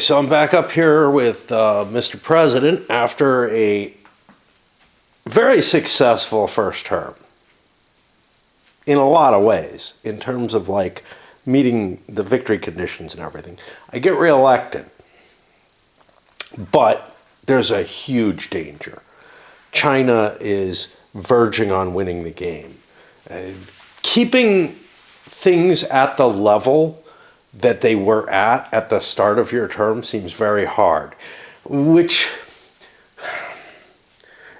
So I'm back up here with Mr. President after a very successful first term in a lot of ways, in terms of like meeting the victory conditions and everything. I get reelected, but there's a huge danger. China is verging on winning the game. Keeping things at the level that they were at the start of your term seems very hard, which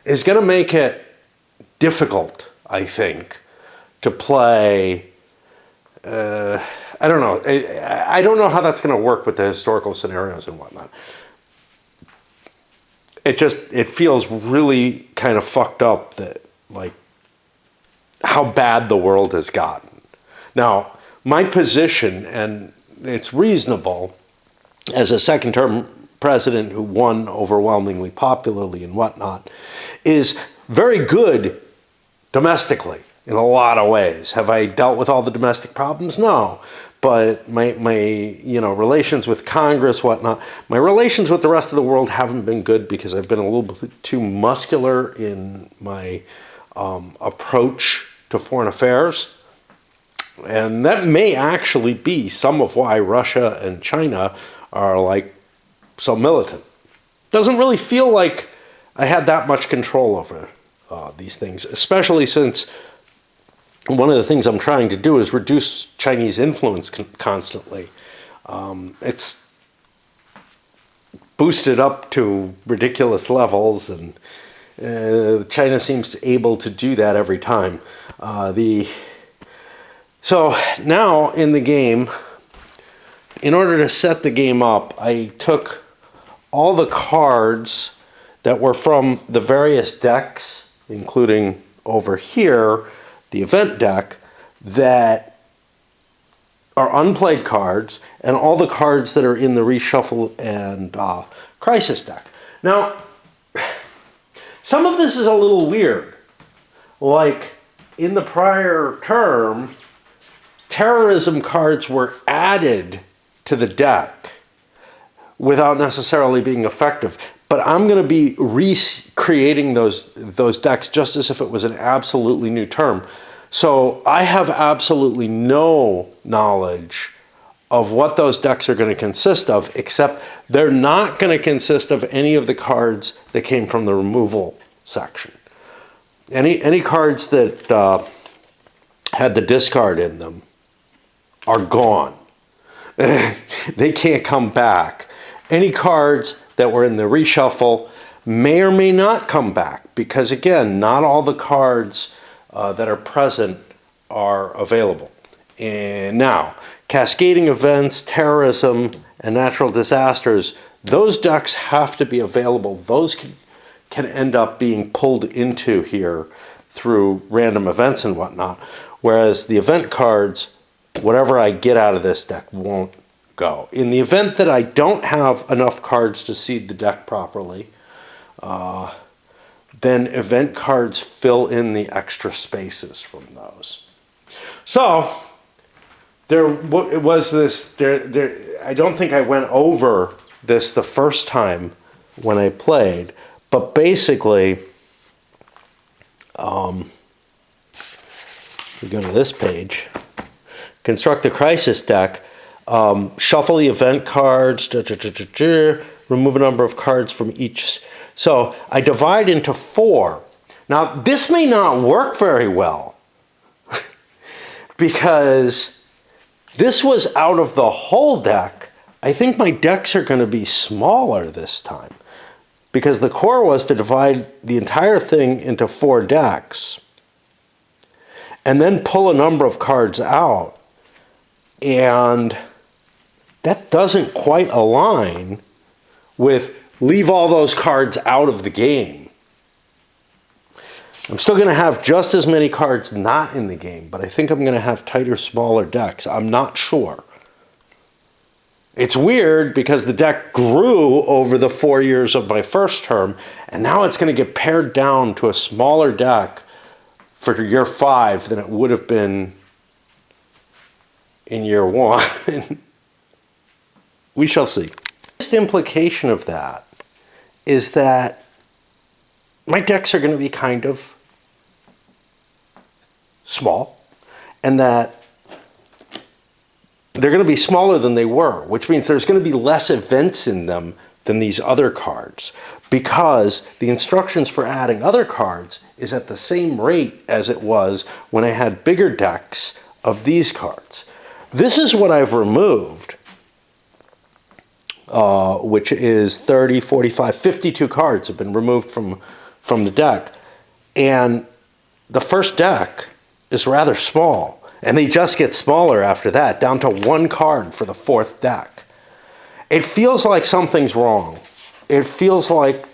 is going to make it difficult, I think, to play. I don't know. I don't know how that's going to work with the historical scenarios and whatnot. It feels really kind of fucked up that, like, how bad the world has gotten. Now, my position, and it's reasonable, as a second-term president who won overwhelmingly popularly and whatnot, is very good domestically in a lot of ways. Have I dealt with all the domestic problems? No. But my relations with Congress, whatnot, my relations with the rest of the world haven't been good because I've been a little bit too muscular in my approach to foreign affairs. And that may actually be some of why Russia and China are like so militant. Doesn't really feel like I had that much control over these things, especially since one of the things I'm trying to do is reduce Chinese influence constantly. It's boosted up to ridiculous levels, and China seems able to do that every time. So now in the game, in order to set the game up, I took all the cards that were from the various decks, including over here, the event deck, that are unplayed cards, and all the cards that are in the reshuffle and crisis deck. Now, some of this is a little weird. Like, in the prior term, terrorism cards were added to the deck without necessarily being effective. But I'm going to be recreating those decks just as if it was an absolutely new term. So I have absolutely no knowledge of what those decks are going to consist of, except they're not going to consist of any of the cards that came from the removal section. Any cards that had the discard in them are gone. They can't come back. Any cards that were in the reshuffle may or may not come back, because again, not all the cards that are present are available. And now, cascading events, terrorism, and natural disasters, those decks have to be available. Those can end up being pulled into here through random events and whatnot, whereas the event cards, whatever I get out of this deck won't go. In the event that I don't have enough cards to seed the deck properly, then event cards fill in the extra spaces from those. So there was this. I don't think I went over this the first time when I played, but basically, we go to this page. Construct the crisis deck. Shuffle the event cards. Remove a number of cards from each. So I divide into 4. Now this may not work very well because this was out of the whole deck. I think my decks are going to be smaller this time, because the core was to divide the entire thing into 4 decks and then pull a number of cards out. And that doesn't quite align with leave all those cards out of the game. I'm still going to have just as many cards not in the game, but I think I'm going to have tighter, smaller decks. I'm not sure. It's weird because the deck grew over the 4 years of my first term, and now it's going to get pared down to a smaller deck for year 5 than it would have been in year 1. We shall see. The implication of that is that my decks are going to be kind of small, and that they're going to be smaller than they were, which means there's going to be less events in them than these other cards, because the instructions for adding other cards is at the same rate as it was when I had bigger decks of these cards. This is what I've removed, which is 30, 45, 52 cards have been removed from the deck. And the first deck is rather small, and they just get smaller after that, down to 1 card for the 4th deck. It feels like something's wrong. It feels like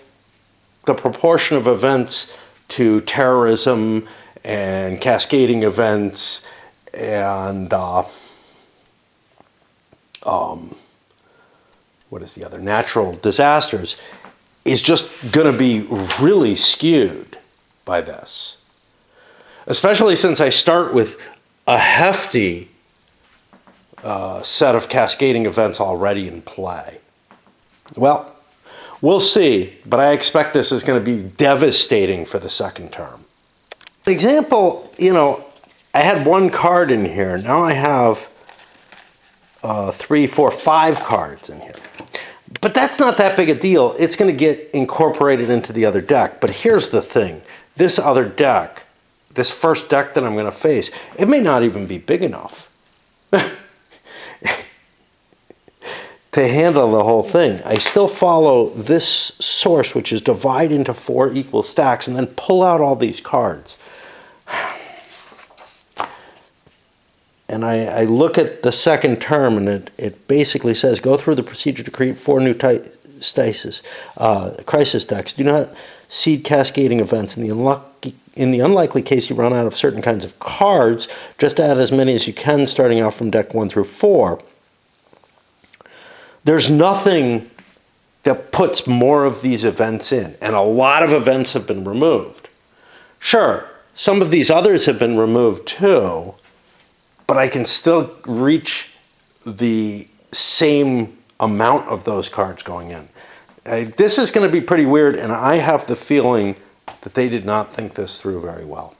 the proportion of events to terrorism and cascading events and what is the other? Natural disasters is just going to be really skewed by this. Especially since I start with a hefty set of cascading events already in play. Well, we'll see, but I expect this is going to be devastating for the second term. Example, I had 1 card in here. Now I have 3, 4, 5 cards in here. But that's not that big a deal. It's going to get incorporated into the other deck. But here's the thing. This other deck, this first deck that I'm going to face, it may not even be big enough to handle the whole thing. I still follow this source, which is divide into 4 equal stacks and then pull out all these cards. And I look at the second term, and it basically says, go through the procedure to create 4 new crisis decks. Do not seed cascading events. In the unlikely case you run out of certain kinds of cards, just add as many as you can, starting out from deck 1 through 4. There's nothing that puts more of these events in, and a lot of events have been removed. Sure, some of these others have been removed too, but I can still reach the same amount of those cards going in. This is going to be pretty weird, and I have the feeling that they did not think this through very well.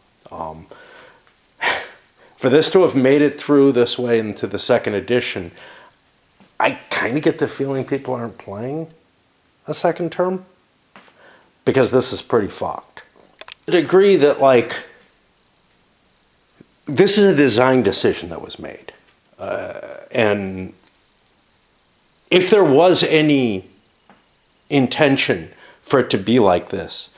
For this to have made it through this way into the second edition, I kind of get the feeling people aren't playing a second term, because this is pretty fucked. To the degree that, this is a design decision that was made. And if there was any intention for it to be like this,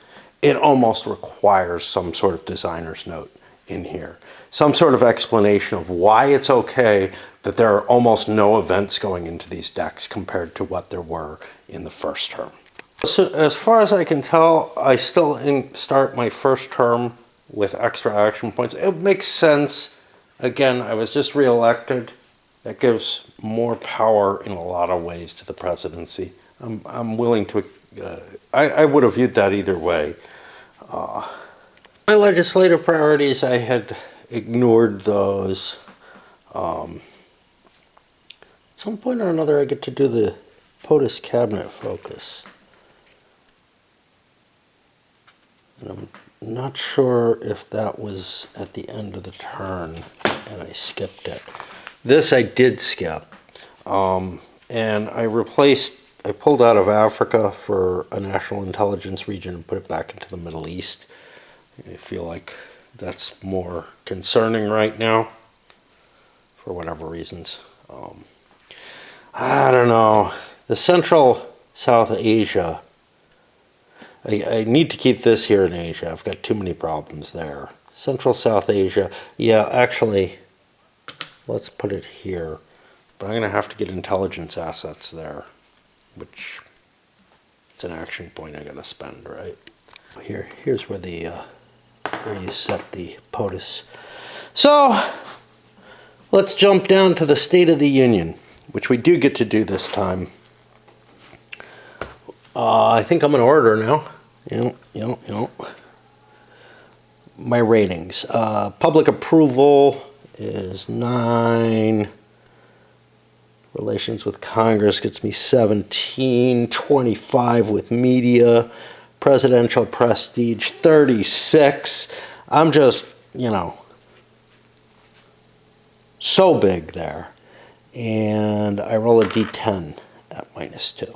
it almost requires some sort of designer's note in here. Some sort of explanation of why it's okay that there are almost no events going into these decks compared to what there were in the first term. So as far as I can tell, I still start my first term with extra action points. It makes sense. Again, I was just reelected. That gives more power in a lot of ways to the presidency. I'm willing to, I would have viewed that either way. My legislative priorities, I had ignored those. At some point or another, I get to do the POTUS cabinet focus. And I'm not sure if that was at the end of the turn and I skipped it. This I did skip. And I pulled out of Africa for a national intelligence region and put it back into the Middle East. I feel like that's more concerning right now for whatever reasons. I don't know. The Central South Asia, I need to keep this here in Asia. I've got too many problems there. Central South Asia, yeah, actually, let's put it here. But I'm going to have to get intelligence assets there, which it's an action point I got to spend, right? Here's where where you set the POTUS. So let's jump down to the State of the Union, which we do get to do this time. I think I'm in order now. My ratings. Public approval is 9. Relations with Congress gets me 17, 25 with media, presidential prestige 36. I'm just, so big there. And I roll a d10 at -2.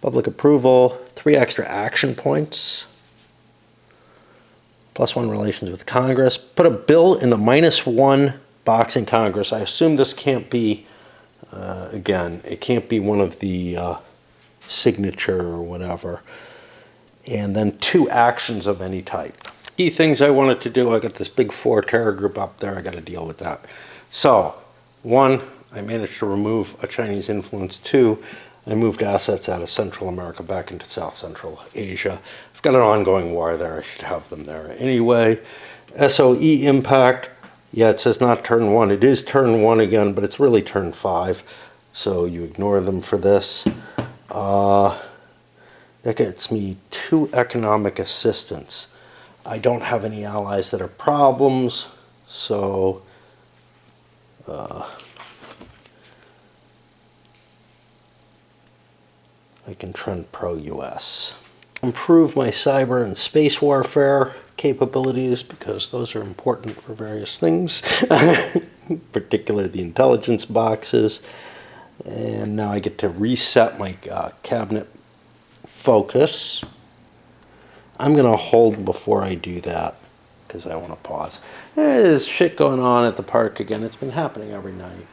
Public approval, 3 extra action points. +1 relations with Congress. Put a bill in the -1 box in Congress. I assume this can't be, again, it can't be one of the signature or whatever. And then 2 actions of any type. Key things I wanted to do, I got this big 4 terror group up there, I got to deal with that. So, 1, I managed to remove a Chinese influence. 2, I moved assets out of Central America back into South Central Asia. I've got an ongoing war there, I should have them there anyway. SOE impact, yeah, it says not turn 1. It is turn 1 again, but it's really turn 5. So you ignore them for this. That gets me 2 economic assistance. I don't have any allies that are problems, so I can trend pro-US. Improve my cyber and space warfare capabilities because those are important for various things, particularly the intelligence boxes. And now I get to reset my cabinet focus. I'm going to hold before I do that because I want to pause. There's shit going on at the park again. It's been happening every night.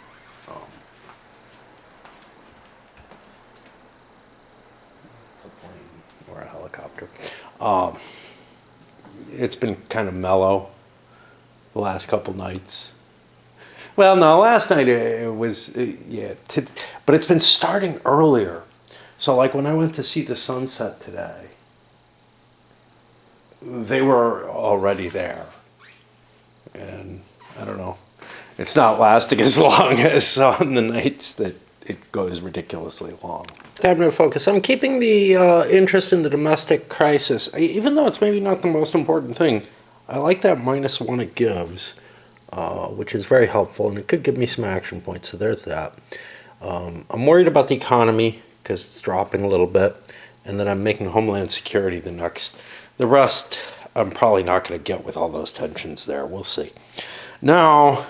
It's a plane or a helicopter. It's been kind of mellow the last couple nights. Well, no, last night it was, but it's been starting earlier. So like when I went to see the sunset today, they were already there. And I don't know, it's not lasting as long as on the nights that it goes ridiculously long. Cabinet focus. I'm keeping the interest in the domestic crisis, even though it's maybe not the most important thing. I like that -1 it gives, which is very helpful, and it could give me some action points, so there's that. I'm worried about the economy because it's dropping a little bit, and then I'm making Homeland Security the next. The rest, I'm probably not going to get with all those tensions there. We'll see. Now,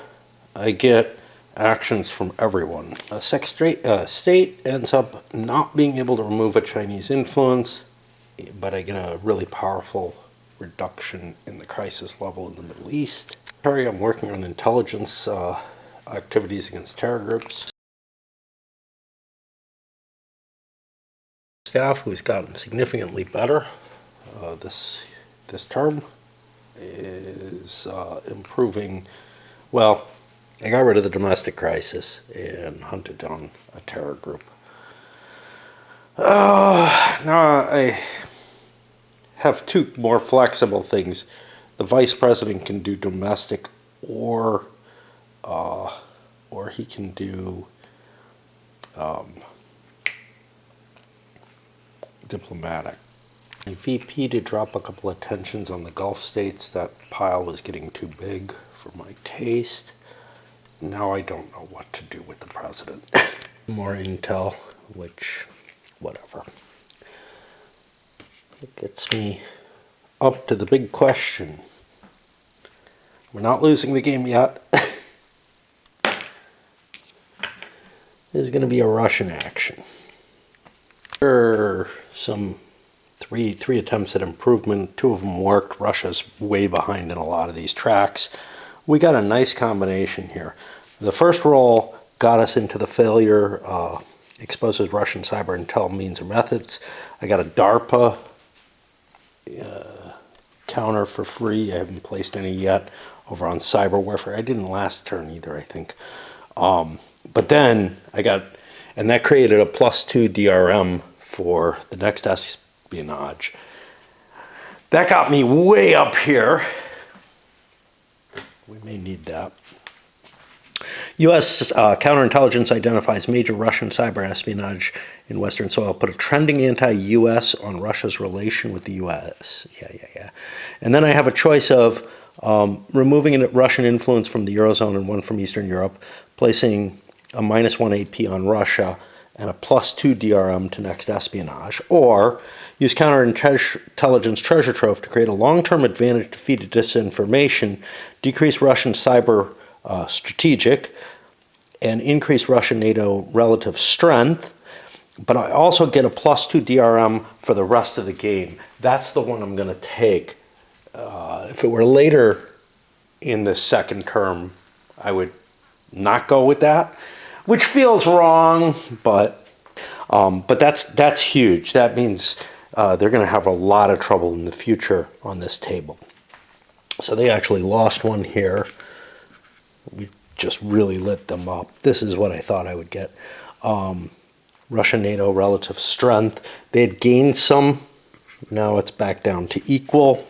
I get actions from everyone. State ends up not being able to remove a Chinese influence, but I get a really powerful reduction in the crisis level in the Middle East. I'm working on intelligence activities against terror groups. Staff, who's gotten significantly better this term, is improving. Well, I got rid of the domestic crisis and hunted down a terror group. Now I have 2 more flexible things. The vice president can do domestic, or he can do diplomatic. A VP to drop a couple of tensions on the Gulf states. That pile was getting too big for my taste. Now I don't know what to do with the president. More intel, which, whatever. It gets me up to the big question. We're not losing the game yet. There's going to be a Russian action. There are some three attempts at improvement. 2 of them worked. Russia's way behind in a lot of these tracks. We got a nice combination here. The first roll got us into the failure, exposes Russian cyber intel means or methods. I got a DARPA counter for free. I haven't placed any yet over on cyber warfare. I didn't last turn either, I think. But then I got, and that created a +2 DRM for the next espionage. That got me way up here. We may need that. U.S. counterintelligence identifies major Russian cyber espionage in Western soil. Put a trending anti-U.S. on Russia's relation with the U.S. Yeah. And then I have a choice of removing Russian influence from the Eurozone and one from Eastern Europe, placing a -1 AP on Russia and a +2 DRM to next espionage, or use counterintelligence treasure trove to create a long-term advantage to feed disinformation, decrease Russian cyber strategic, and increase Russian NATO relative strength, but I also get a +2 DRM for the rest of the game. That's the one I'm going to take. If it were later in the second term, I would not go with that, which feels wrong, but that's huge. That means they're going to have a lot of trouble in the future on this table. So they actually lost one here. We just really lit them up. This is what I thought I would get. Russia NATO relative strength. They had gained some. Now it's back down to equal.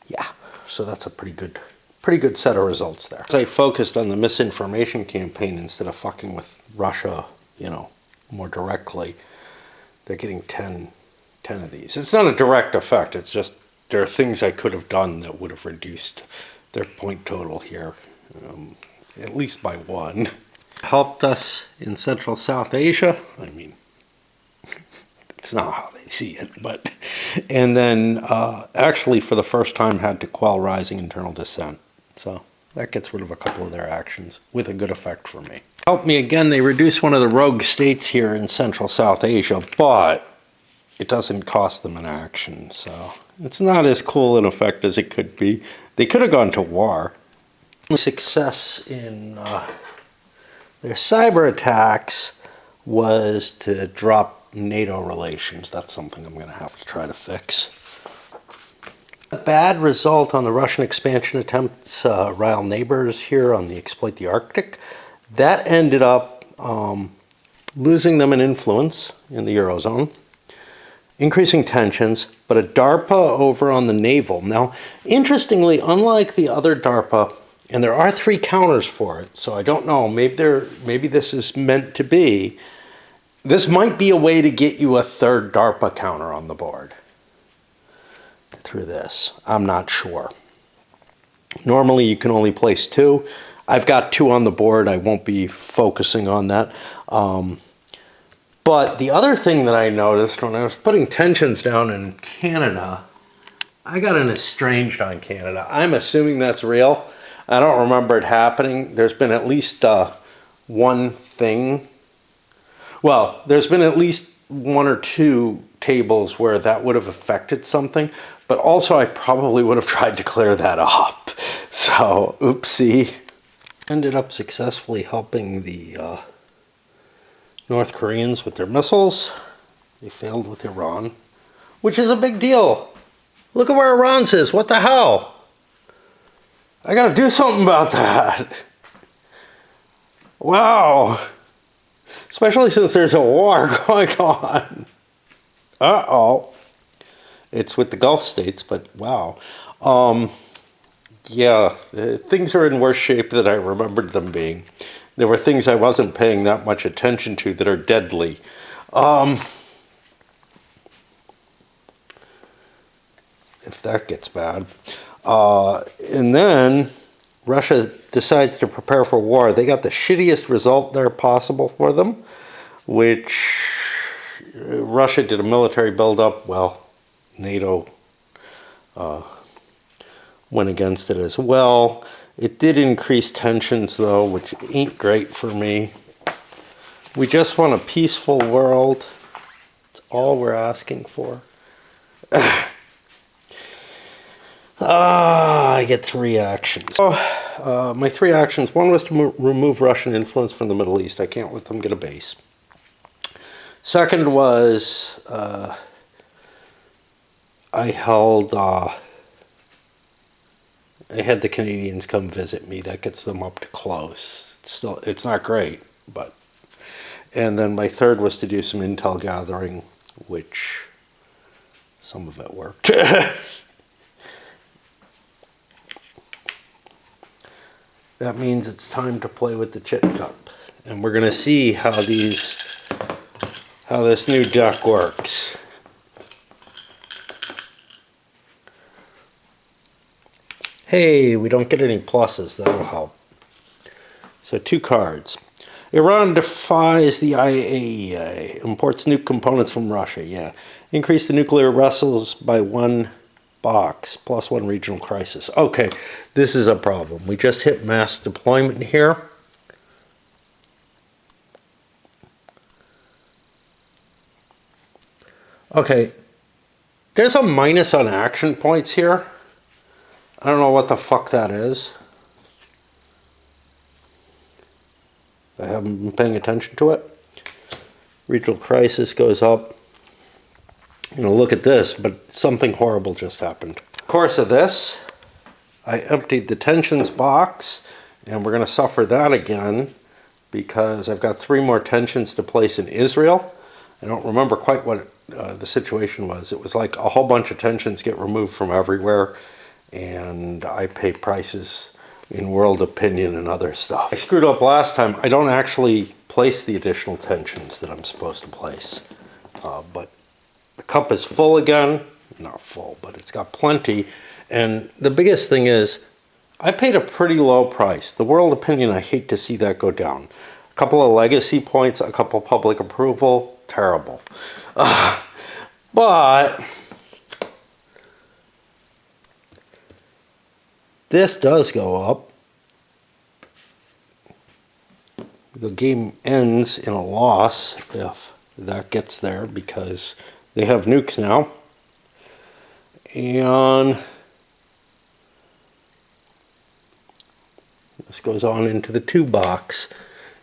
Yeah, so that's a pretty good set of results there. I focused on the misinformation campaign instead of fucking with Russia, more directly. They're getting 10 of these. It's not a direct effect. It's just there are things I could have done that would have reduced their point total here, at least by 1. Helped us in Central South Asia. I mean, it's not how they see it, but, and then actually for the first time had to quell rising internal dissent. So that gets rid of a couple of their actions with a good effect for me. Helped me again, they reduced one of the rogue states here in Central South Asia, but it doesn't cost them an action. So it's not as cool an effect as it could be. They could have gone to war. Success in their cyber attacks was to drop NATO relations. That's something I'm going to have to try to fix. A bad result on the Russian expansion attempts rile neighbors here on the exploit the Arctic. That ended up losing them an influence in the Eurozone, increasing tensions, but a DARPA over on the naval. Now, interestingly, unlike the other DARPA, and there are 3 counters for it, so I don't know, maybe this is meant to be. This might be a way to get you a 3rd DARPA counter on the board through this. I'm not sure. Normally you can only place 2. I've got 2 on the board. I won't be focusing on that. But the other thing that I noticed when I was putting tensions down in Canada, I got an estranged on Canada. I'm assuming that's real. I don't remember it happening. There's been at least one thing. Well, there's been at least 1 or 2 tables where that would have affected something, but also I probably would have tried to clear that up. So, oopsie. Ended up successfully helping the North Koreans with their missiles. They failed with Iran, which is a big deal. Look at where Iran's is. What the hell? I gotta do something about that. Wow. Especially since there's a war going on. Uh-oh. It's with the Gulf states, but wow. Yeah, things are in worse shape than I remembered them being. There were things I wasn't paying that much attention to that are deadly. If that gets bad. And then Russia decides to prepare for war. They got the shittiest result there possible for them, which Russia did a military buildup. Well, NATO went against it as well. It did increase tensions, though, which ain't great for me. We just want a peaceful world. That's all we're asking for. I get 3 actions. My 3 actions. 1 was to remove Russian influence from the Middle East. I can't let them get a base. 2nd was I had the Canadians come visit me. That gets them up to close. It's not great, but. And then my 3rd was to do some intel gathering, which some of it worked. That means it's time to play with the chit cup, and we're gonna see how this new deck works. Hey, we don't get any pluses. That'll help. So 2 cards. Iran defies the IAEA. Imports nuke components from Russia. Yeah. Increase the nuclear vessels by 1 box. Plus 1 regional crisis. Okay, this is a problem. We just hit mass deployment here. Okay, there's a minus on action points here. I don't know what the fuck that is. I haven't been paying attention to it. Regional crisis goes up. You know, look at this, but something horrible just happened. In the course of this, I emptied the tensions box, and we're going to suffer that again because I've got 3 more tensions to place in Israel. I don't remember quite what the situation was. It was like a whole bunch of tensions get removed from everywhere, and I pay prices in world opinion and other stuff. I screwed up last time. I don't actually place the additional tensions that I'm supposed to place. But the cup is full again. Not full, but it's got plenty. And the biggest thing is, I paid a pretty low price. The world opinion, I hate to see that go down. A couple of legacy points, a couple public approval, terrible. But this does go up. The game ends in a loss if that gets there because they have nukes now. And this goes on into the 2 box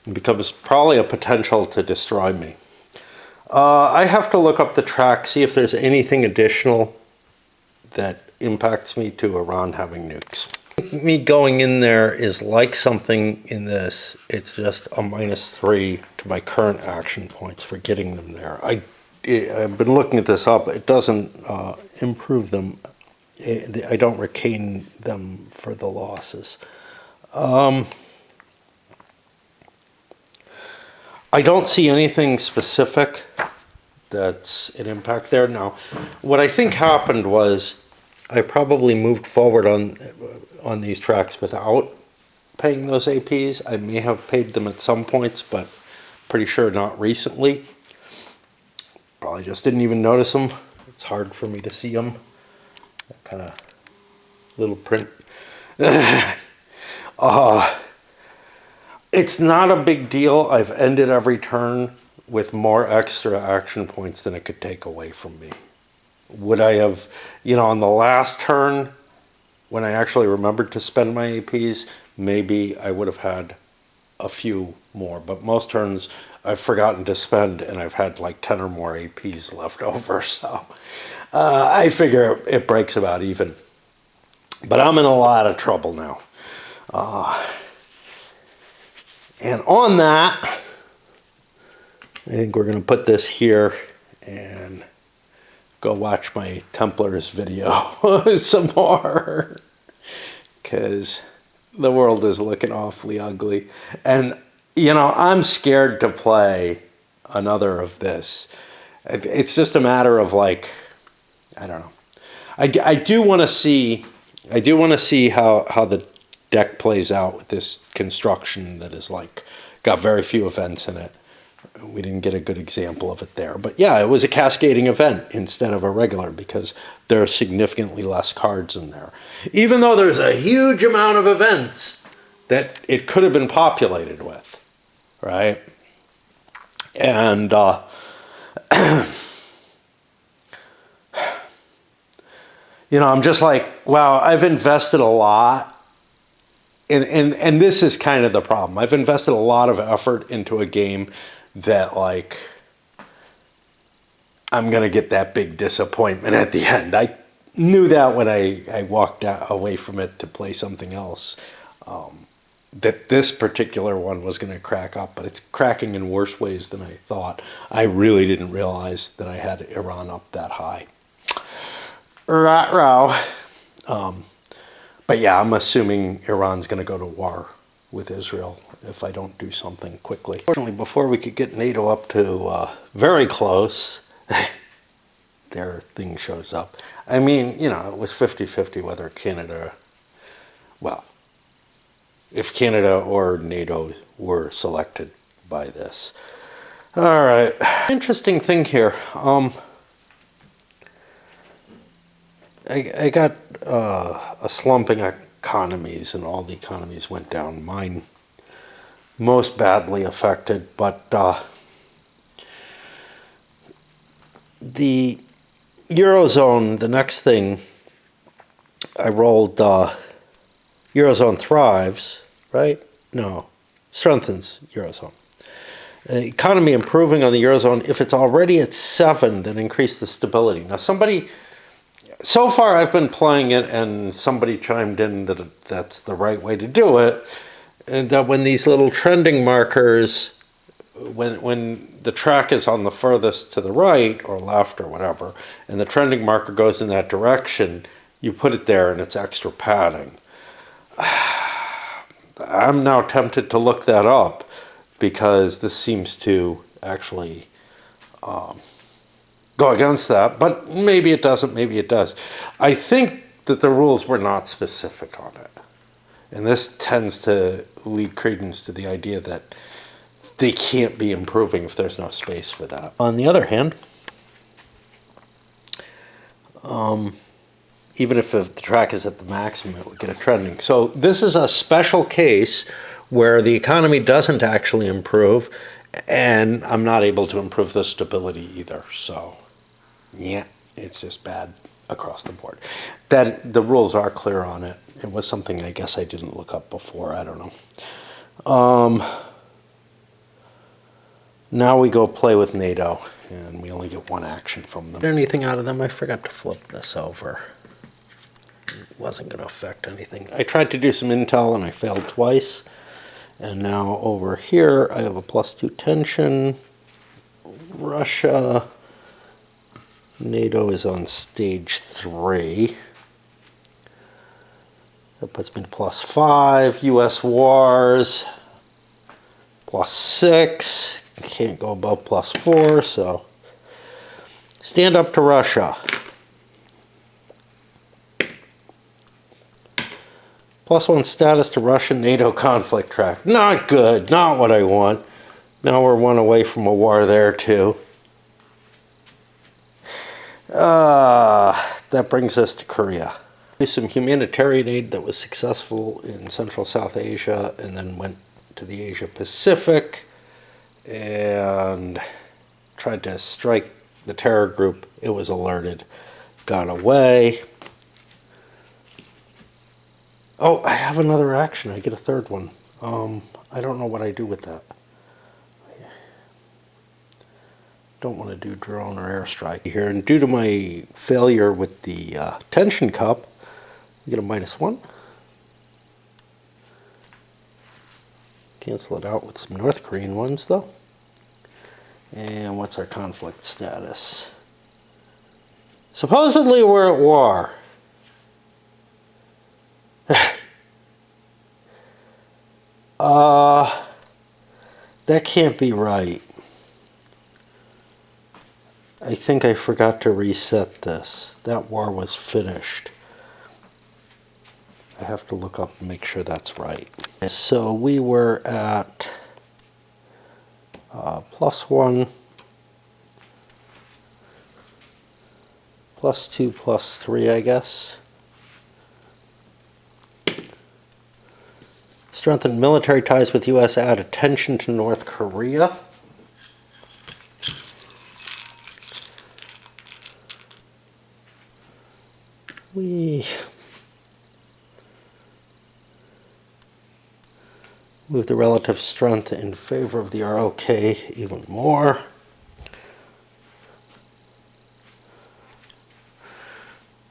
and becomes probably a potential to destroy me. I have to look up the track, see if there's anything additional that impacts me to Iran having nukes. Me going in there is like something in this. It's just a -3 to my current action points for getting them there. I've been looking at this up. It doesn't improve them. I don't retain them for the losses. I don't see anything specific that's an impact there. Now, what I think happened was I probably moved forward on these tracks without paying those APs. I may have paid them at some points, but pretty sure not recently. Probably just didn't even notice them. It's hard for me to see them. That kind of little print. It's not a big deal. I've ended every turn with more extra action points than it could take away from me. Would I have, on the last turn, when I actually remembered to spend my APs, maybe I would have had a few more. But most turns I've forgotten to spend, and I've had like 10 or more APs left over. So I figure it breaks about even. But I'm in a lot of trouble now. And on that, I think we're going to put this here and go watch my Templars video some more. Because the world is looking awfully ugly. And, I'm scared to play another of this. It's just a matter of like, I don't know. I do want to see how the deck plays out with this construction that is like got very few events in it. We didn't get a good example of it there, but yeah, it was a cascading event instead of a regular because there are significantly less cards in there, even though there's a huge amount of events that it could have been populated with, right? And I'm just like, wow, I've invested a lot. And this is kind of the problem. I've invested a lot of effort into a game that, like, I'm going to get that big disappointment at the end. I knew that when I walked away from it to play something else, that this particular one was going to crack up, but it's cracking in worse ways than I thought. I really didn't realize that I had Iran up that high. Ruh-roh. But yeah, I'm assuming Iran's going to go to war with Israel if I don't do something quickly. Fortunately, before we could get NATO up to very close, their thing shows up. I mean, it was 50-50 whether Canada well, if Canada or NATO were selected by this. All right, interesting thing here. I got a slumping economies, and all the economies went down. Mine most badly affected, but the Eurozone, the next thing I rolled, Eurozone thrives, right? No, strengthens Eurozone. Economy improving on the Eurozone. If it's already at 7, then increase the stability. Now so far I've been playing it, and somebody chimed in that that's the right way to do it, and that when these little trending markers, when the track is on the furthest to the right or left or whatever, and the trending marker goes in that direction, you put it there and it's extra padding. I'm now tempted to look that up, because this seems to actually go against that, but maybe it doesn't, maybe it does. I think that the rules were not specific on it, and this tends to lead credence to the idea that they can't be improving if there's no space for that. On the other hand, even if the track is at the maximum, it would get a trending. So this is a special case where the economy doesn't actually improve, and I'm not able to improve the stability either. So yeah, it's just bad across the board. That the rules are clear on it. It was something I guess I didn't look up before. I don't know. Now we go play with NATO, and we only get 1 action from them. Anything out of them? I forgot to flip this over. It wasn't going to affect anything. I tried to do some intel and I failed twice. And now over here I have a +2 tension. Russia. NATO is on stage 3. That puts me to +5. US wars. +6. Can't go above +4, so stand up to Russia. +1 status to Russian NATO conflict track. Not good, not what I want. Now we're 1 away from a war there too. That brings us to Korea. Some humanitarian aid that was successful in Central South Asia, and then went to the Asia Pacific and tried to strike the terror group. It was alerted, got away. Oh, I have another action. I get a 3rd one. I don't know what I do with that. Don't want to do drone or airstrike here. And due to my failure with the tension cup, I get a -1. Cancel it out with some North Korean ones, though. And what's our conflict status? Supposedly we're at war. That can't be right. I think I forgot to reset this. That war was finished. I have to look up and make sure that's right. So we were at +1, +2, +3, I guess. Strengthen military ties with U.S. Add attention to North Korea. We move the relative strength in favor of the ROK even more.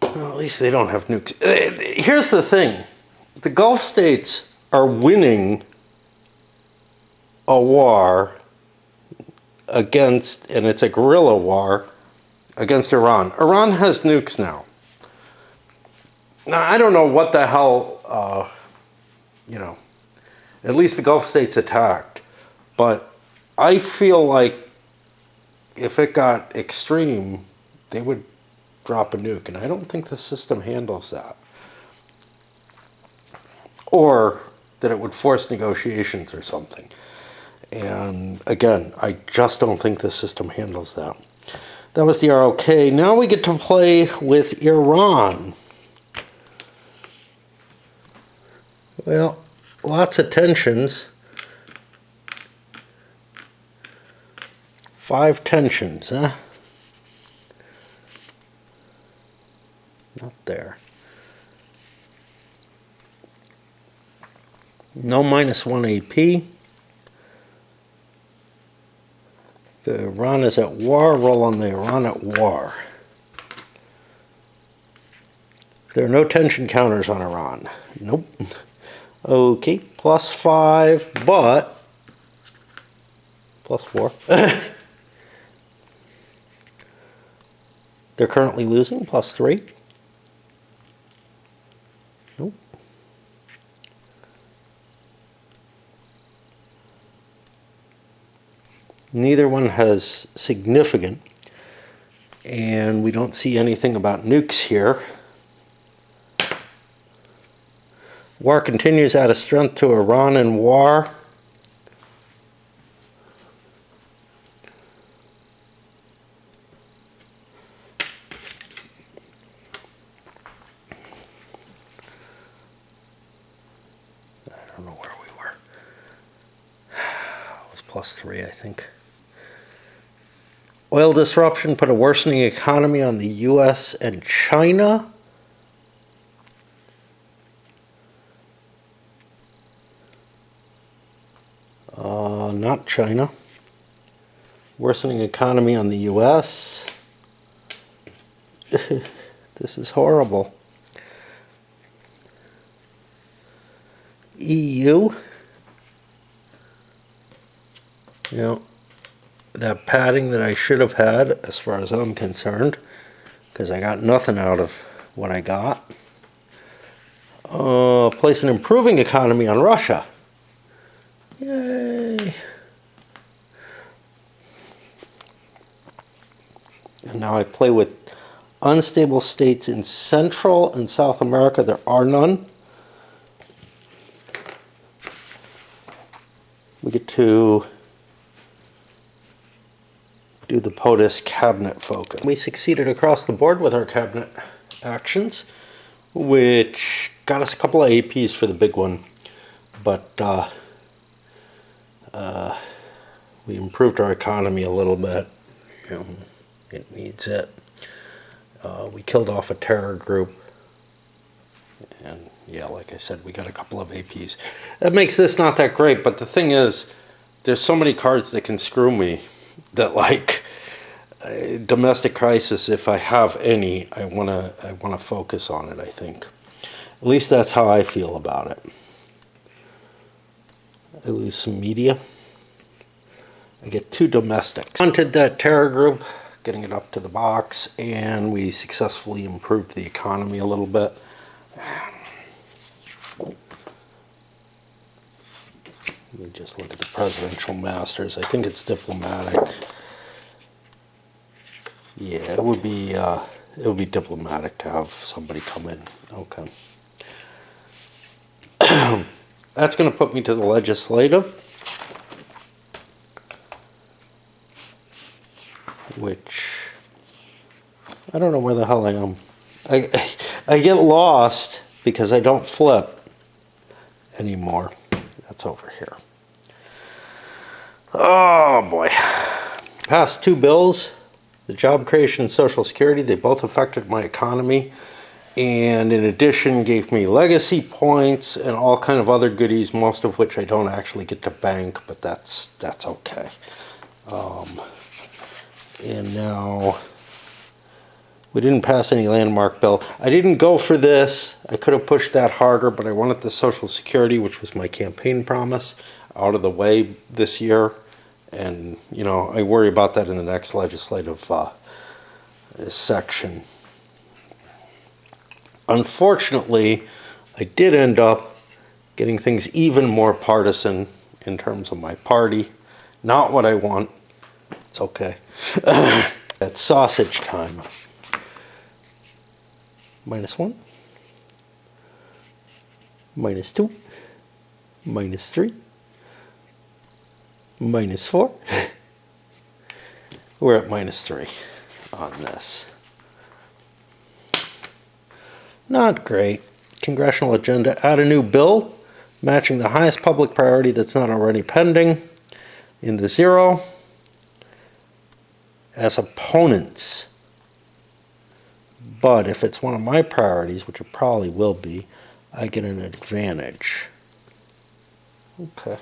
Well, at least they don't have nukes. Here's the thing. The Gulf states are winning a war against, and it's a guerrilla war, against Iran. Iran has nukes now. Now, I don't know what the hell, at least the Gulf states attacked. But I feel like if it got extreme, they would drop a nuke. And I don't think the system handles that. or that it would force negotiations or something. And again, I just don't think the system handles that. That was the ROK. Now we get to play with Iran. Well, lots of tensions. 5 tensions, huh? Not there. No -1 AP. Iran is at war. Roll on the Iran at war. There are no tension counters on Iran. Nope. Okay, +5, but +4. They're currently losing, +3. Nope. Neither one has significant, and we don't see anything about nukes here. War continues out of strength to Iran in war. I don't know where we were. It was +3, I think. Oil disruption put a worsening economy on the U.S. and China. Not China. Worsening economy on the U.S. This is horrible. EU. You know, that padding that I should have had, as far as I'm concerned, because I got nothing out of what I got. Place an improving economy on Russia. Yay. And now I play with unstable states in Central and South America. There are none. We get to do the POTUS cabinet focus. We succeeded across the board with our cabinet actions, which got us a couple of APs for the big one, but we improved our economy a little bit. It needs it. We killed off a terror group, and yeah, like I said, we got a couple of APs. That makes this not that great, but the thing is, there's so many cards that can screw me that, like, domestic crisis, if I have any, I wanna focus on it, I think. At least that's how I feel about it. I lose some media. I get 2 domestics. Hunted that terror group, getting it up to the box, and we successfully improved the economy a little bit. Let me just look at the presidential masters. I think it's diplomatic. Yeah, it would be diplomatic to have somebody come in. Okay. That's going to put me to the legislative, which I don't know where the hell I am. I get lost because I don't flip anymore. That's over here. Oh boy. Past 2 bills, the job creation and Social Security, they both affected my economy, and in addition gave me legacy points and all kind of other goodies, most of which I don't actually get to bank, but that's okay. And now we didn't pass any landmark bill. I didn't go for this. I could have pushed that harder, but I wanted the Social Security, which was my campaign promise, out of the way this year. And, you know, I worry about that in the next legislative section. Unfortunately, I did end up getting things even more partisan in terms of my party. Not what I want. It's okay. It's sausage time. -1. -2. -3, -4. We're at -3 on this. Not great. Congressional agenda. Add a new bill matching the highest public priority that's not already pending in the 0. As opponents. But if it's one of my priorities, which it probably will be, I get an advantage. Okay.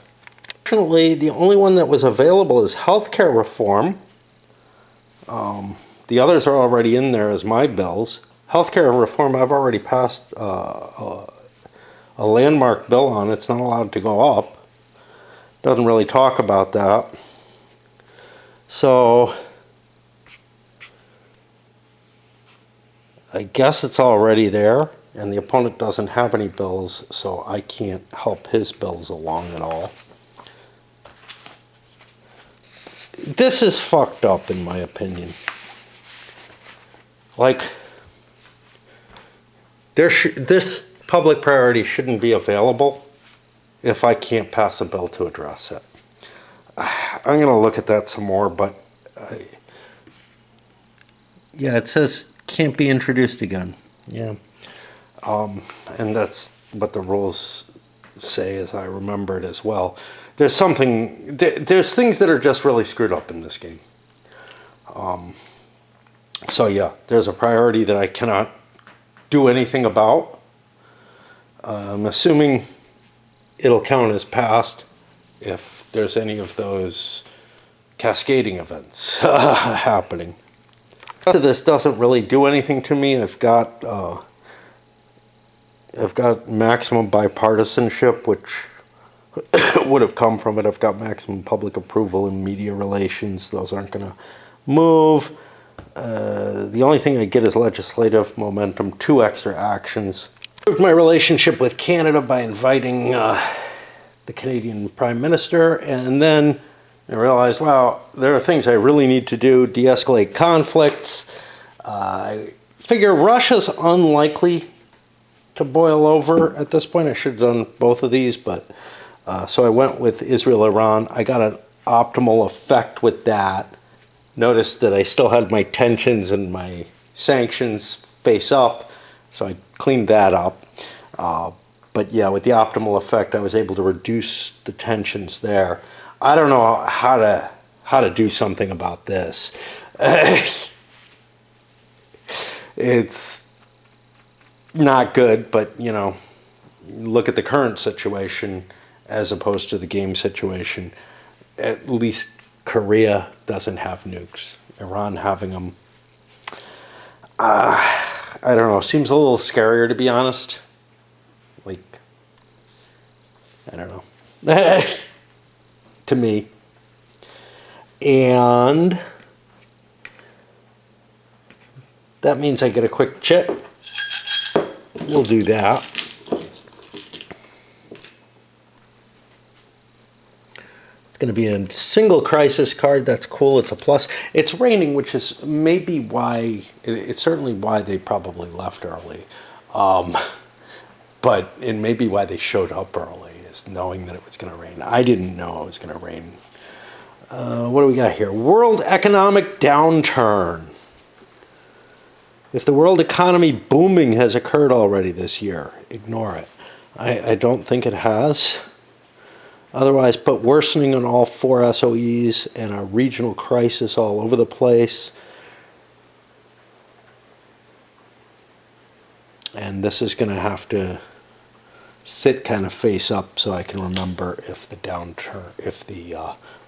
Fortunately, the only one that was available is healthcare reform. The others are already in there as my bills. Healthcare reform, I've already passed a landmark bill on. It's not allowed to go up. Doesn't really talk about that. So I guess it's already there, and the opponent doesn't have any bills, so I can't help his bills along at all. This is fucked up, in my opinion. Like, this public priority shouldn't be available if I can't pass a bill to address it. I'm going to look at that some more, but yeah, it says can't be introduced again. Yeah. And that's what the rules say, as I remember it as well. There's things that are just really screwed up in this game. So yeah, there's a priority that I cannot do anything about. I'm assuming it'll count as passed if there's any of those cascading events happening. This doesn't really do anything to me. I've got maximum bipartisanship, which would have come from it. I've got maximum public approval in media relations. Those aren't going to move. The only thing I get is legislative momentum, 2 extra actions. Improved my relationship with Canada by inviting the Canadian Prime Minister, and then I realized, wow, there are things I really need to do, de-escalate conflicts. I figure Russia's unlikely to boil over at this point. I should have done both of these, but so I went with Israel-Iran. I got an optimal effect with that. Noticed that I still had my tensions and my sanctions face up, so I cleaned that up. But yeah, with the optimal effect, I was able to reduce the tensions there. I don't know how to do something about this. It's not good, but you know, look at the current situation as opposed to the game situation. At least Korea doesn't have nukes. Iran having them, I don't know, seems a little scarier, to be honest. Like, I don't know. To me. And that means I get a quick chit. We'll do that. It's going to be a single crisis card. That's cool. It's a plus. It's raining, which is maybe why, it's certainly why they probably left early. But it may be why they showed up early, is knowing that it was going to rain. I didn't know it was going to rain. What do we got here? World economic downturn. If the world economy booming has occurred already this year, ignore it. I don't think it has. Otherwise, put worsening on all 4 SOEs and a regional crisis all over the place. And this is going to have to sit kind of face up so I can remember if the downturn, if the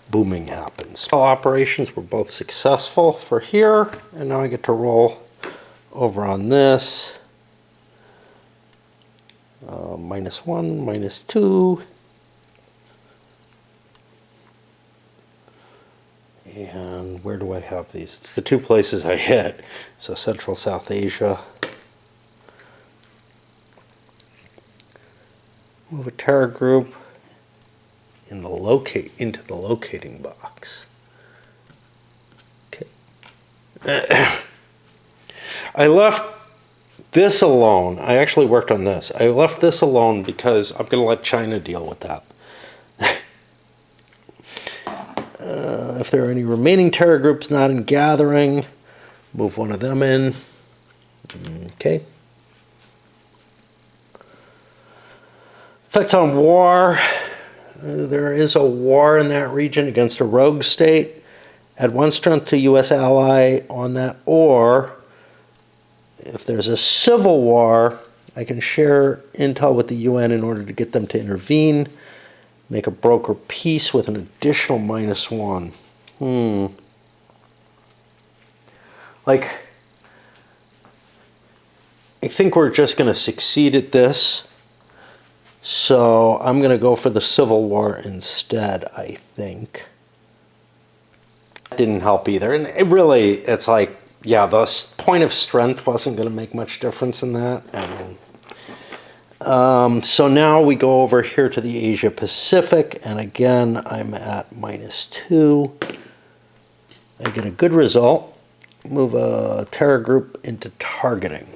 booming happens. All operations were both successful for here, and now I get to roll over on this. -1, -2. And where do I have these? It's the 2 places I hit. So Central South Asia. Move a terror group in the into the locating box. Okay. I left this alone, I actually worked on this. I left this alone because I'm going to let China deal with that. If there are any remaining terror groups not in gathering, move one of them in. Okay. Effects on war. There is a war in that region against a rogue state. Add 1 strength to U.S. ally on that. Or, if there's a civil war, I can share intel with the UN in order to get them to intervene. Make a broker peace with an additional -1. Like, I think we're just going to succeed at this. So I'm going to go for the Civil War instead, I think. That didn't help either. And it's like, yeah, the point of strength wasn't going to make much difference in that. So now we go over here to the Asia Pacific, and again, I'm at -2. I get a good result. Move a terror group into targeting.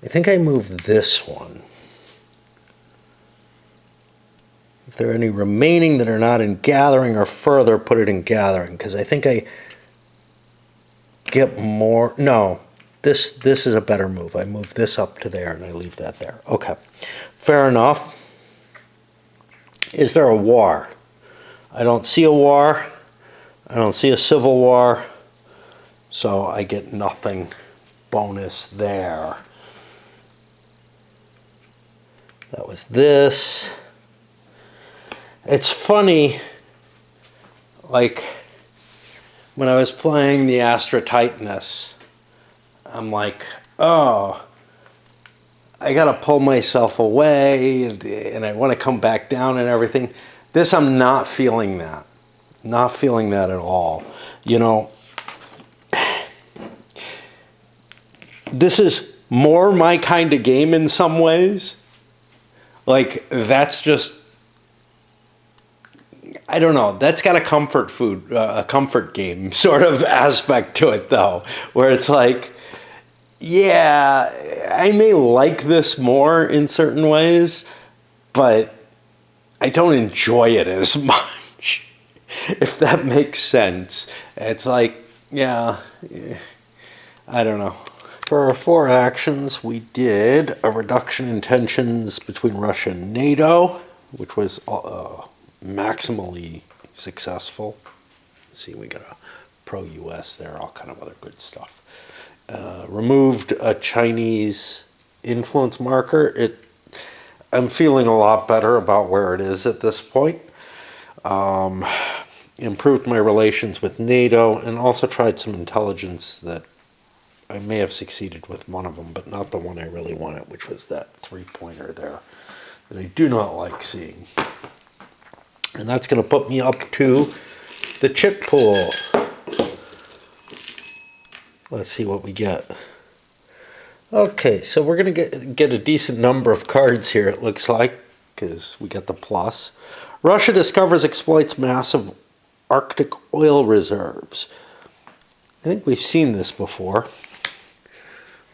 I think I moved this one. If there are any remaining that are not in gathering or further, put it in gathering, because I think I get more. No, this is a better move. I move this up to there and I leave that there. Okay, fair enough. Is there a war? I don't see a war. I don't see a civil war. So I get nothing bonus there. That was this. It's funny, like, when I was playing the Astra Titanus, I'm like, oh, I gotta pull myself away, and I want to come back down and everything. This, I'm not feeling that. Not feeling that at all. You know, this is more my kind of game in some ways. Like, that's just, I don't know, that's got a comfort game sort of aspect to it, though, where it's like, yeah, I may like this more in certain ways, but I don't enjoy it as much, if that makes sense. It's like, yeah, I don't know. For our 4 actions, we did a reduction in tensions between Russia and NATO, which was maximally successful. See, we got a pro-US there, all kind of other good stuff. Removed a Chinese influence marker. I'm feeling a lot better about where it is at this point. Improved my relations with NATO, and also tried some intelligence that I may have succeeded with one of them, but not the one I really wanted, which was that 3-pointer there that I do not like seeing. And that's going to put me up to the chip pool. Let's see what we get. Okay, so we're going to get a decent number of cards here, it looks like, because we got the plus. Russia discovers, exploits massive Arctic oil reserves. I think we've seen this before.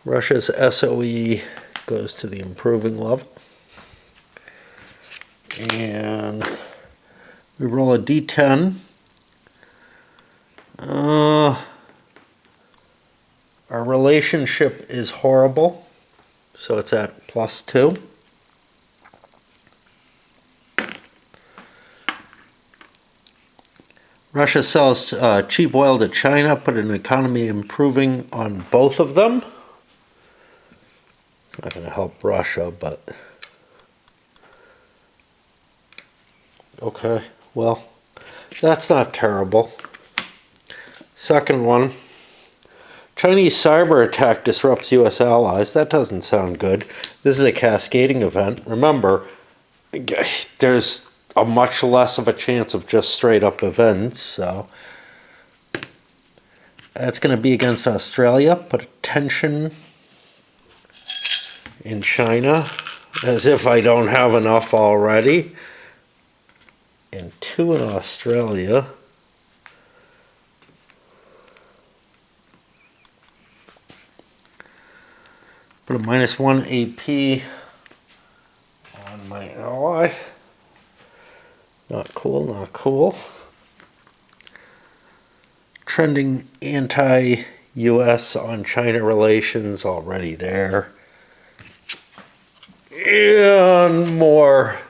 Russia's SOE goes to the improving level. And we roll a d10. Our relationship is horrible, so it's at +2. Russia sells cheap oil to China, put an economy improving on both of them. Not going to help Russia, but okay, well, that's not terrible. Second one, Chinese cyber attack disrupts U.S. allies. That doesn't sound good. This is a cascading event. Remember, there's a much less of a chance of just straight up events, so that's going to be against Australia. Put a tension in China, as if I don't have enough already. and 2 in Australia. Put a -1 AP on my ally. Not cool, not cool. Trending anti-US on China relations already there. And more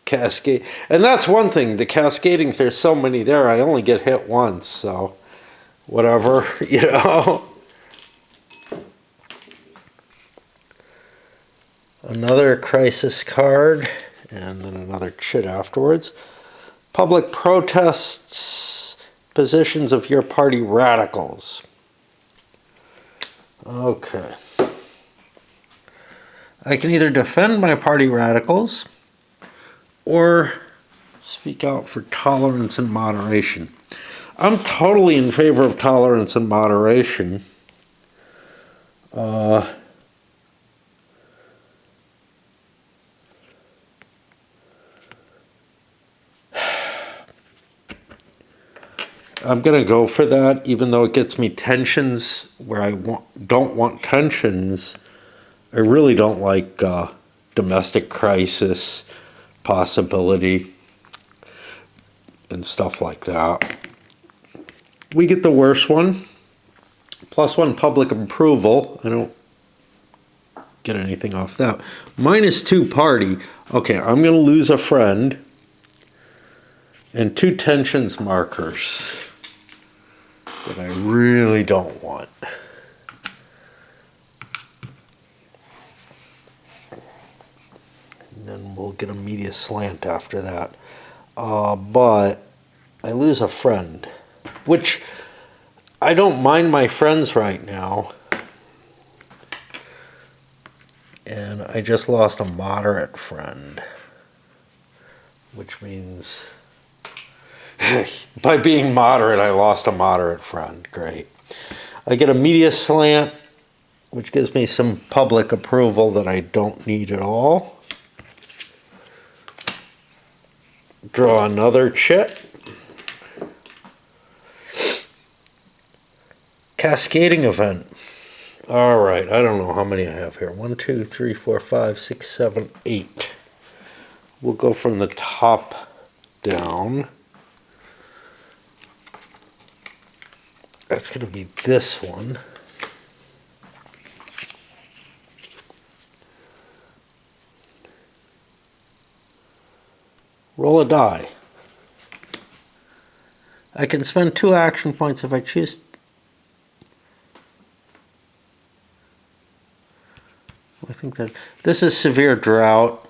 cascade. And that's one thing, the cascadings, there's so many there, I only get hit once, so whatever, you know. Another crisis card, and then another chit afterwards. Public protests, positions of your party radicals. Okay. I can either defend my party radicals or speak out for tolerance and moderation. I'm totally in favor of tolerance and moderation. I'm going to go for that, even though it gets me tensions where I don't want tensions. I really don't like domestic crisis possibility and stuff like that. We get the worst one. +1 public approval. I don't get anything off that. -2 party. Okay, I'm going to lose a friend. And 2 tensions markers that I really don't want. And then we'll get a media slant after that. But I lose a friend, which I don't mind my friends right now. And I just lost a moderate friend, which means by being moderate, I lost a moderate friend. Great. I get a media slant, which gives me some public approval that I don't need at all. Draw another chit. Cascading event. All right, I don't know how many I have here. 1, 2, 3, 4, 5, 6, 7, 8. We'll go from the top down. That's going to be this one. Roll a die. I can spend 2 action points if I choose. I think that this is severe drought.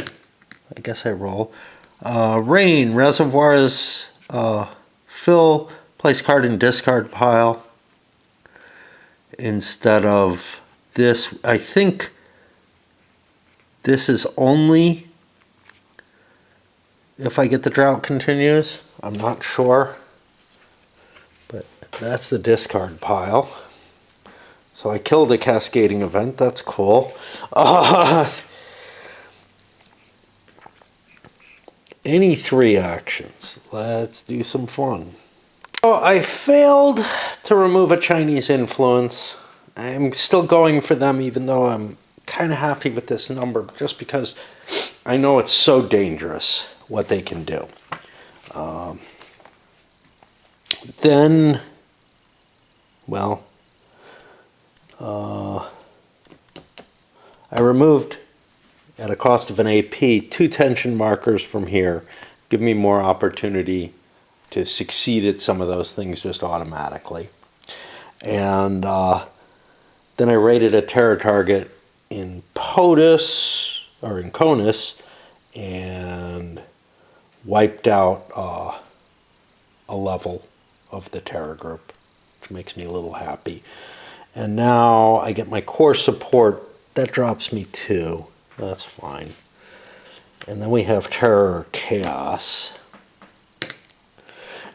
I guess I roll. Rain, reservoirs, fill, place card in discard pile. Instead of this, I think this is only if I get the drought continues. I'm not sure, but that's the discard pile. So I killed a cascading event. That's cool. Any 3 actions. Let's do some fun. Oh, I failed to remove a Chinese influence. I'm still going for them, even though I'm kind of happy with this number, just because I know it's so dangerous what they can do. Then, well, I removed, at a cost of an AP, 2 tension markers from here. Give me more opportunity to succeed at some of those things just automatically. And then I raided a terror target in POTUS, or in CONUS, and wiped out a level of the terror group, which makes me a little happy. And now I get my core support. That drops me 2. That's fine. And then we have terror or chaos.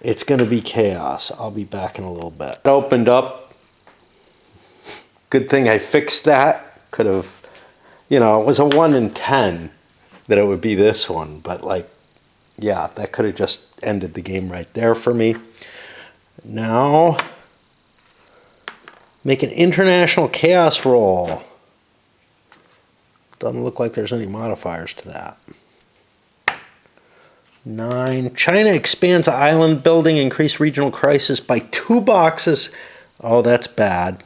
It's going to be chaos. I'll be back in a little bit. It opened up. Good thing I fixed that. Could have, you know, it was a 1 in 10. that it would be this one, but like, yeah, that could have just ended the game right there for me. Now, make an international chaos roll. Doesn't look like there's any modifiers to that. 9. China expands island building, increase regional crisis by 2 boxes. Oh, that's bad.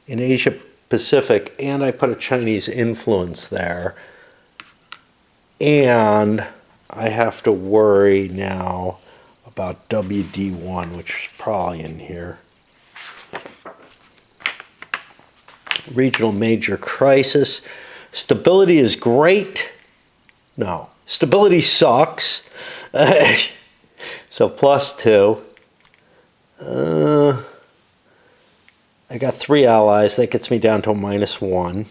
In Asia Pacific, and I put a Chinese influence there. And I have to worry now about WD1, which is probably in here. Regional major crisis. Stability is great. No, stability sucks. So +2. I got 3 allies. That gets me down to a -1.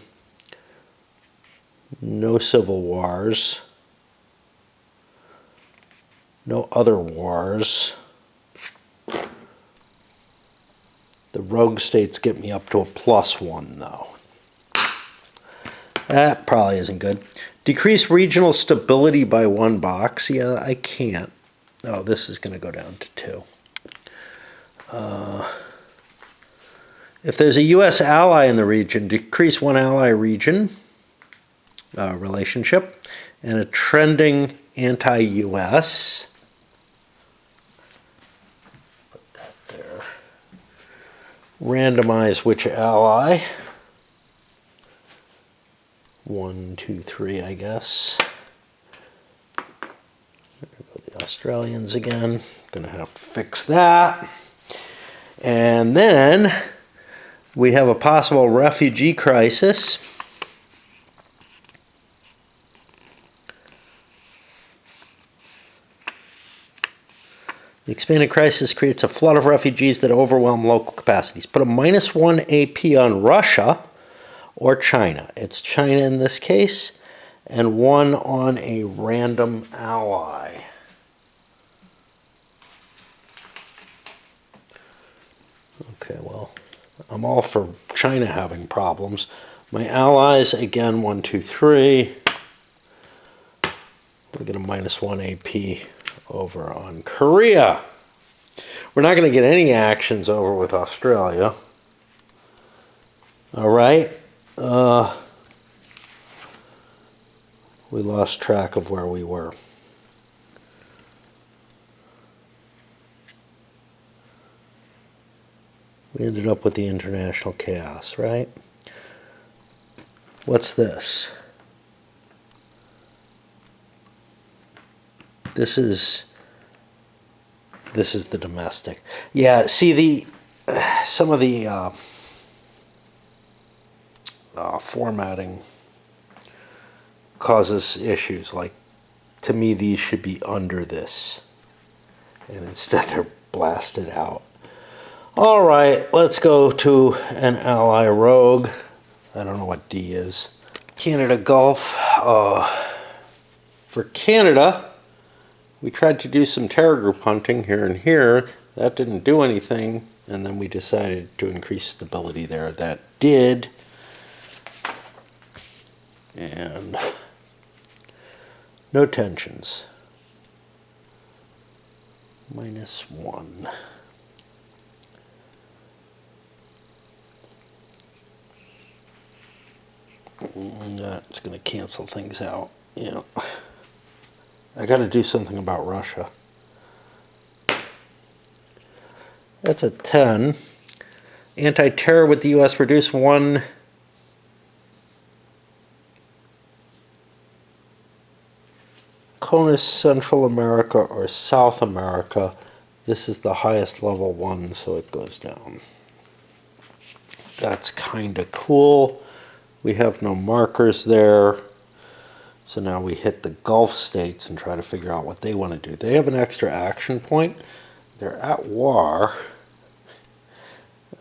No civil wars. No other wars. The rogue states get me up to a +1 though. That probably isn't good. Decrease regional stability by 1 box. Yeah, I can't. Oh, this is going to go down to 2. If there's a U.S. ally in the region, decrease 1 ally region relationship, and a trending anti-U.S. Put that there. Randomize which ally. 1, 2, 3, I guess. There go the Australians again. Gonna have to fix that. And then we have a possible refugee crisis. The expanded crisis creates a flood of refugees that overwhelm local capacities. Put a -1 AP on Russia or China. It's China in this case, and 1 on a random ally. Okay, well, I'm all for China having problems. My allies, again, 1, 2, 3. We get a -1 AP over on Korea. We're not going to get any actions over with Australia. All right. We lost track of where we were. We ended up with the international chaos, right? What's this? This is the domestic. Yeah, see some of the formatting causes issues. Like, to me, these should be under this, and instead they're blasted out. All right, let's go to an ally rogue. I don't know what D is. Canada Gulf. For Canada, we tried to do some terror group hunting here and here. That didn't do anything, and then we decided to increase stability there. That did. And no tensions. -1. That's going to cancel things out. Yeah. I got to do something about Russia. That's a 10. Anti-terror with the U.S. reduce 1. CONUS Central America or South America. This is the highest level 1, so it goes down. That's kind of cool. We have no markers there. So now we hit the Gulf states and try to figure out what they want to do. They have an extra action point. They're at war.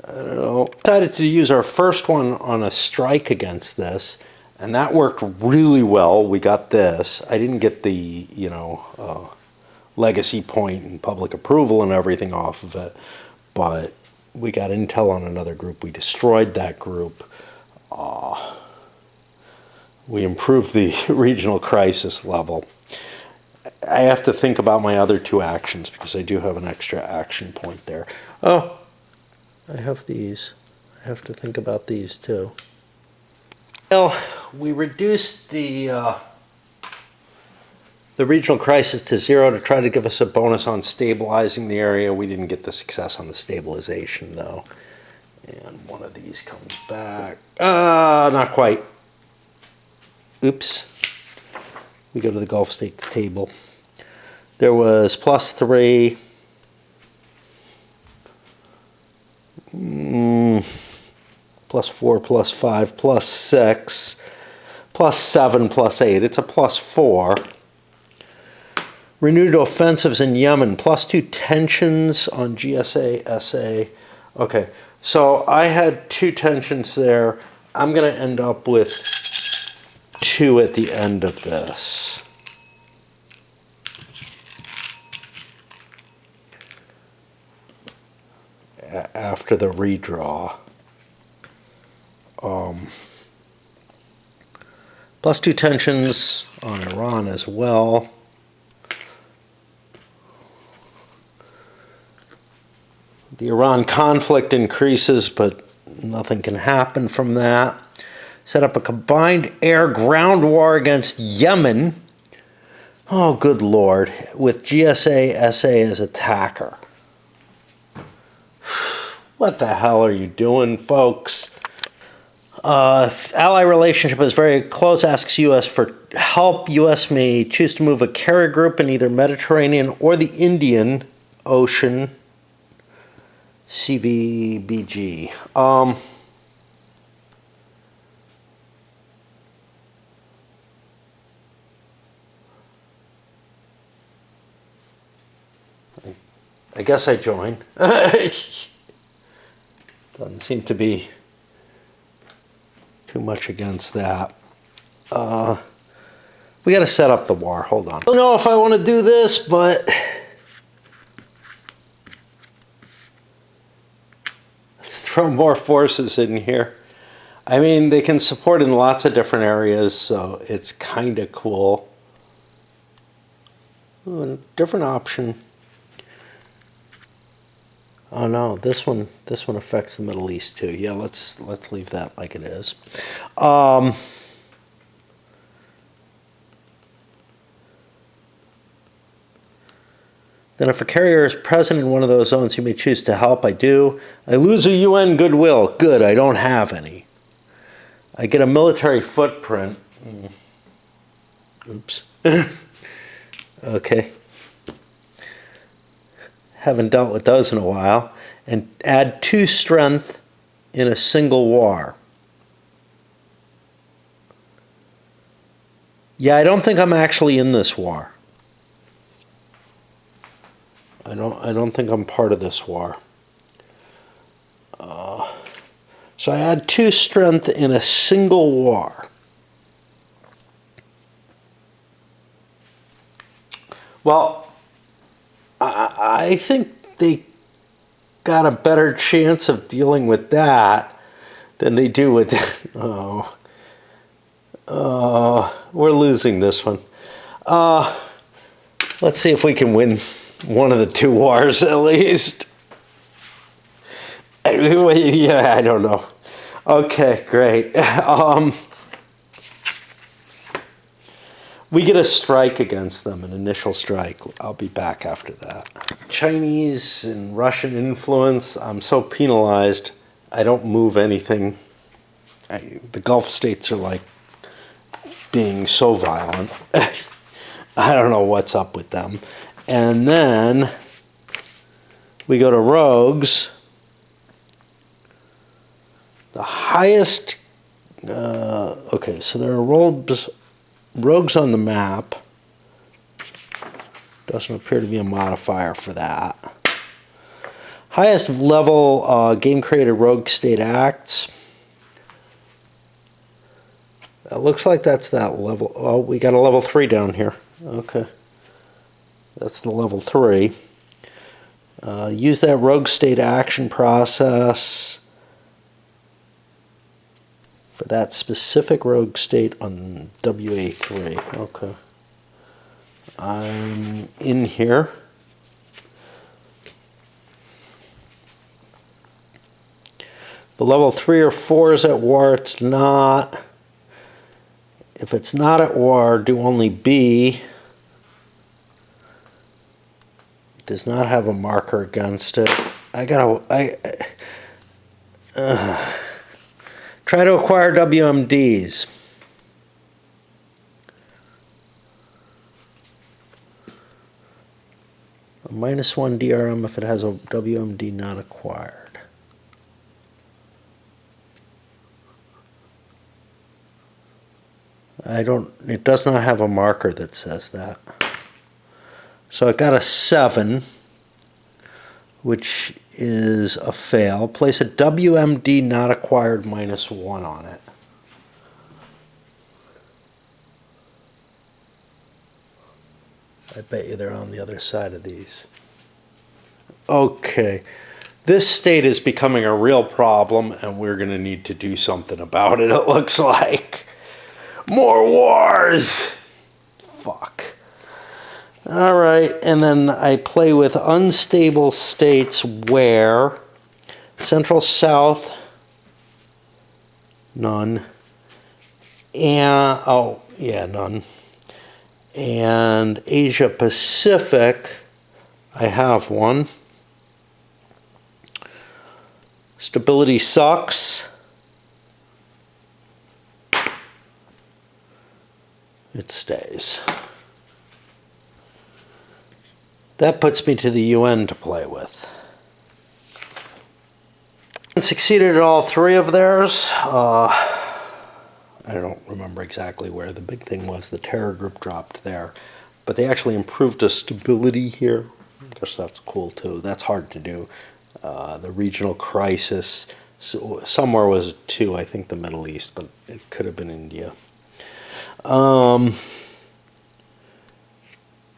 I don't know. Decided to use our first one on a strike against this, and that worked really well. We got this. I didn't get the, legacy point and public approval and everything off of it, but we got intel on another group. We destroyed that group. we improved the regional crisis level. I have to think about my other two actions because I do have an extra action point there. Oh, I have these. I have to think about these too. Well, we reduced the regional crisis to 0 to try to give us a bonus on stabilizing the area. We didn't get the success on the stabilization though. And one of these comes back. Not quite. Oops. We go to the Gulf States table. There was +3. +4, +5, +6, +7, +8. It's a +4. Renewed offensives in Yemen. +2 tensions on GSA, SA. Okay, so I had 2 tensions there. I'm going to end up with 2 at the end of this. After the redraw. +2 tensions on Iran as well. The Iran conflict increases, but nothing can happen from that. Set up a combined air-ground war against Yemen. Oh, good Lord. With GSA, SA as attacker. What the hell are you doing, folks? Ally relationship is very close, asks U.S. for help. U.S. may choose to move a carrier group in either Mediterranean or the Indian Ocean. CVBG. I guess I join. Doesn't seem to be too much against that. We got to set up the war. Hold on. I don't know if I want to do this, but let's throw more forces in here. I mean, they can support in lots of different areas, so it's kind of cool. Ooh, different option. Oh no, this one affects the Middle East too. Yeah, let's leave that like it is. Then if a carrier is present in one of those zones, you may choose to help. I do. I lose a UN goodwill. Good, I don't have any. I get a military footprint. Oops. Okay. Haven't dealt with those in a while. And add 2 strength in a single war. Yeah, I don't think I'm actually in this war. I don't think I'm part of this war. So I add 2 strength in a single war. Well, I think they got a better chance of dealing with that than they do with we're losing this one. Let's see if we can win one of the 2 wars at least. Yeah, I don't know. Okay, great. We get a strike against them, an initial strike. I'll be back after that. Chinese and Russian influence. I'm so penalized. I don't move anything. The Gulf states are like being so violent. I don't know what's up with them. And then we go to rogues. The highest, okay, so there are rogues on the map. Doesn't appear to be a modifier for that. Highest level game created rogue state acts. It looks like that's that level. Oh, we got a level 3 down here. Okay. That's the level 3. Use that rogue state action process for that specific rogue state on WA3. Okay. I'm in here. The level 3 or 4 is at war. It's not. If it's not at war, do only B. Does not have a marker against it. Try to acquire WMDs. A -1 DRM if it has a WMD not acquired. It does not have a marker that says that. So it got a 7, which is a fail. Place a WMD not acquired -1 on it. I bet you they're on the other side of these. Okay. This state is becoming a real problem, and we're going to need to do something about it, it looks like. More wars! Fuck. All right, and then I play with unstable states where Central South, none, and, oh, yeah, none, and Asia Pacific, I have one. Stability sucks. It stays. That puts me to the UN to play with. And succeeded at all 3 of theirs. I don't remember exactly where. The big thing was the terror group dropped there. But they actually improved the stability here. I guess that's cool too. That's hard to do. The regional crisis. Somewhere was 2, I think the Middle East, but it could have been India.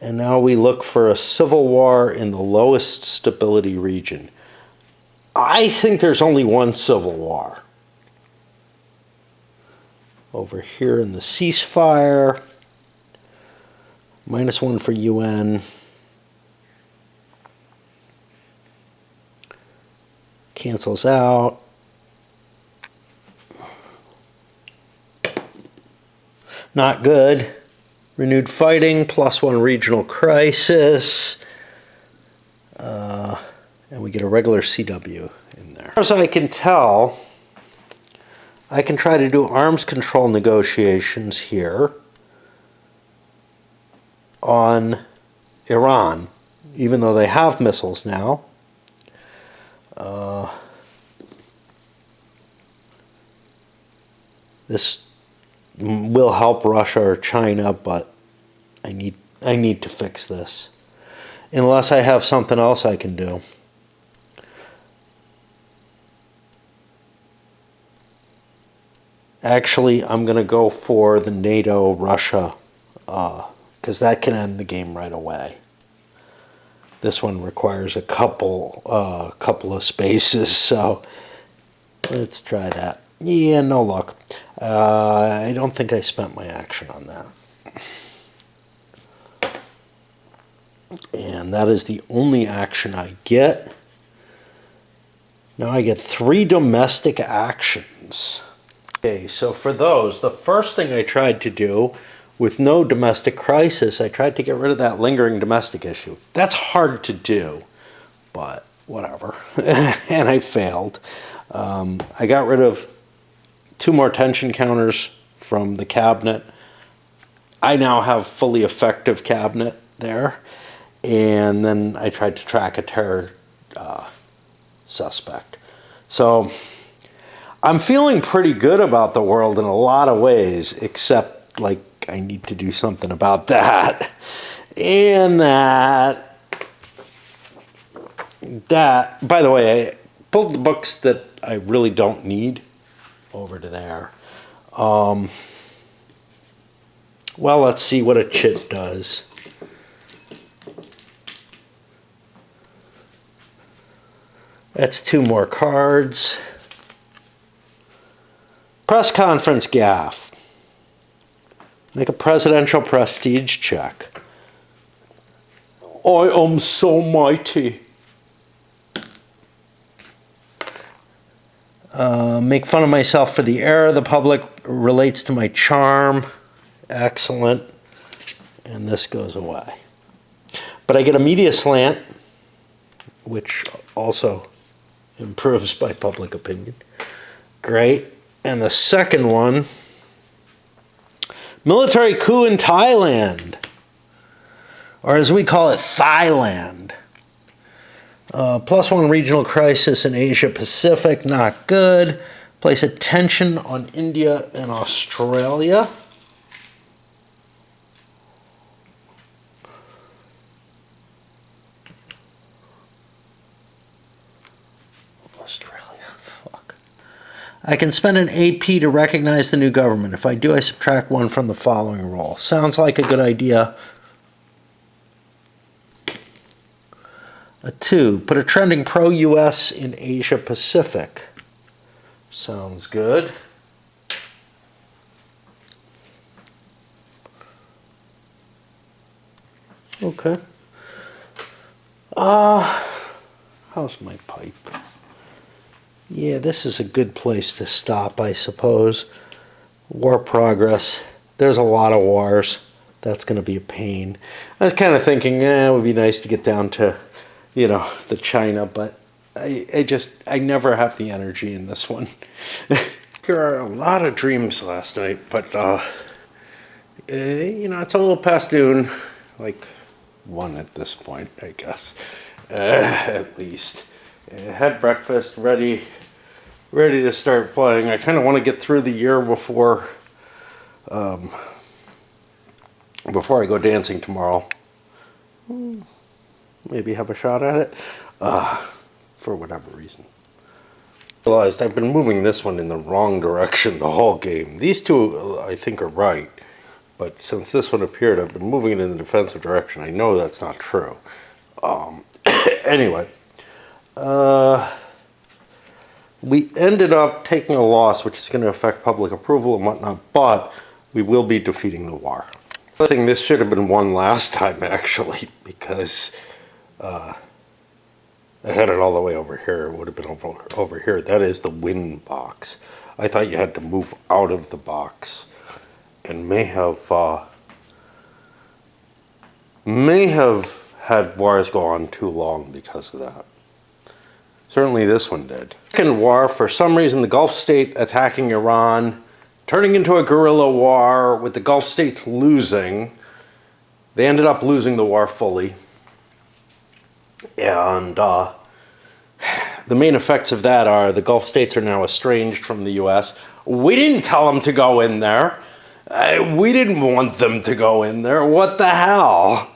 And now we look for a civil war in the lowest stability region. I think there's only one civil war. Over here in the ceasefire. -1 for UN. Cancels out. Not good. Renewed fighting, +1 regional crisis. And we get a regular CW in there. As far as I can tell, I can try to do arms control negotiations here on Iran, even though they have missiles now. This will help Russia or China, but I need to fix this. Unless I have something else I can do. Actually, I'm going to go for the NATO-Russia, because that can end the game right away. This one requires a couple of spaces, so let's try that. Yeah, no luck. I don't think I spent my action on that. And that is the only action I get. Now I get 3 domestic actions. Okay, so for those, the first thing I tried to do with no domestic crisis, I tried to get rid of that lingering domestic issue. That's hard to do, but whatever. And I failed. I got rid of 2 more tension counters from the cabinet. I now have fully effective cabinet there. And then I tried to track a terror suspect. So I'm feeling pretty good about the world in a lot of ways, except like I need to do something about that. And that, by the way, I pulled the books that I really don't need over to there. Well, let's see what a chit does. That's 2 more cards. Press conference gaffe. Make a presidential prestige check. I am so mighty. Make fun of myself for the error. The public relates to my charm. Excellent. And this goes away. But I get a media slant, which also improves by public opinion. Great. And the second one, military coup in Thailand, or as we call it, Thailand. +1 regional crisis in Asia Pacific, not good. Place attention on India and Australia. I can spend an AP to recognize the new government. If I do, I subtract 1 from the following roll. Sounds like a good idea. A 2. Put a trending pro-US in Asia Pacific. Sounds good. Okay. How's my pipe? Yeah, this is a good place to stop, I suppose. War progress. There's a lot of wars. That's going to be a pain. I was kind of thinking, it would be nice to get down to, the China, but I never have the energy in this one. There are a lot of dreams last night, but, it's a little past noon, like 1 at this point, I guess, at least. Had breakfast, ready to start playing. I kind of want to get through the year before I go dancing tomorrow. Maybe have a shot at it, for whatever reason. I realized I've been moving this one in the wrong direction the whole game. These two, I think, are right, but since this one appeared, I've been moving it in the defensive direction. I know that's not true. Anyway. We ended up taking a loss, which is going to affect public approval and whatnot, but we will be defeating the war. I think this should have been won last time, actually, because I had it all the way over here. It would have been over here. That is the win box. I thought you had to move out of the box, and may have had wars go on too long because of that. Certainly this one did. Second war, for some reason the Gulf state attacking Iran, turning into a guerrilla war with the Gulf states losing. They ended up losing the war fully. And the main effects of that are the Gulf states are now estranged from the US. We didn't tell them to go in there. We didn't want them to go in there. What the hell?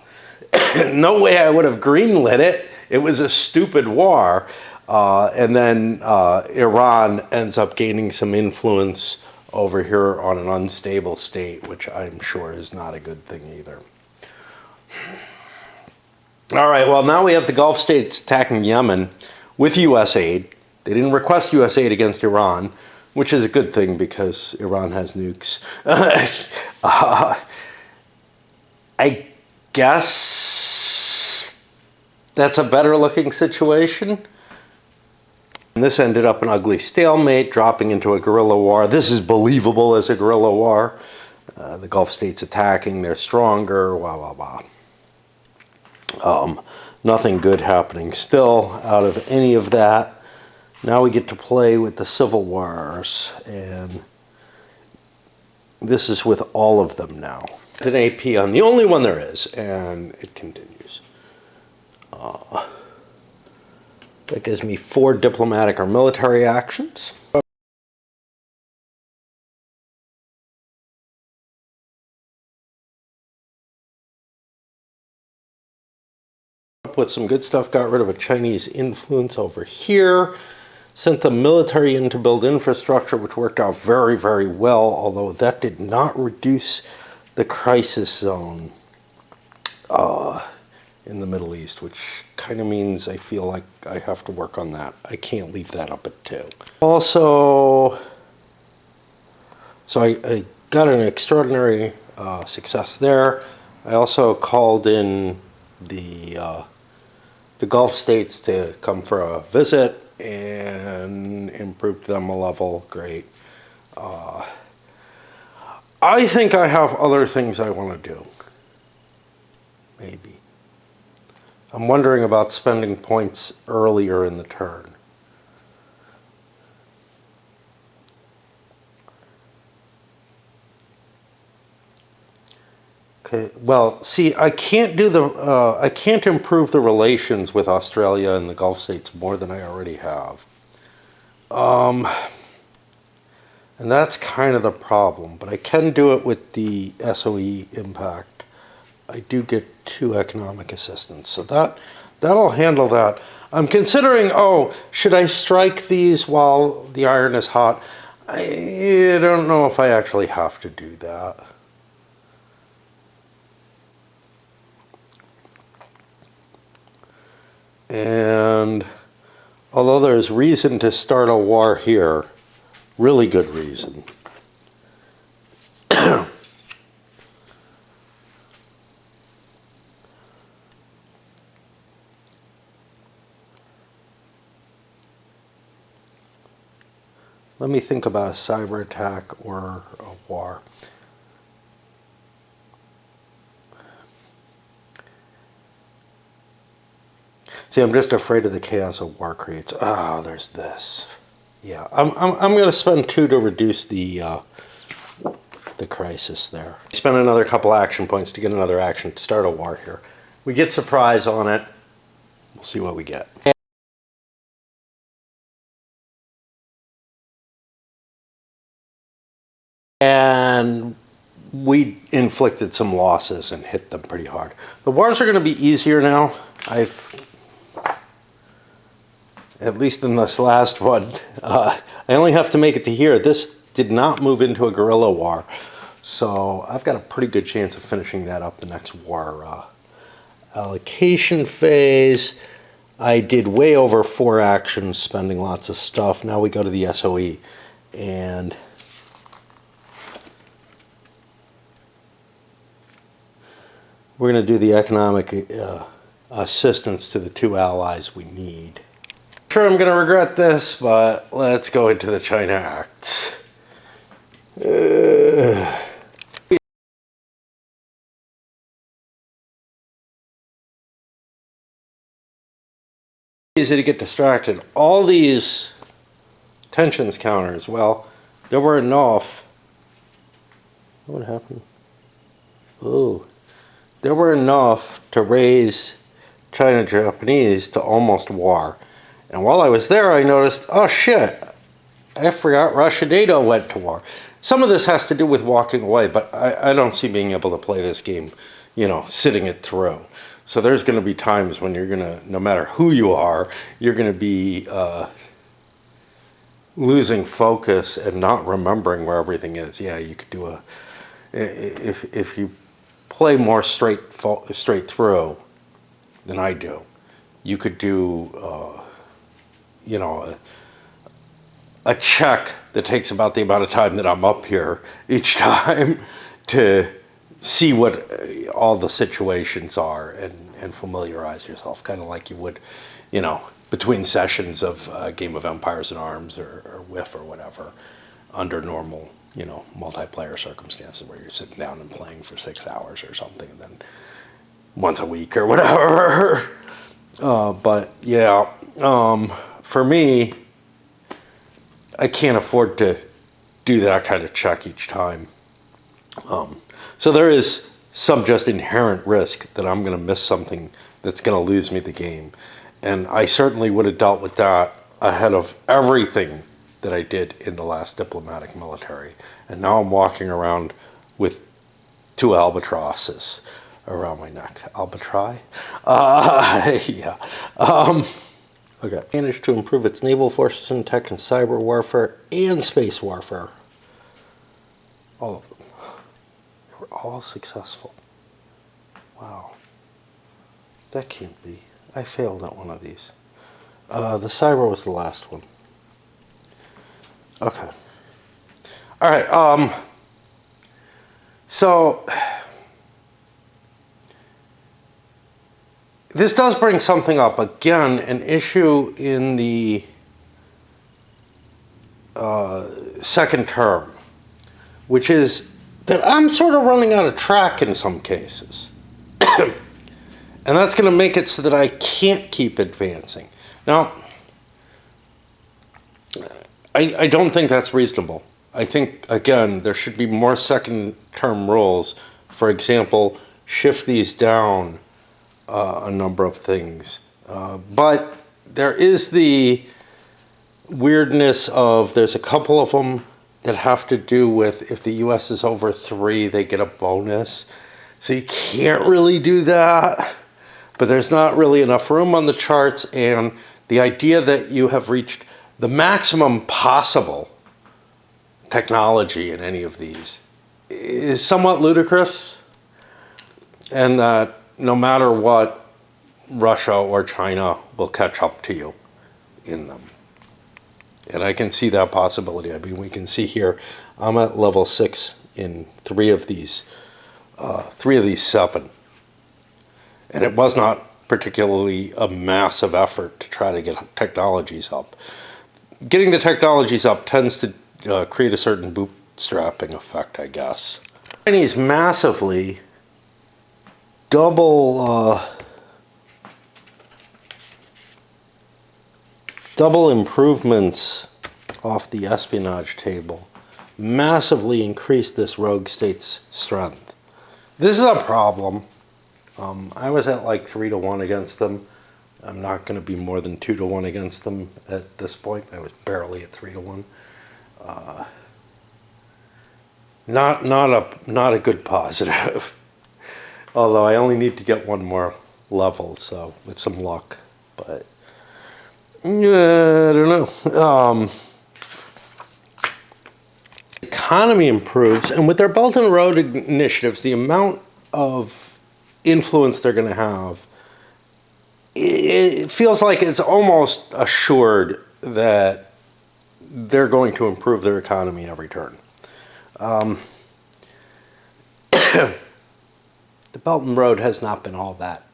No way I would have greenlit it. It was a stupid war. And then Iran ends up gaining some influence over here on an unstable state, which I'm sure is not a good thing either. All right, well, now we have the Gulf states attacking Yemen with U.S. aid. They didn't request U.S. aid against Iran, which is a good thing because Iran has nukes. I guess that's a better looking situation. And this ended up an ugly stalemate, dropping into a guerrilla war. This is believable as a guerrilla war. The Gulf states attacking, they're stronger, blah, blah, blah. Nothing good happening still out of any of that. Now we get to play with the civil wars, and this is with all of them now. An AP on the only one there is, and it continues. That gives me 4 diplomatic or military actions. With some good stuff, got rid of a Chinese influence over here, sent the military in to build infrastructure, which worked out very, very well, although that did not reduce the crisis zone in the Middle East, which kind of means I feel like I have to work on that. I can't leave that up at 2. Also, So I got an extraordinary success there. I also called in the Gulf states to come for a visit and improved them a level. Great. I think I have other things I want to do. Maybe. I'm wondering about spending points earlier in the turn. Okay, well, see, I can't do I can't improve the relations with Australia and the Gulf states more than I already have. And that's kind of the problem, but I can do it with the SOE impact. I do get 2 economic assistance, so that'll handle that. I'm considering, oh, should I strike these while the iron is hot? I don't know if I actually have to do that. And although there's reason to start a war here, really good reason. Let me think about a cyber attack or a war. See, I'm just afraid of the chaos a war creates. Oh, there's this. Yeah, I'm going to spend 2 to reduce the crisis there. Spend another couple action points to get another action to start a war here. We get surprise on it. We'll see what we get. And we inflicted some losses and hit them pretty hard. The wars are going to be easier now. At least in this last one, I only have to make it to here. This did not move into a guerrilla war. So I've got a pretty good chance of finishing that up the next war. Allocation phase, I did way over 4 actions, spending lots of stuff. Now we go to the SOE. And we're going to do the economic assistance to the 2 allies we need. Sure, I'm going to regret this, but let's go into the China Acts. Easy to get distracted. All these tensions counters, well, there were enough. What happened? Oh, there were enough to raise China-Japanese to almost war. And while I was there, I noticed, oh shit, I forgot Russia-NATO went to war. Some of this has to do with walking away, but I don't see being able to play this game, sitting it through. So there's going to be times when you're going to, no matter who you are, you're going to be losing focus and not remembering where everything is. Yeah, you could do if you play more straight through than I do, you could do, a check that takes about the amount of time that I'm up here each time to see what all the situations are and familiarize yourself, kind of like you would, between sessions of Game of Empires and Arms or WIF or whatever, under normal, multiplayer circumstances where you're sitting down and playing for 6 hours or something, and then once a week or whatever. But yeah, for me, I can't afford to do that kind of check each time. So there is some just inherent risk that I'm going to miss something that's going to lose me the game. And I certainly would have dealt with that ahead of everything that I did in the last diplomatic military. And now I'm walking around with 2 albatrosses around my neck. Albatri? Yeah. Okay. Managed to improve its naval forces in tech and cyber warfare and space warfare. All of them. They were all successful. Wow. That can't be. I failed at one of these. The cyber was the last one. Okay. All right. So this does bring something up. Again, an issue in the second term, which is that I'm sort of running out of track in some cases. And that's going to make it so that I can't keep advancing. Now, I don't think that's reasonable. I think, again, there should be more second term rules. For example, shift these down a number of things. But there is the weirdness of, there's a couple of them that have to do with if the US is over 3, they get a bonus. So you can't really do that. But there's not really enough room on the charts, and the idea that you have reached the maximum possible technology in any of these is somewhat ludicrous, and that no matter what, Russia or China will catch up to you in them. And I can see that possibility. I mean, we can see here, I'm at level 6 in 3 of these 7. And it was not particularly a massive effort to try to get technologies up. Getting the technologies up tends to create a certain bootstrapping effect, I guess. Chinese massively double improvements off the espionage table massively increased this rogue state's strength. This is a problem. I was at like 3-1 against them. I'm not going to be more than 2-1 against them at this point. I was barely at 3-1. Not a good positive. Although I only need to get one more level, so with some luck. But I don't know. Economy improves, and with their Belt and Road initiatives, the amount of influence they're going to have, it feels like it's almost assured that they're going to improve their economy every turn. The Belt and Road has not been all that.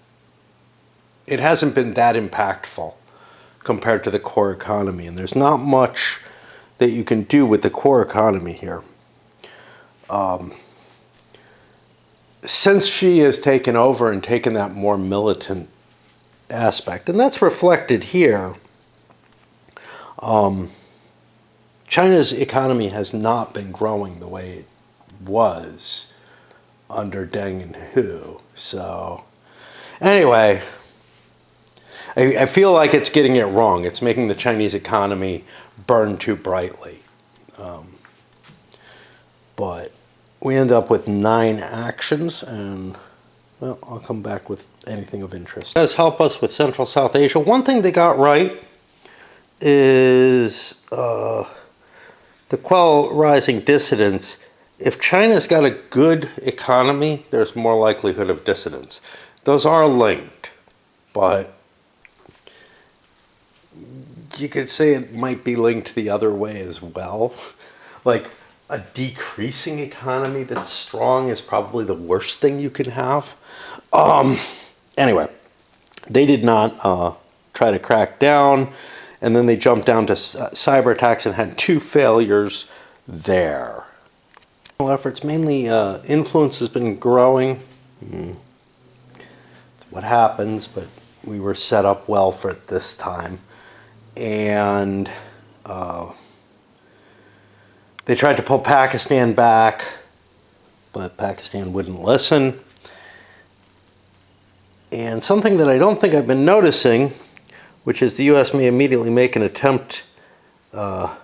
It hasn't been that impactful compared to the core economy, and there's not much that you can do with the core economy here. Since Xi has taken over and taken that more militant aspect, and that's reflected here, China's economy has not been growing the way it was under Deng and Hu. So anyway, I feel like it's getting it wrong. It's making the Chinese economy burn too brightly. But we end up with 9 actions, and well, I'll come back with anything of interest. It does help us with Central South Asia. One thing they got right is the quell rising dissidents. If China's got a good economy, there's more likelihood of dissidents. Those are linked, but you could say it might be linked the other way as well. Like, a decreasing economy that's strong is probably the worst thing you can have. Anyway, they did not try to crack down, and then they jumped down to cyber attacks and had 2 failures there. Efforts, mainly influence has been growing. It's what happens, but we were set up well for it this time. And they tried to pull Pakistan back, but Pakistan wouldn't listen. And something that I don't think I've been noticing, which is the U.S. may immediately make an attempt to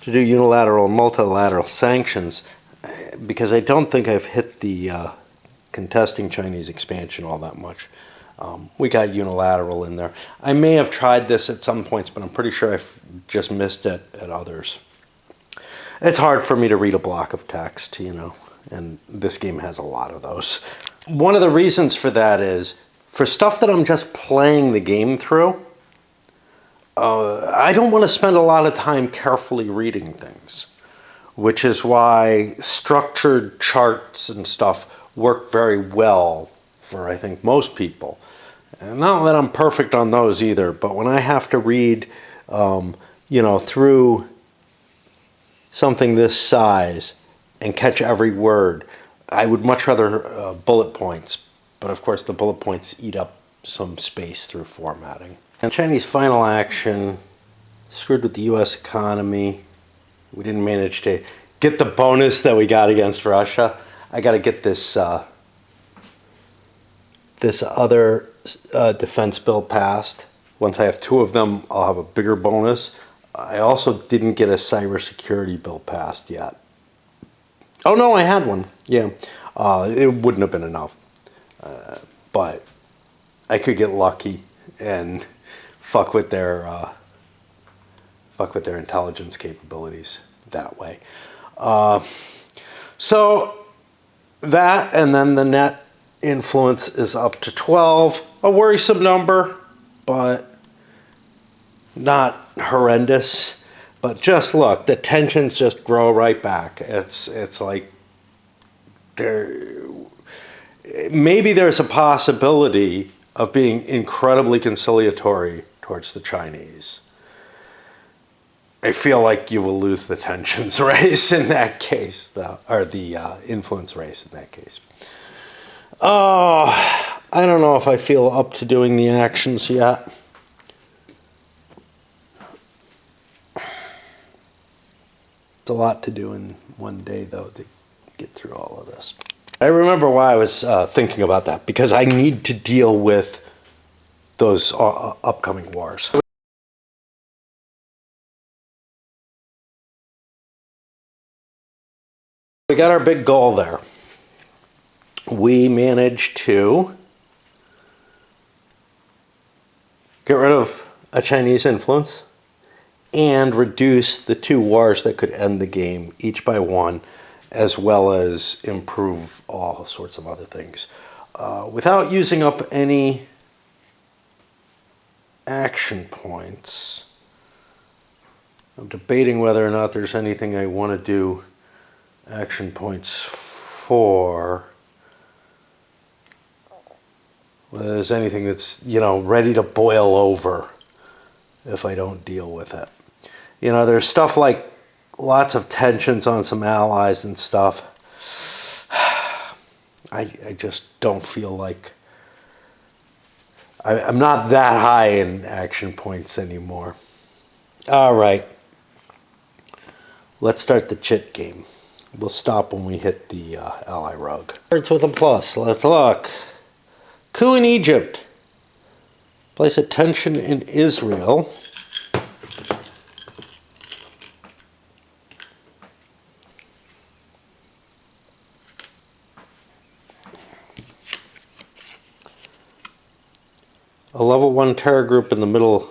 do unilateral and multilateral sanctions, because I don't think I've hit the contesting Chinese expansion all that much. We got unilateral in there. I may have tried this at some points, but I'm pretty sure I've just missed it at others. It's hard for me to read a block of text, you know, and this game has a lot of those. One of the reasons for that is, for stuff that I'm just playing the game through, I don't want to spend a lot of time carefully reading things, which is why structured charts and stuff work very well for, I think, most people. And not that I'm perfect on those either, but when I have to read, through something this size and catch every word, I would much rather bullet points. But of course, the bullet points eat up some space through formatting. And Chinese final action screwed with the U.S. economy. We didn't manage to get the bonus that we got against Russia. I got to get this other defense bill passed. Once I have two of them, I'll have a bigger bonus. I also didn't get a cybersecurity bill passed yet. Oh no, I had one. Yeah, it wouldn't have been enough, but I could get lucky and fuck with their intelligence capabilities that way. So that, and then the net influence is up to 12, a worrisome number, but not horrendous. But just look, the tensions just grow right back. It's like maybe there's a possibility of being incredibly conciliatory towards the Chinese. I feel like you will lose the tensions race in that case, though, or the influence race in that case. Oh, I don't know if I feel up to doing the actions yet. It's a lot to do in one day, though, to get through all of this. I remember why I was thinking about that, because I need to deal with those upcoming wars. We got our big goal there. We managed to get rid of a Chinese influence and reduce the two wars that could end the game, each by one, as well as improve all sorts of other things. Without using up any action points, I'm debating whether or not there's anything I want to do action points for. Whether there's anything that's, ready to boil over if I don't deal with it. There's stuff like lots of tensions on some allies and stuff. I just don't feel like I'm not that high in action points anymore. All right. Let's start the chit game. We'll stop when we hit the ally rug. Cards with a plus. Let's look. Coup in Egypt. Place a tension in Israel. A level 1 terror group in the Middle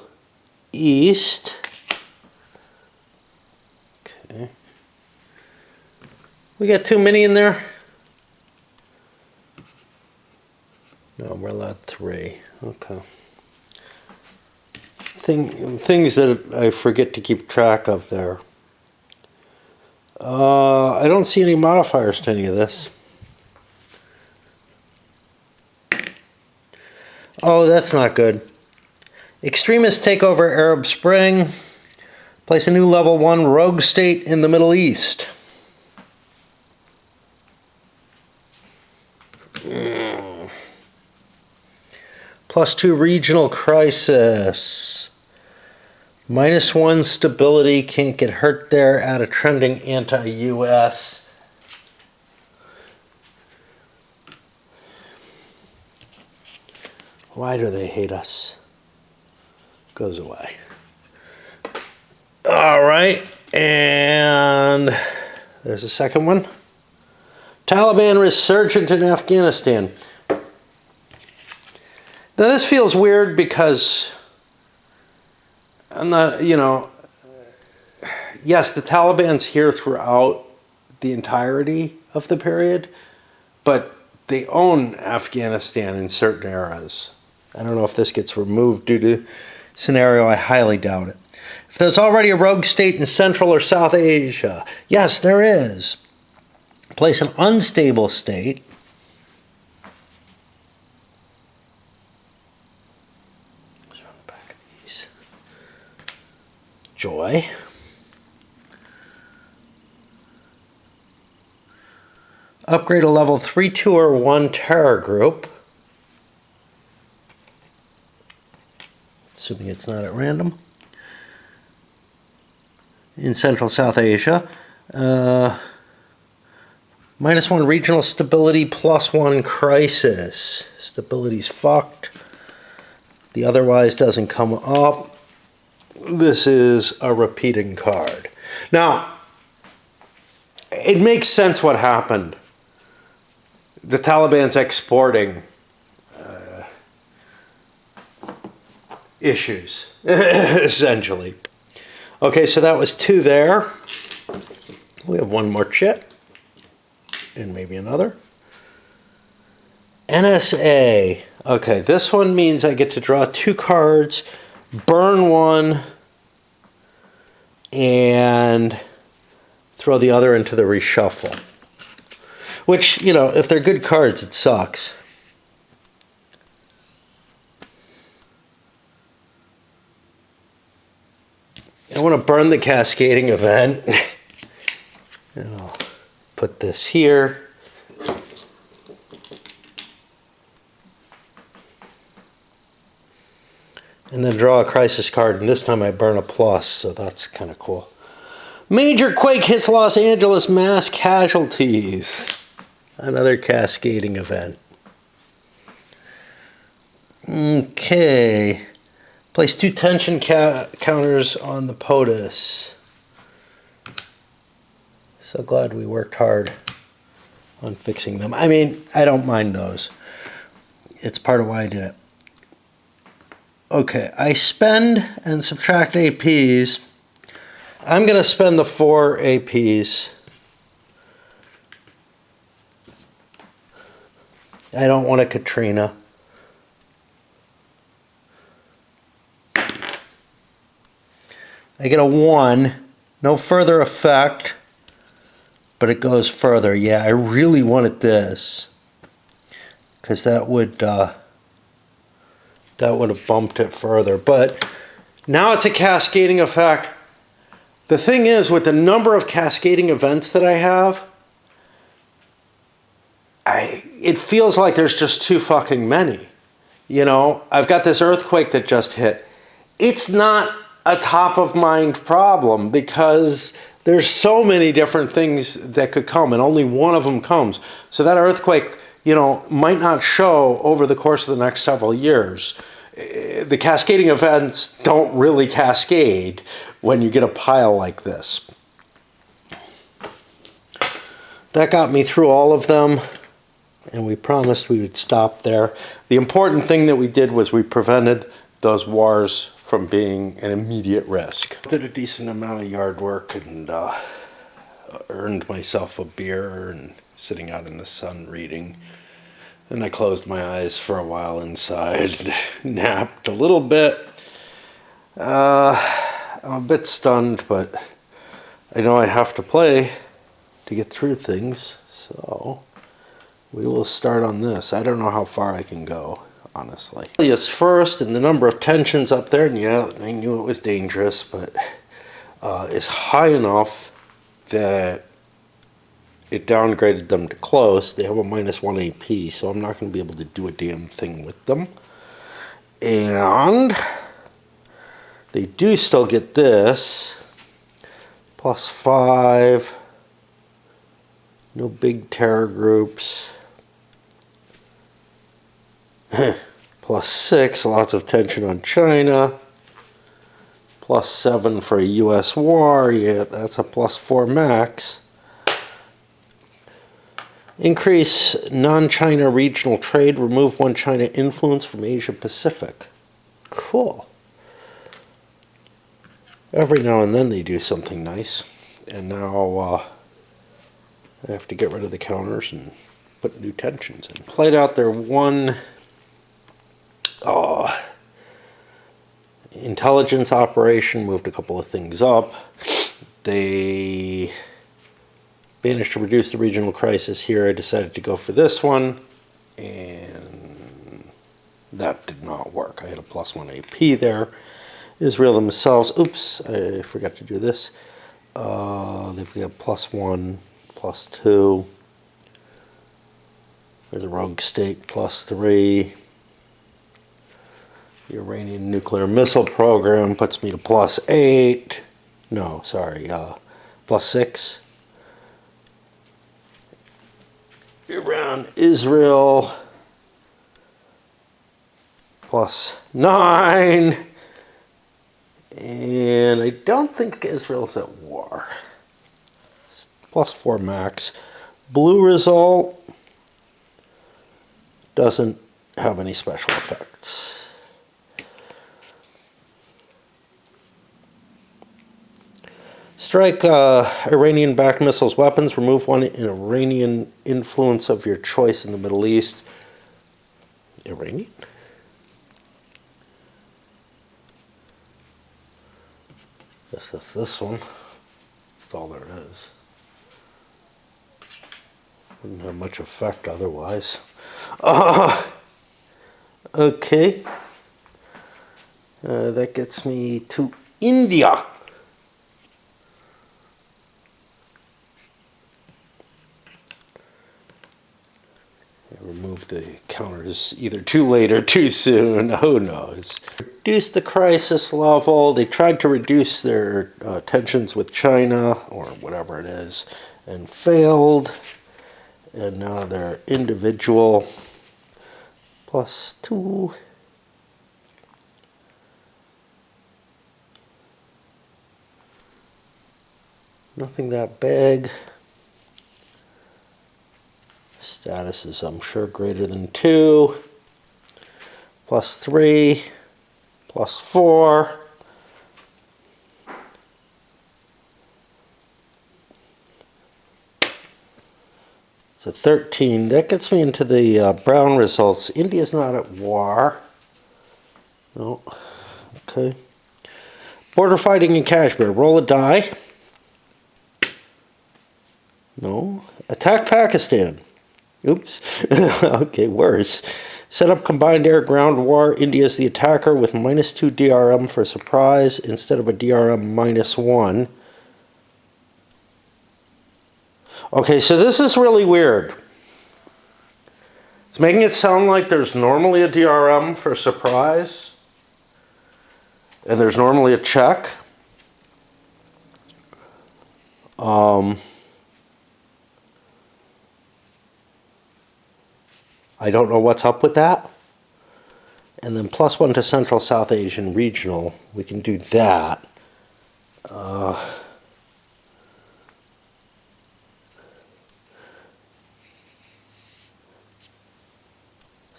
East. Okay. We got too many in there? No, we're allowed 3. Okay. Things that I forget to keep track of there. I don't see any modifiers to any of this. Oh, that's not good. Extremists take over Arab Spring. Place a new level 1 rogue state in the Middle East. +2 regional crisis. -1 stability, can't get hurt there. Add a trending anti-US. Why do they hate us? Goes away. All right, and there's a second one. Taliban resurgent in Afghanistan. Now this feels weird because I'm not, yes, the Taliban's here throughout the entirety of the period, but they own Afghanistan in certain eras. I don't know if this gets removed due to scenario, I highly doubt it. If there's already a rogue state in Central or South Asia, yes, there is. Place an unstable state. Let's run back to these. Joy. Upgrade a level 3, 2, or 1 terror group. Assuming it's not at random. In Central South Asia. -1 regional stability, +1 crisis. Stability's fucked. The otherwise doesn't come up. This is a repeating card. Now, it makes sense what happened. The Taliban's exporting issues, essentially. Okay, so that was 2 there. We have 1 more chit. And maybe another. NSA. Okay, this one means I get to draw 2 cards, burn 1, and throw the other into the reshuffle. Which, you know, if they're good cards, it sucks. I want to burn the cascading event. And I'll put this here. And then draw a crisis card, and this time I burn a plus, so that's kind of cool. Major quake hits Los Angeles, mass casualties. Another cascading event. Okay. Place 2 tension counters on the POTUS. So glad we worked hard on fixing them. I mean, I don't mind those. It's part of why I did it. Okay, I spend and subtract APs. I'm going to spend the 4 APs. I don't want a Katrina. I get a 1. No further effect. But it goes further. Yeah, I really wanted this. Because that would have bumped it further. But now it's a cascading effect. The thing is, with the number of cascading events that I have, it feels like there's just too fucking many. You know, I've got this earthquake that just hit. It's not a top of mind problem because there's so many different things that could come and only one of them comes. So that earthquake, you know, might not show over the course of the next several years. The cascading events don't really cascade when you get a pile like this. That got me through all of them, and we promised we would stop there. The important thing that we did was we prevented those wars from being an immediate risk. Did a decent amount of yard work and earned myself a beer and sitting out in the sun reading. And I closed my eyes for a while inside, napped a little bit. I'm a bit stunned, but I know I have to play to get through things. So we will start on this. I don't know how far I can go, honestly. Yes, first, and the number of tensions up there, and yeah, I knew it was dangerous, but is high enough that it downgraded them to close. They have a -1 AP, so I'm not going to be able to do a damn thing with them. And they do still get this. +5. No big terror groups. +6, lots of tension on China. +7 for a US war. Yeah, that's a +4 max. Increase non-China regional trade. Remove 1 China influence from Asia Pacific. Cool. Every now and then they do something nice. And now I have to get rid of the counters and put new tensions in. Played out their 1 intelligence operation, moved a couple of things up. They managed to reduce the regional crisis here. I decided to go for this one, and that did not work. I had a +1 AP there. Israel themselves, oops, I forgot to do this. They've got +1, +2. There's a rogue state, +3. The Iranian nuclear missile program puts me to +8. No, sorry, +6. Iran, Israel, +9. And I don't think Israel's at war. +4 max. Blue result doesn't have any special effects. Strike Iranian-backed missiles weapons. Remove one in Iranian influence of your choice in the Middle East. Iranian? Guess that's this one. That's all there is. Wouldn't have much effect otherwise. Okay. That gets me to India. Remove the counters either too late or too soon. Who knows? Reduce the crisis level. They tried to reduce their tensions with China or whatever it is and failed. And now they're individual +2. Nothing that big. Status is, I'm sure, greater than 2. +3. +4. It's a 13. That gets me into the brown results. India's not at war. No. Okay. Border fighting in Kashmir. Roll a die. No. Attack Pakistan. Oops. Okay, worse. Set up combined air-ground war. India's the attacker with -2 DRM for surprise instead of a DRM -1. Okay, so this is really weird. It's making it sound like there's normally a DRM for surprise, and there's normally a check. I don't know what's up with that. And then +1 to Central South Asian Regional. We can do that.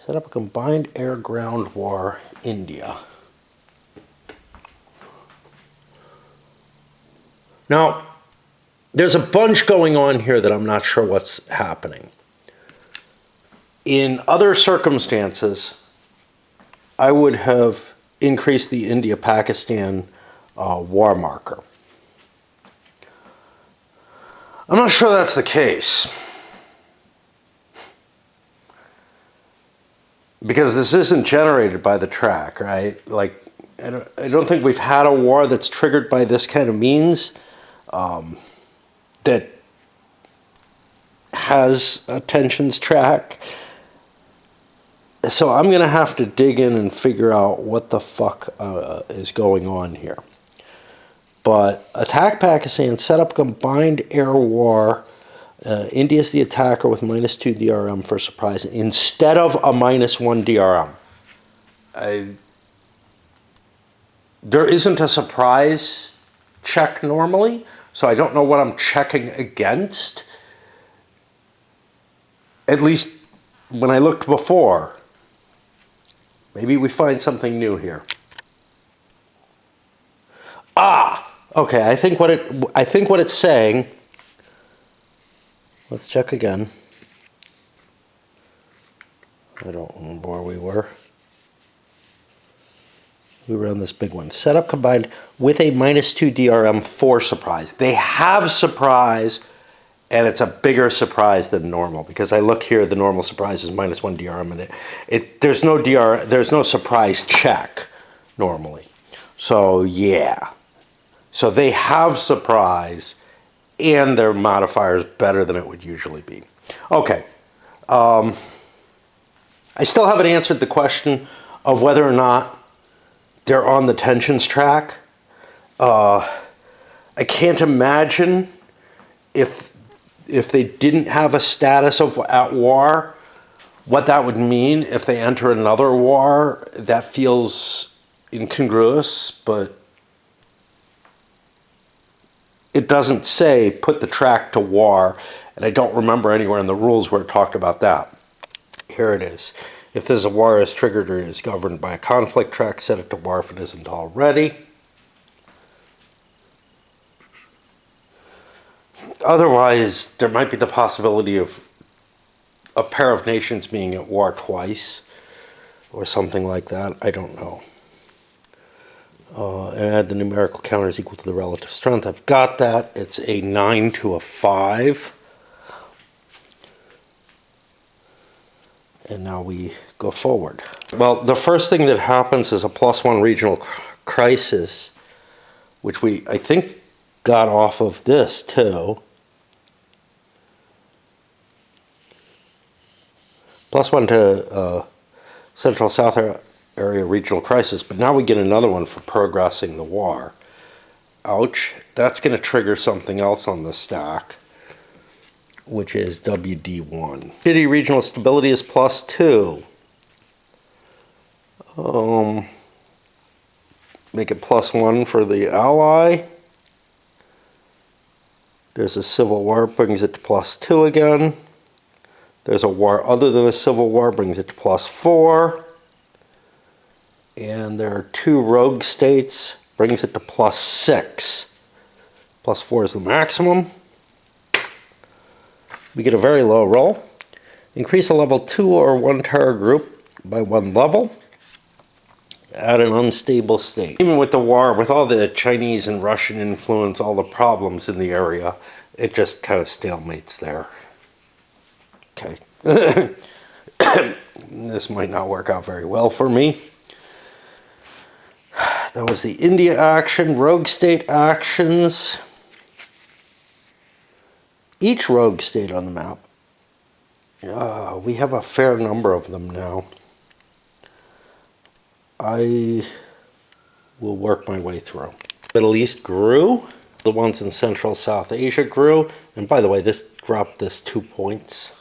Set up a combined air-ground war, India. Now, there's a bunch going on here that I'm not sure what's happening. In other circumstances, I would have increased the India-Pakistan war marker. I'm not sure that's the case. Because this isn't generated by the track, right? Like, I don't think we've had a war that's triggered by this kind of means that has a tensions track. So I'm going to have to dig in and figure out what the fuck is going on here. But attack Pakistan, set up combined air war. India's the attacker with -2 DRM for surprise instead of a -1 DRM. There isn't a surprise check normally, so I don't know what I'm checking against. At least when I looked before. Maybe we find something new here. Okay, I think what it's saying. Let's check again. I don't remember where we were. We run this big one. Setup combined with a -2 DRM for surprise. They have surprise, and it's a bigger surprise than normal, because I look here, the normal surprise is -1 DRM, and there's no surprise check normally. So yeah. So they have surprise, and their modifier is better than it would usually be. Okay. I still haven't answered the question of whether or not they're on the tensions track. I can't imagine if they didn't have a status of at war, what that would mean if they enter another war. That feels incongruous, but it doesn't say put the track to war, and I don't remember anywhere in the rules where it talked about that. Here it is. If there's a war is triggered or is governed by a conflict track, set it to war if it isn't already. Otherwise, there might be the possibility of a pair of nations being at war twice or something like that. I don't know. And add the numerical counters equal to the relative strength. I've got that. It's a 9 to a 5. And now we go forward. Well, the first thing that happens is a +1 regional crisis, which I think, got off of this too. +1 to Central South Area regional crisis, but now we get another one for progressing the war. Ouch. That's going to trigger something else on the stack, which is WD1. City regional stability is +2. Make it +1 for the ally. There's a civil war, brings it to +2 again. There's a war other than a civil war, brings it to +4. And there are 2 rogue states, brings it to +6. +4 is the maximum. We get a very low roll. Increase a level 2 or 1 terror group by 1 level. Add an unstable state. Even with the war, with all the Chinese and Russian influence, all the problems in the area, it just kind of stalemates there. Okay. This might not work out very well for me. That was the India action, rogue state actions. Each rogue state on the map. We have a fair number of them now. I will work my way through. Middle East grew. The ones in Central South Asia grew. And by the way, this dropped this 2 points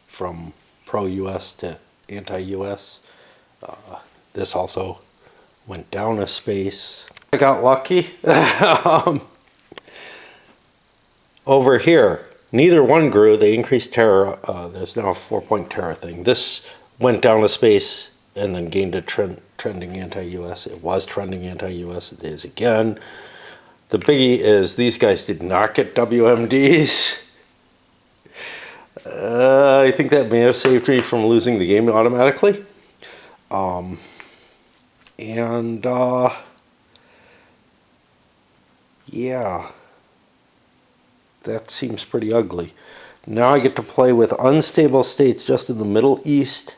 from pro-US to anti-US. This also went down a space. I got lucky. Over here, neither one grew. They increased terror. There's now a 4-point terror thing. This went down a space and then gained a trending anti-US. It was trending anti-US. It is again. The biggie is these guys did not get WMDs. I think that may have saved me from losing the game automatically. Yeah, that seems pretty ugly. Now I get to play with unstable states just in the Middle East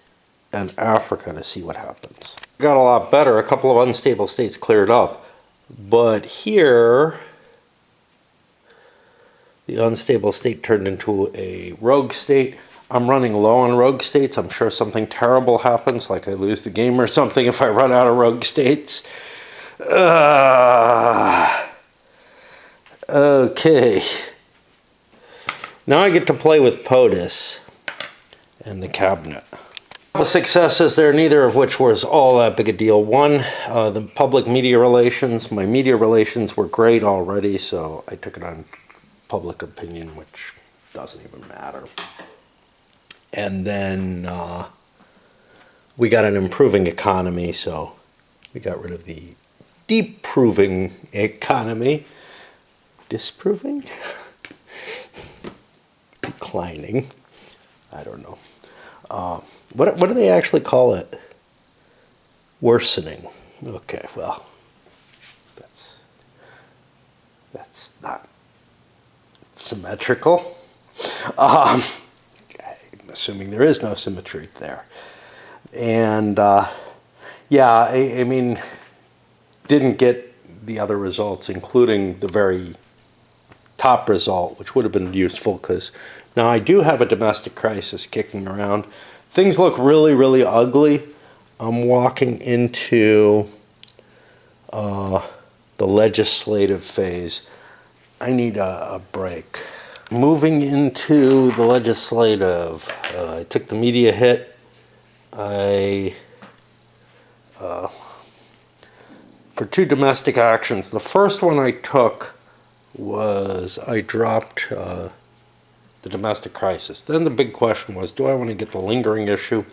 and Africa to see what happens. Got a lot better. A couple of unstable states cleared up. But here, the unstable state turned into a rogue state. I'm running low on rogue states. I'm sure something terrible happens, like I lose the game or something if I run out of rogue states. Okay. Now I get to play with POTUS and the cabinet. The successes there, neither of which was all that big a deal. One, the public media relations. My media relations were great already, so I took it on public opinion, which doesn't even matter. And then we got an improving economy, so we got rid of the deproving economy. Disproving? Declining. I don't know. What do they actually call it? Worsening. Okay, well, that's not symmetrical. I'm assuming there is no symmetry there. And yeah, I mean, didn't get the other results, including the very top result, which would have been useful because now I do have a domestic crisis kicking around. Things look really, really ugly. I'm walking into the legislative phase. I need a break. Moving into the legislative, I took the media hit. For two domestic actions, the first one I took was I dropped the domestic crisis. Then the big question was, do I want to get the lingering issue?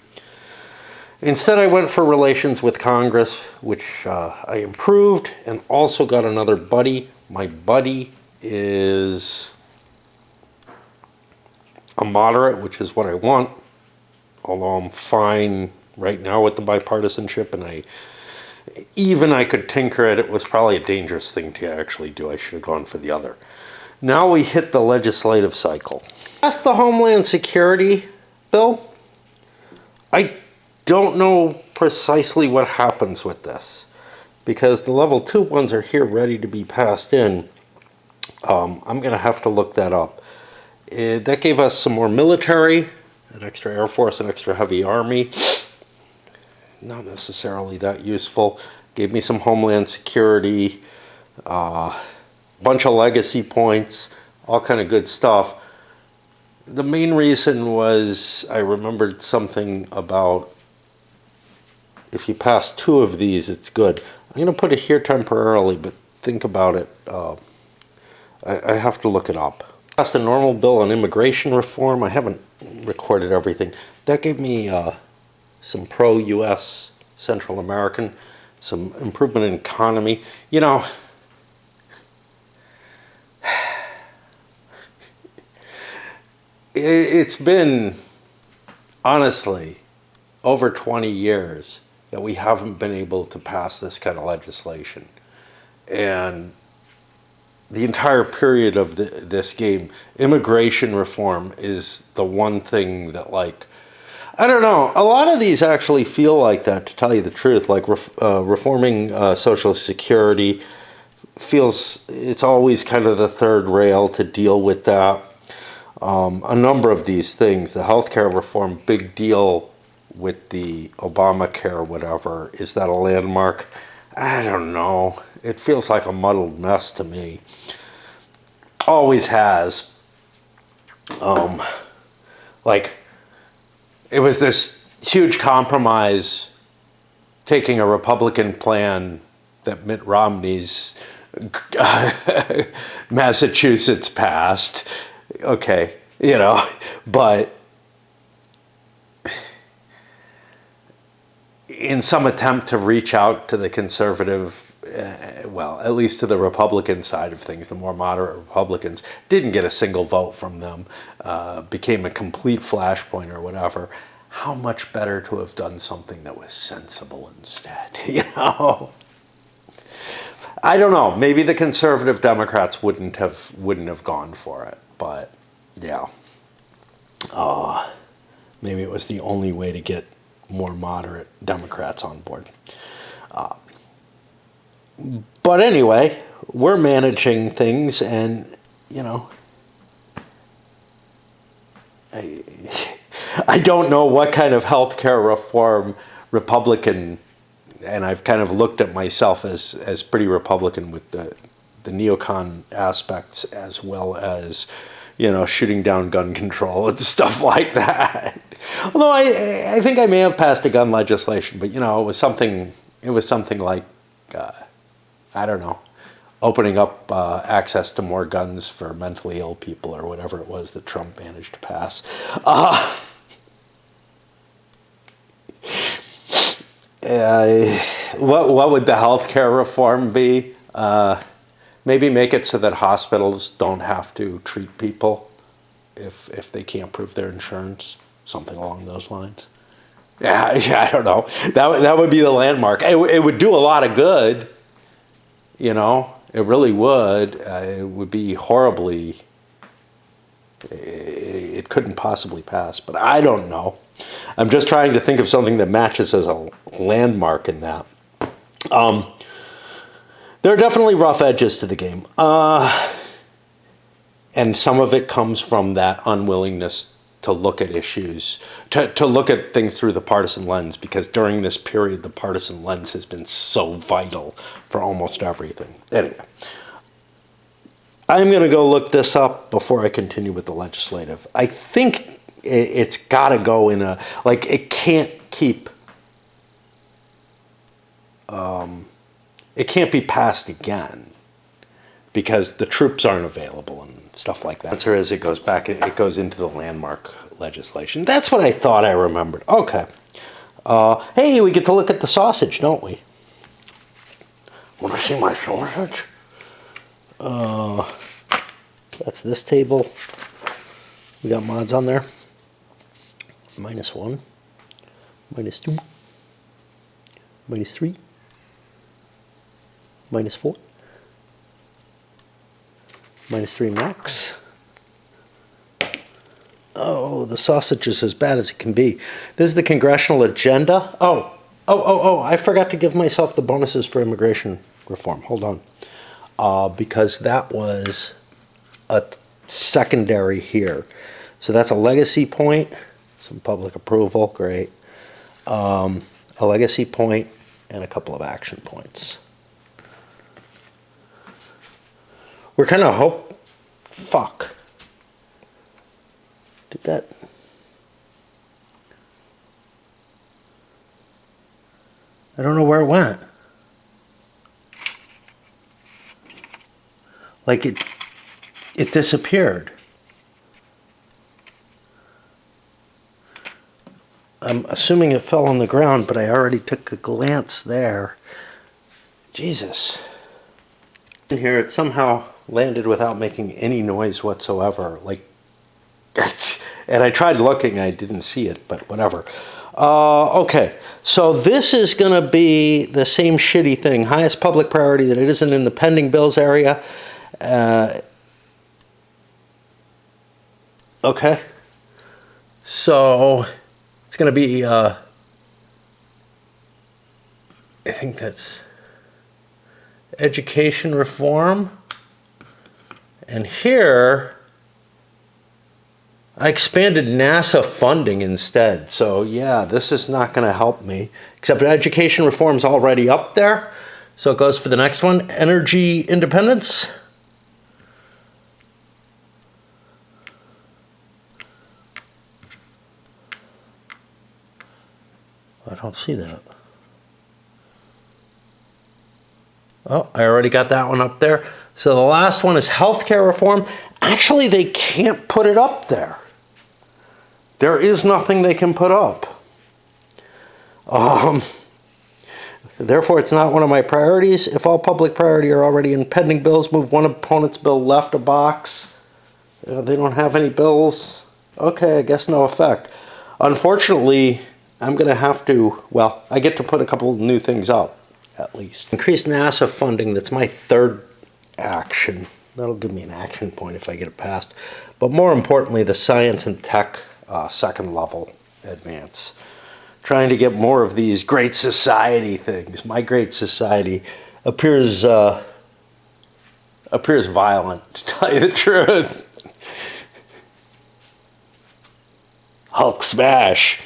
Instead, I went for relations with Congress, which I improved, and also got another buddy. My buddy is a moderate, which is what I want, although I'm fine right now with the bipartisanship, and I could tinker it. It was probably a dangerous thing to actually do. I should have gone for the other. Now we hit the legislative cycle. That's the Homeland Security bill. I don't know precisely what happens with this because the level 2 ones are here ready to be passed in. I'm going to have to look that up. That gave us some more military, an extra Air Force, an extra heavy Army. Not necessarily that useful. Gave me some Homeland Security, bunch of legacy points, all kind of good stuff. The main reason was I remembered something about if you pass 2 of these, it's good. I'm going to put it here temporarily, but think about it. I have to look it up. Passed a normal bill on immigration reform. I haven't recorded everything. That gave me some pro-U.S. Central American, some improvement in economy. You know, it's been, honestly, over 20 years that we haven't been able to pass this kind of legislation. And the entire period of this game, immigration reform is the one thing that, like, I don't know, a lot of these actually feel like that, to tell you the truth. Like reforming Social Security feels, it's always kind of the third rail to deal with that. A number of these things, the healthcare reform, big deal with the Obamacare, whatever. Is that a landmark? I don't know. It feels like a muddled mess to me. Always has. Like, it was this huge compromise taking a Republican plan that Mitt Romney's Massachusetts passed. Okay, you know, but in some attempt to reach out to the conservative, well, at least to the Republican side of things, the more moderate Republicans, didn't get a single vote from them, became a complete flashpoint or whatever. How much better to have done something that was sensible instead, you know? I don't know. Maybe the conservative Democrats wouldn't have gone for it, but yeah. Maybe it was the only way to get more moderate Democrats on board. But anyway, we're managing things, and you know, I don't know what kind of healthcare reform Republican, and I've kind of looked at myself as pretty Republican with the neocon aspects, as well as, you know, shooting down gun control and stuff like that. Although I think I may have passed a gun legislation, but you know, it was something like, I don't know, opening up access to more guns for mentally ill people or whatever it was that Trump managed to pass. What would the healthcare reform be? Maybe make it so that hospitals don't have to treat people if they can't prove their insurance, something along those lines. Yeah, yeah, I don't know. That would be the landmark. It would do a lot of good, you know. It really would. It would be horribly. It couldn't possibly pass, but I don't know. I'm just trying to think of something that matches as a landmark in that. Um, there are definitely rough edges to the game, and some of it comes from that unwillingness to look at issues, to look at things through the partisan lens, because during this period, the partisan lens has been so vital for almost everything. Anyway, I'm going to go look this up before I continue with the legislative. I think it's got to go in a, like, it can't keep, it can't be passed again because the troops aren't available and stuff like that. The answer is it goes back, it goes into the landmark legislation. That's what I thought I remembered. Okay. Hey, we get to look at the sausage, don't we? Want to see my sausage? That's this table. We got mods on there. -1, -2, -3, -4, -3 max. Oh, the sausage is as bad as it can be. This is the congressional agenda. Oh, I forgot to give myself the bonuses for immigration reform. Hold on. Because that was a secondary here. So that's a legacy point, some public approval, great. A legacy point, and a couple of action points. We're kind of fuck. Did that? I don't know where it went. Like it disappeared. I'm assuming it fell on the ground, but I already took a glance there. Jesus. In here, it somehow landed without making any noise whatsoever. Like, and I tried looking, I didn't see it, but whatever. Okay, so this is going to be the same shitty thing. Highest public priority that it isn't in the pending bills area. Okay, so it's going to be, I think that's education reform. And here, I expanded NASA funding instead. So yeah, this is not going to help me. Except education reform's already up there. So it goes for the next one. Energy independence. I don't see that. Oh, I already got that one up there. So the last one is healthcare reform. Actually, they can't put it up there. There is nothing they can put up. Therefore, it's not one of my priorities. If all public priority are already in pending bills, move one opponent's bill left a box. They don't have any bills. Okay, I guess no effect. Unfortunately, I'm going to have to, well, I get to put a couple of new things up, at least. Increased NASA funding, that's my third action. That'll give me an action point if I get it passed. But more importantly, the science and tech second level advance. Trying to get more of these great society things. My great society appears violent, to tell you the truth. Hulk smash.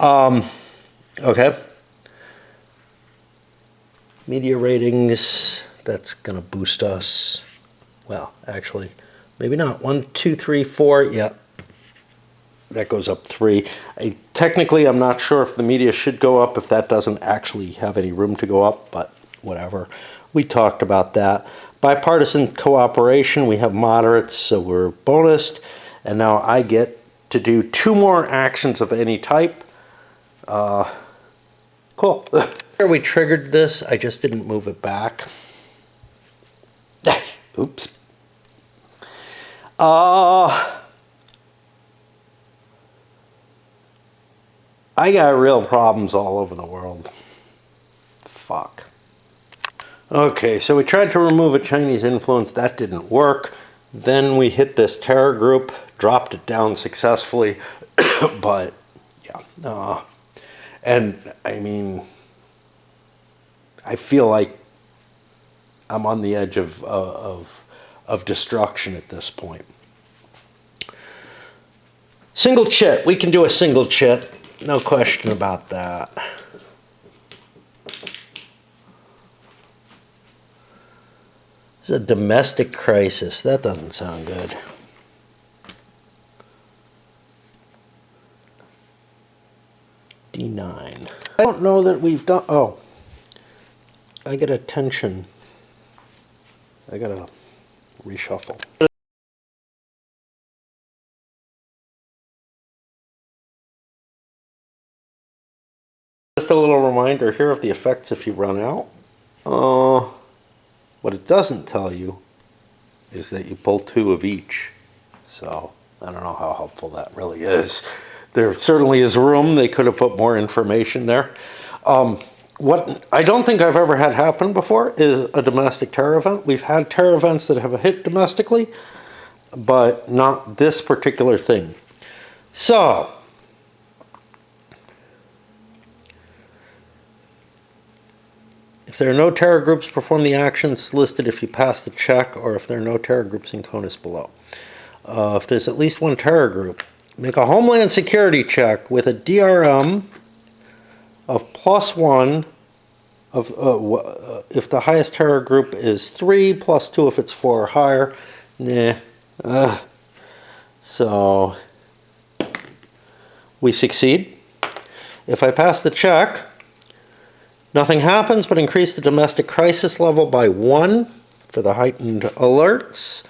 Okay. Media ratings, that's gonna boost us. Well, actually, maybe not. 1, 2, 3, 4, yeah. That goes up 3. Technically, I'm not sure if the media should go up if that doesn't actually have any room to go up, but whatever. We talked about that. Bipartisan cooperation, we have moderates, so we're bonused. And now I get to do 2 more actions of any type. Cool. We triggered this, I just didn't move it back. Oops. I got real problems all over the world. Fuck. Okay, so we tried to remove a Chinese influence. That didn't work. Then we hit this terror group, dropped it down successfully. But, yeah. And, I mean, I feel like I'm on the edge of destruction at this point. Single chit. We can do a single chit. No question about that. This is a domestic crisis. That doesn't sound good. D9. I don't know that we've done... Oh. I get a tension. I gotta reshuffle. Just a little reminder here of the effects if you run out. What it doesn't tell you is that you pull 2 of each. So I don't know how helpful that really is. There certainly is room. They could have put more information there. What I don't think I've ever had happen before is a domestic terror event. We've had terror events that have hit domestically, but not this particular thing. So, if there are no terror groups, perform the actions listed if you pass the check, or if there are no terror groups in CONUS below. If there's at least one terror group, make a Homeland Security check with a DRM of +1 of if the highest terror group is 3, +2 if it's 4 or higher. Nah. So we succeed. If I pass the check, nothing happens but increase the domestic crisis level by 1 for the heightened alerts.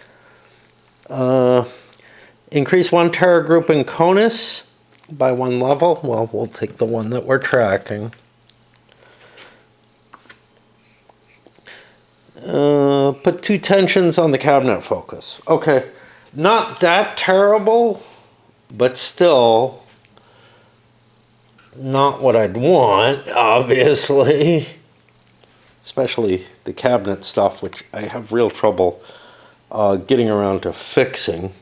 Increase 1 terror group in CONUS by 1 level. Well, we'll take the one that we're tracking. Put 2 tensions on the cabinet focus. Okay, not that terrible, but still not what I'd want, obviously. Especially the cabinet stuff, which I have real trouble getting around to fixing.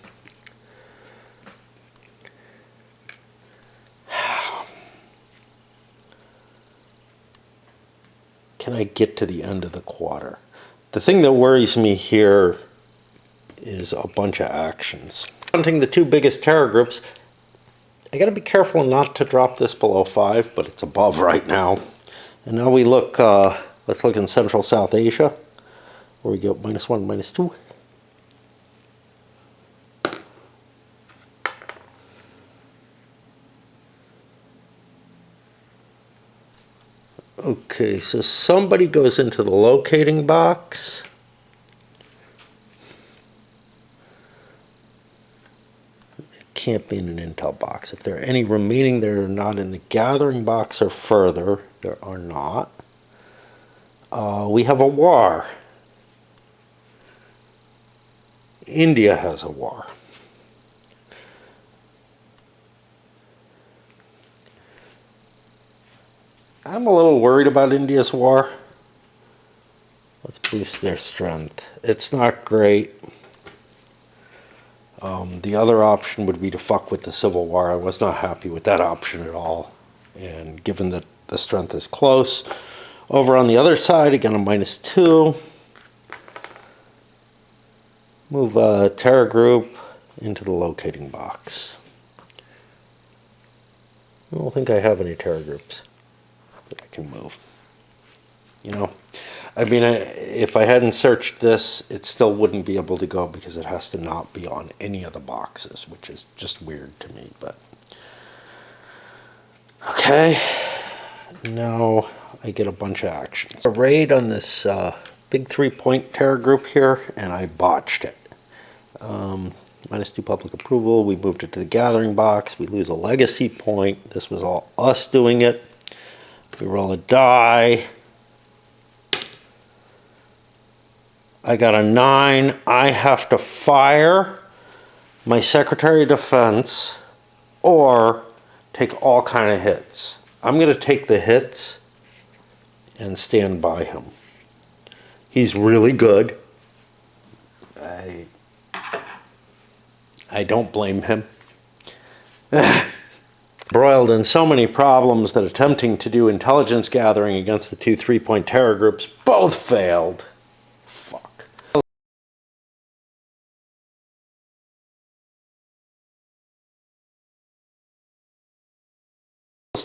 Can I get to the end of the quarter? The thing that worries me here is a bunch of actions. Hunting the 2 biggest terror groups, I gotta be careful not to drop this below 5, but it's above right now. And now we look, let's look in Central South Asia, where we go -1, -2. Okay, so somebody goes into the locating box. It can't be in an intel box. If there are any remaining that are not in the gathering box or further, there are not. We have a war. India has a war. I'm a little worried about India's war. Let's boost their strength. It's not great. The other option would be to fuck with the Civil War. I was not happy with that option at all. And given that the strength is close, over on the other side, again a -2. Move a terror group into the locating box. I don't think I have any terror groups that I can move. You know, I mean, if I hadn't searched this, it still wouldn't be able to go because it has to not be on any of the boxes, which is just weird to me, but okay. Now I get a bunch of actions. A raid on this big 3-point terror group here, and I botched it. -2 public approval. We moved it to the gathering box. We lose a legacy point. This was all us doing it. We roll a die. I got a 9. I have to fire my Secretary of Defense or take all kind of hits. I'm going to take the hits and stand by him. He's really good. I don't blame him. Broiled in so many problems that attempting to do intelligence gathering against the two three-point terror groups both failed. Fuck.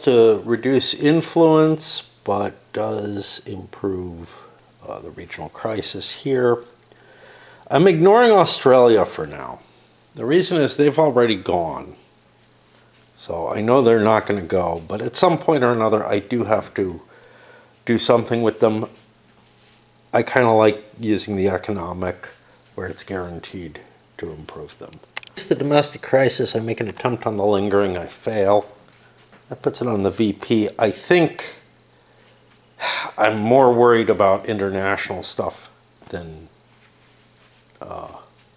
To reduce influence, but does improve the regional crisis here. I'm ignoring Australia for now. The reason is they've already gone. So I know they're not going to go, but at some point or another, I do have to do something with them. I kind of like using the economic where it's guaranteed to improve them. It's the domestic crisis. I make an attempt on the lingering. I fail. That puts it on the VP. I think I'm more worried about international stuff than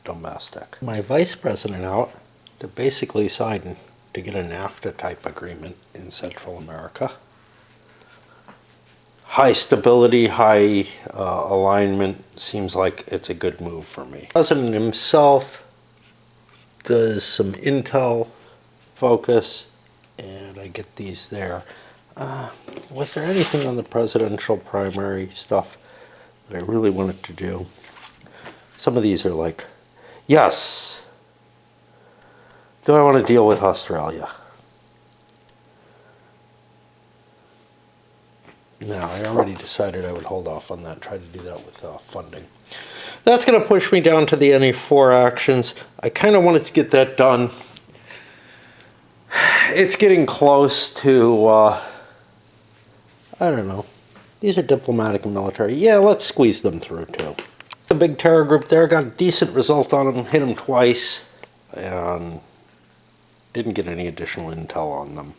domestic. My vice president out to basically sign to get a NAFTA type agreement in Central America. High stability, high alignment seems like it's a good move for me. The president himself does some intel focus, and I get these there. Was there anything on the presidential primary stuff that I really wanted to do? Some of these are like, yes. Do I want to deal with Australia? No, I already decided I would hold off on that, try to do that with funding. That's going to push me down to the NE4 actions. I kind of wanted to get that done. It's getting close to, I don't know. These are diplomatic and military. Yeah, let's squeeze them through too. The big terror group there got a decent result on them, hit them twice, and didn't get any additional intel on them.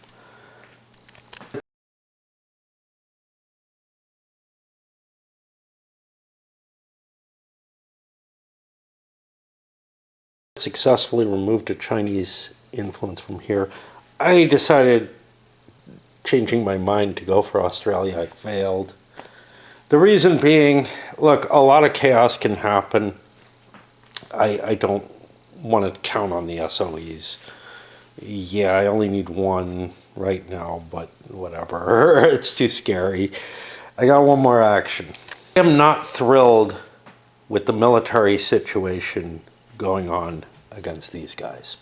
Successfully removed a Chinese influence from here. I decided, changing my mind, to go for Australia. I failed. The reason being, look, a lot of chaos can happen. I don't want to count on the SOEs. Yeah, I only need one right now, but whatever. It's too scary. I got one more action. I am not thrilled with the military situation going on against these guys.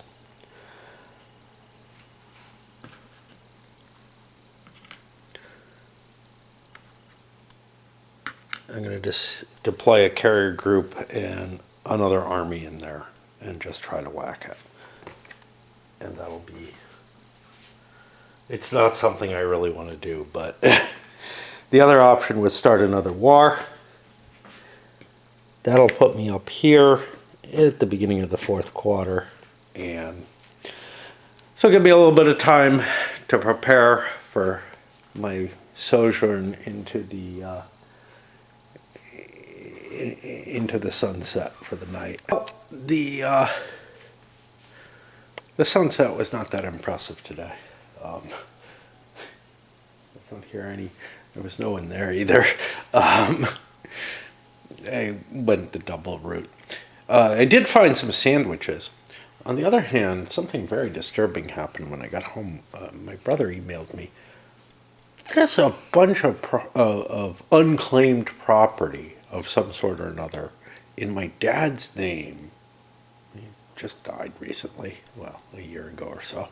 I'm going to just deploy a carrier group and another army in there and just try to whack it. And that'll be... It's not something I really want to do, but the other option was start another war. That'll put me up here at the beginning of the fourth quarter. And so it'll give me a little bit of time to prepare for my sojourn into the sunset for the night. The sunset was not that impressive today. I don't hear any. There was no one there either. I went the double route. I did find some sandwiches. On the other hand, something very disturbing happened when I got home. My brother emailed me. There's a bunch of unclaimed property of some sort or another in my dad's name. He just died recently, well, a year ago or so.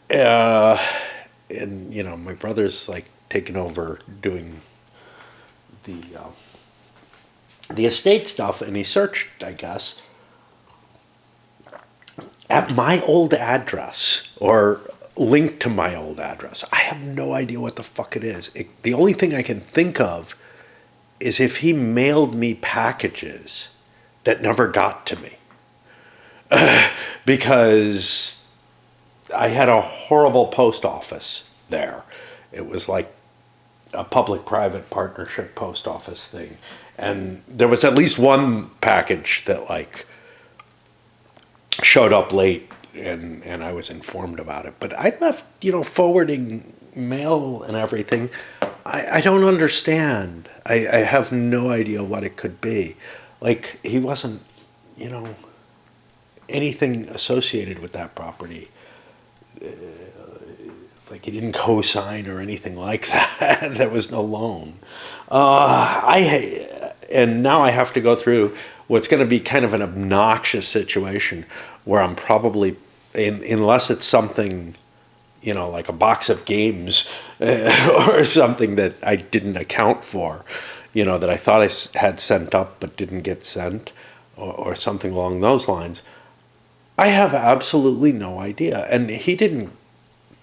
And, you know, my brother's like taking over doing the estate stuff, and he searched, I guess, at my old address, or linked to my old address. I have no idea what the fuck it is. The only thing I can think of is if he mailed me packages that never got to me. Because I had a horrible post office there. It was like a public-private partnership post office thing. And there was at least one package that like showed up late and I was informed about it. But I left, forwarding mail and everything. I don't understand. I have no idea what it could be. Like, he wasn't, anything associated with that property. Like, he didn't co-sign or anything like that. There was no loan. And now I have to go through what's going to be kind of an obnoxious situation where I'm probably, unless it's something, like a box of games or something that I didn't account for, that I thought I had sent up but didn't get sent, or something along those lines. I have absolutely no idea. And he didn't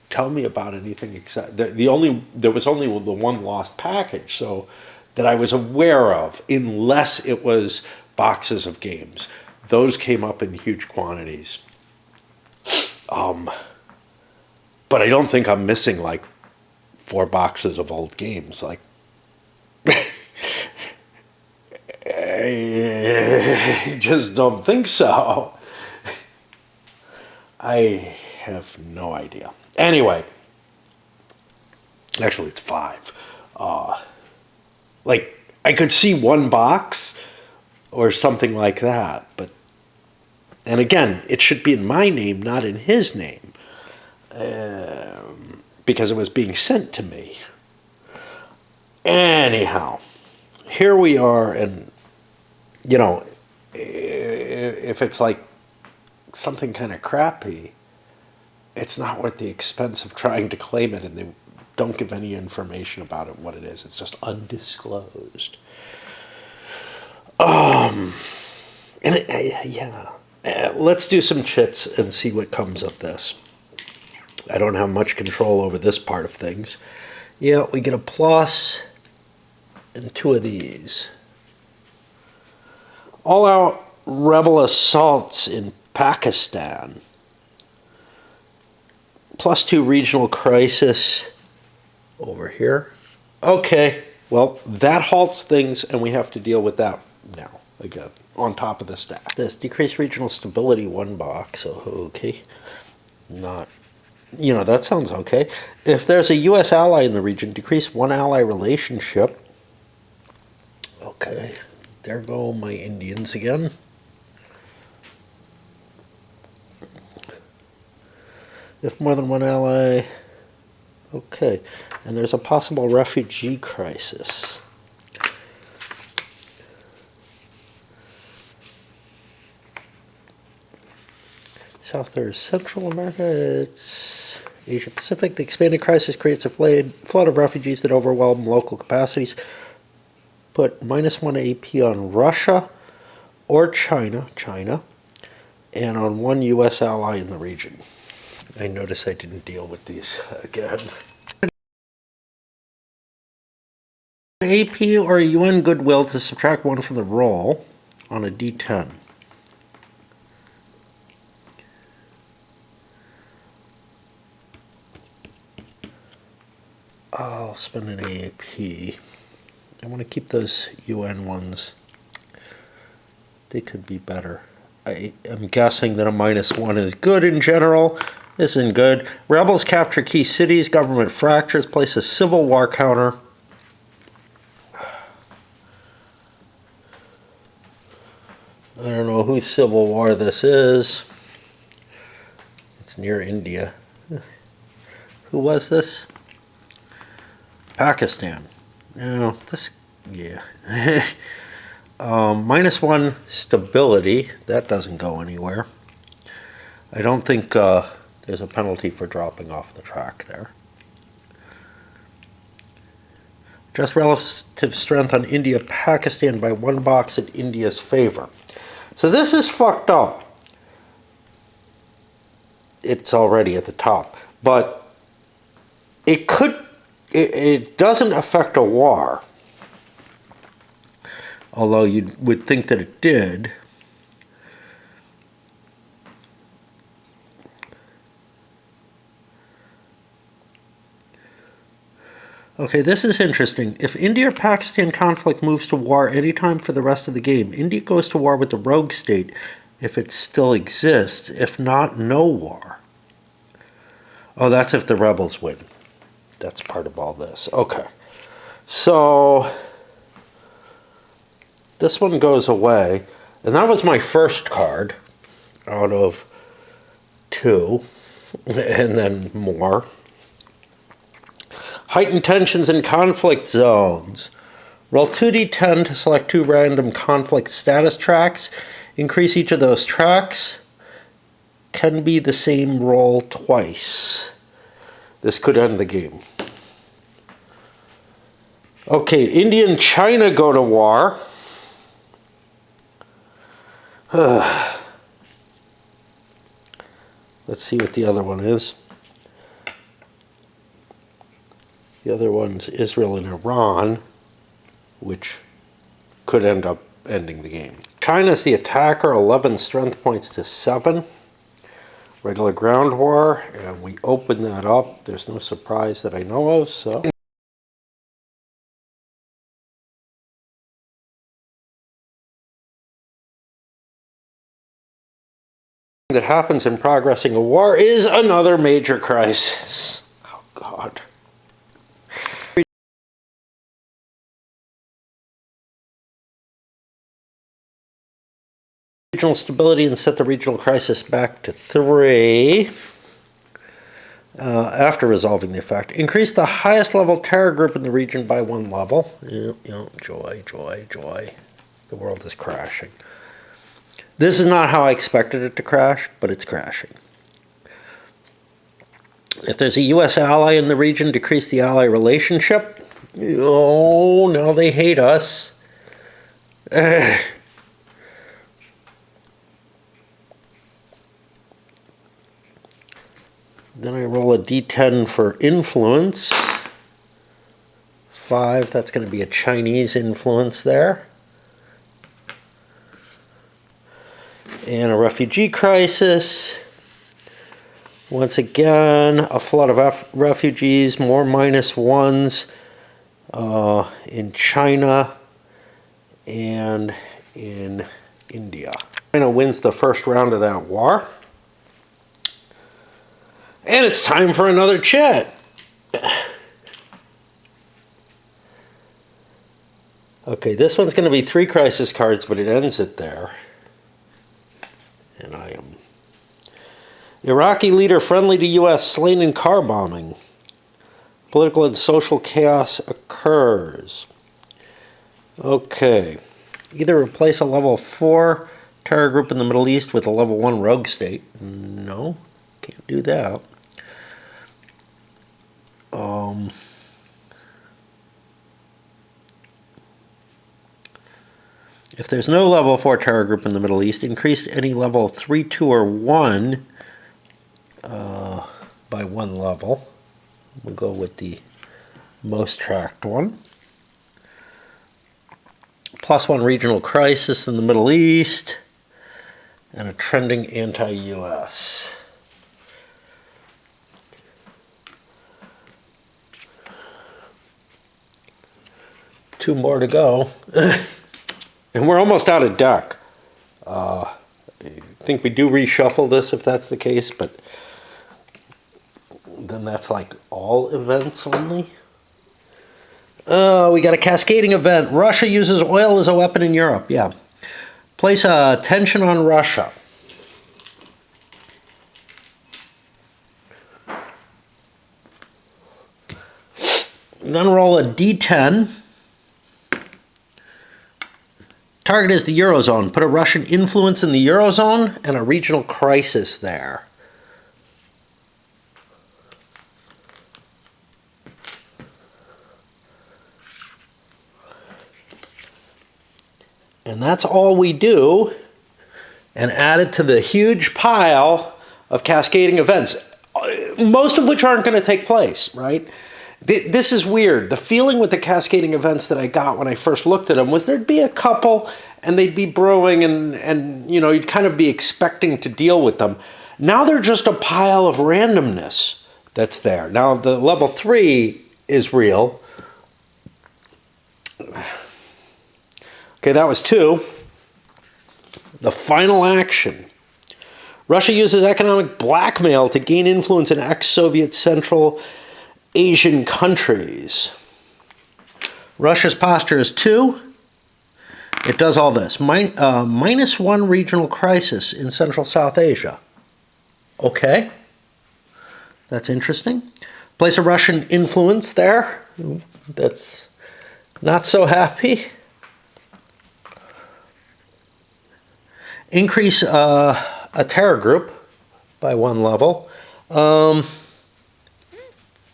tell me about anything except there was only the one lost package, so that I was aware of, unless it was boxes of games. Those came up in huge quantities. But I don't think I'm missing like 4 boxes of old games. Like, I just don't think so. I have no idea. Anyway, actually it's 5. Like, I could see 1 box or something like that, but, and again, it should be in my name, not in his name, because it was being sent to me. Anyhow, here we are, and, if it's like something kind of crappy, it's not worth the expense of trying to claim it, and they don't give any information about it, what it is. It's just undisclosed. Let's do some chits and see what comes of this. I don't have much control over this part of things. Yeah, we get a plus and 2 of these. All-out rebel assaults in Pakistan. +2 regional crisis over here. Okay, well, that halts things, and we have to deal with that now, again, on top of the stack. This decreased regional stability, 1 box, okay. Not, that sounds okay. If there's a U.S. ally in the region, decrease 1 ally relationship. Okay, there go my Indians again. If more than 1 ally, okay, and there's a possible refugee crisis. South or Central America, it's Asia Pacific. The expanded crisis creates a flood of refugees that overwhelm local capacities. Put -1 AP on Russia or China, and on 1 U.S. ally in the region. I notice I didn't deal with these again. AP or UN goodwill to subtract 1 from the roll on a D10. I'll spend an AP. I want to keep those UN ones. They could be better. I am guessing that a -1 is good in general. This isn't good. Rebels capture key cities. Government fractures. Place a civil war counter. I don't know whose civil war this is. It's near India. Who was this? Pakistan. No, this, yeah. -1 stability. That doesn't go anywhere. I don't think there's a penalty for dropping off the track there. Just relative strength on India, Pakistan by 1 box in India's favor. So this is fucked up. It's already at the top. But it doesn't affect a war. Although you would think that it did. Okay, this is interesting. If India-Pakistan conflict moves to war anytime for the rest of the game, India goes to war with the rogue state if it still exists. If not, no war. Oh, that's if the rebels win. That's part of all this. Okay. So this one goes away. And that was my first card out of 2. And then more. Heightened tensions in conflict zones. Roll 2d10 to select 2 random conflict status tracks. Increase each of those tracks. Can be the same roll twice. This could end the game. Okay, India and China go to war. Let's see what the other one is. The other one's Israel and Iran, which could end up ending the game. China's the attacker, 11 strength points to 7. Regular ground war, and we open that up. There's no surprise that I know of, so. That happens in progressing a war is another major crisis. Oh, God. Regional stability and set the regional crisis back to 3. After resolving the effect. Increase the highest level terror group in the region by 1 level. Joy, joy, joy. The world is crashing. This is not how I expected it to crash, but it's crashing. If there's a U.S. ally in the region, decrease the ally relationship. Oh, now they hate us. Then I roll a d10 for influence. 5, that's going to be a Chinese influence there. And a refugee crisis. Once again, a flood of refugees, more -1s in China and in India. China wins the first round of that war. And it's time for another chat. Okay, this one's going to be 3 crisis cards, but it ends it there. And I am. Iraqi leader friendly to U.S. slain in car bombing. Political and social chaos occurs. Okay. Either replace a level 4 terror group in the Middle East with a level 1 rogue state. No, can't do that. If there's no level 4 terror group in the Middle East, increase any level 3, 2, or 1 by 1 level. We'll go with the most tracked one. +1 regional crisis in the Middle East, and a trending anti-US. Two more to go. And we're almost out of deck. I think we do reshuffle this if that's the case, but then that's like all events only. We got a cascading event. Russia uses oil as a weapon in Europe. Yeah. Place a tension on Russia. Then roll a d10. Target is the Eurozone. Put a Russian influence in the Eurozone and a regional crisis there. And that's all we do, and add it to the huge pile of cascading events, most of which aren't going to take place, right? This is weird. The feeling with the cascading events that I got when I first looked at them was there'd be a couple and they'd be brewing and you know, you'd kind of be expecting to deal with them. Now they're just a pile of randomness that's there. Now the level 3 is real. Okay, that was 2. The final action. Russia uses economic blackmail to gain influence in ex-Soviet Central Asian countries. Russia's posture is 2. It does all this. -1 regional crisis in Central South Asia. Okay. That's interesting. Place of Russian influence there. That's not so happy. Increase a terror group by 1 level.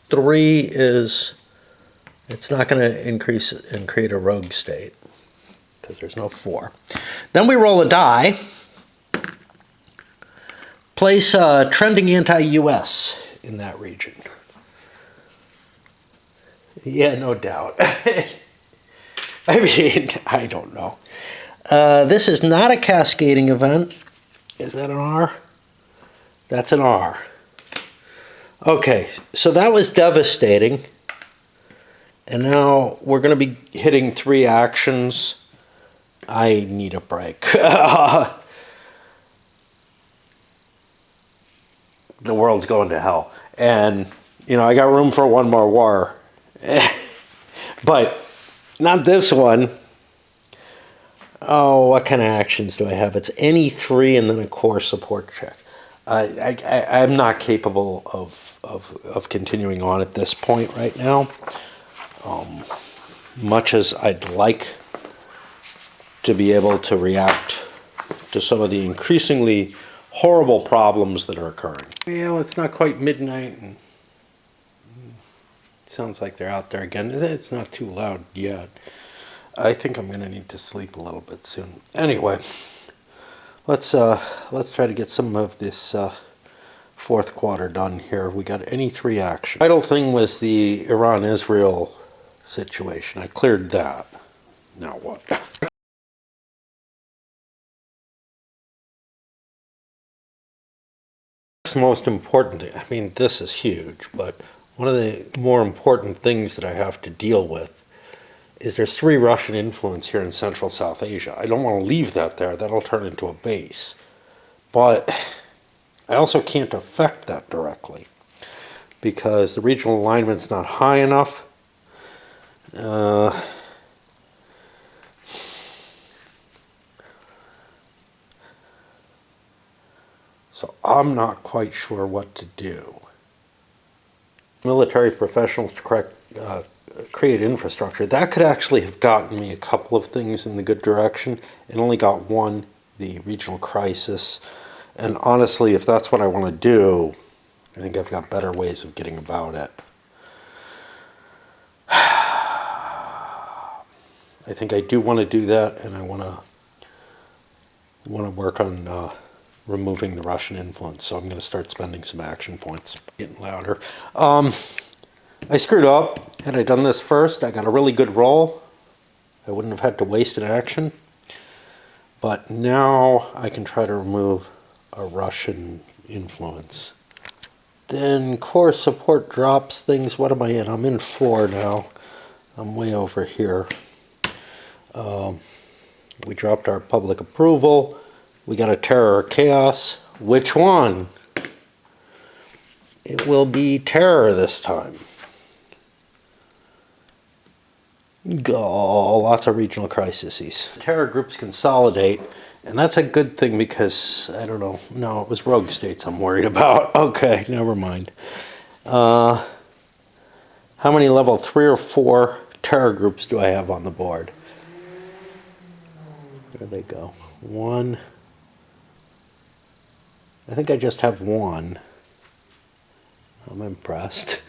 3 is, it's not going to increase and create a rogue state because there's no 4. Then we roll a die. Place trending anti-US in that region. Yeah, no doubt. I mean, I don't know. This is not a cascading event. Is that an R? That's an R. Okay, so that was devastating. And now we're going to be hitting 3 actions. I need a break. The world's going to hell. And, you know, I got room for 1 more war. But not this one. Oh, what kind of actions do I have? It's any 3 and then a core support check. I'm not capable of continuing on at this point right now. Much as I'd like to be able to react to some of the increasingly horrible problems that are occurring. Well, it's not quite midnight, and it sounds like they're out there again. It's not too loud yet. I think I'm going to need to sleep a little bit soon. Anyway, let's try to get some of this 4th quarter done here. We got any 3 action. The vital thing was the Iran-Israel situation. I cleared that. Now what? The most important thing, I mean, this is huge, but one of the more important things that I have to deal with is there's 3 Russian influence here in Central South Asia. I don't want to leave that there. That'll turn into a base. But I also can't affect that directly because the regional alignment's not high enough. So I'm not quite sure what to do. Military professionals to create infrastructure. That could actually have gotten me a couple of things in the good direction. It only got 1, the regional crisis. And honestly, if that's what I want to do, I think I've got better ways of getting about it. I think I do want to do that, and I want to work on removing the Russian influence. So I'm going to start spending some action points. Getting louder. I screwed up. Had I done this first, I got a really good roll. I wouldn't have had to waste an action. But now I can try to remove a Russian influence. Then core support drops things. What am I in? I'm in 4 now. I'm way over here. We dropped our public approval. We got a terror or chaos. Which one? It will be terror this time. Oh, lots of regional crises. Terror groups consolidate, and that's a good thing because, I don't know, no, it was rogue states I'm worried about. Okay, never mind. How many level 3 or 4 terror groups do I have on the board? There they go. 1. I think I just have 1. I'm impressed.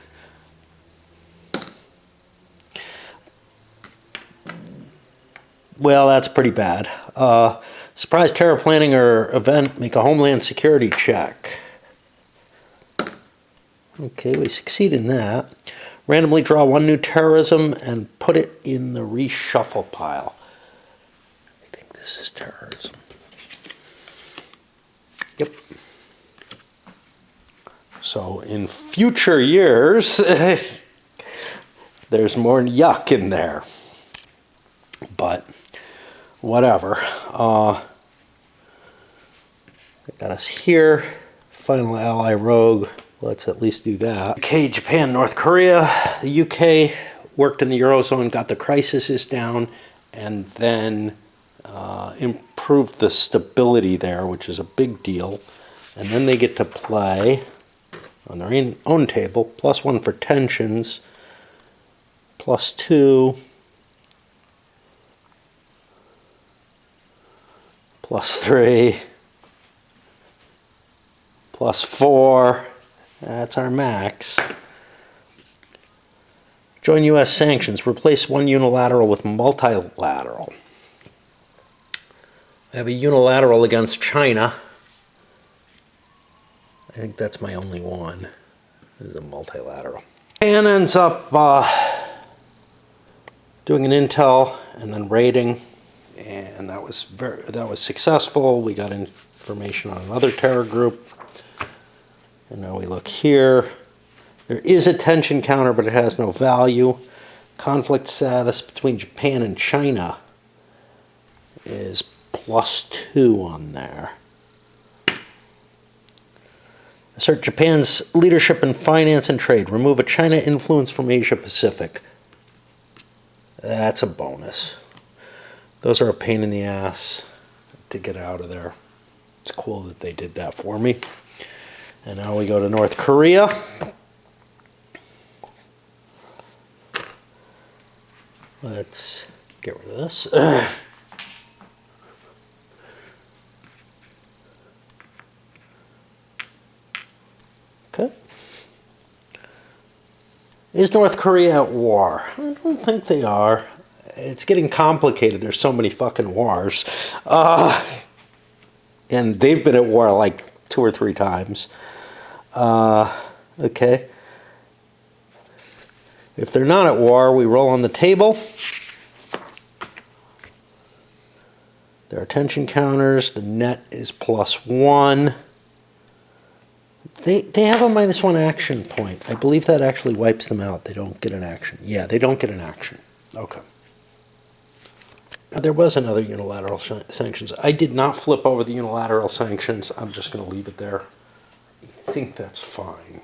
Well, that's pretty bad. Surprise terror planning or event, make a homeland security check. Okay, we succeed in that. Randomly draw 1 new terrorism and put it in the reshuffle pile. I think this is terrorism. Yep. So in future years, there's more yuck in there. But whatever. Got us here. Final ally rogue. Let's at least do that. UK, Japan, North Korea. The UK worked in the Eurozone, got the crises down, and then improved the stability there, which is a big deal. And then they get to play on their own table, +1 for tensions, +2, +3, +4. That's our max. Join U.S. sanctions. Replace one unilateral with multilateral. I have a unilateral against China. I think that's my only one. This is a multilateral. Japan ends up doing an intel and then raiding, and that was successful. We got information on another terror group, and now we look here. There is a tension counter, but it has no value. Conflict status between Japan and China is +2 on there. Assert Japan's leadership in finance and trade. Remove a China influence from Asia Pacific. That's a bonus. Those are a pain in the ass to get out of there. It's cool that they did that for me. And now we go to North Korea. Let's get rid of this. Okay. Is North Korea at war? I don't think they are. It's getting complicated. There's so many fucking wars. And they've been at war like 2 or 3 times. Okay. If they're not at war, we roll on the table. There are tension counters. The net is +1. They have a -1 action point. I believe that actually wipes them out. They don't get an action. Yeah, they don't get an action. Okay. There was another unilateral sanctions. I did not flip over the unilateral sanctions. I'm just going to leave it there. I think that's fine.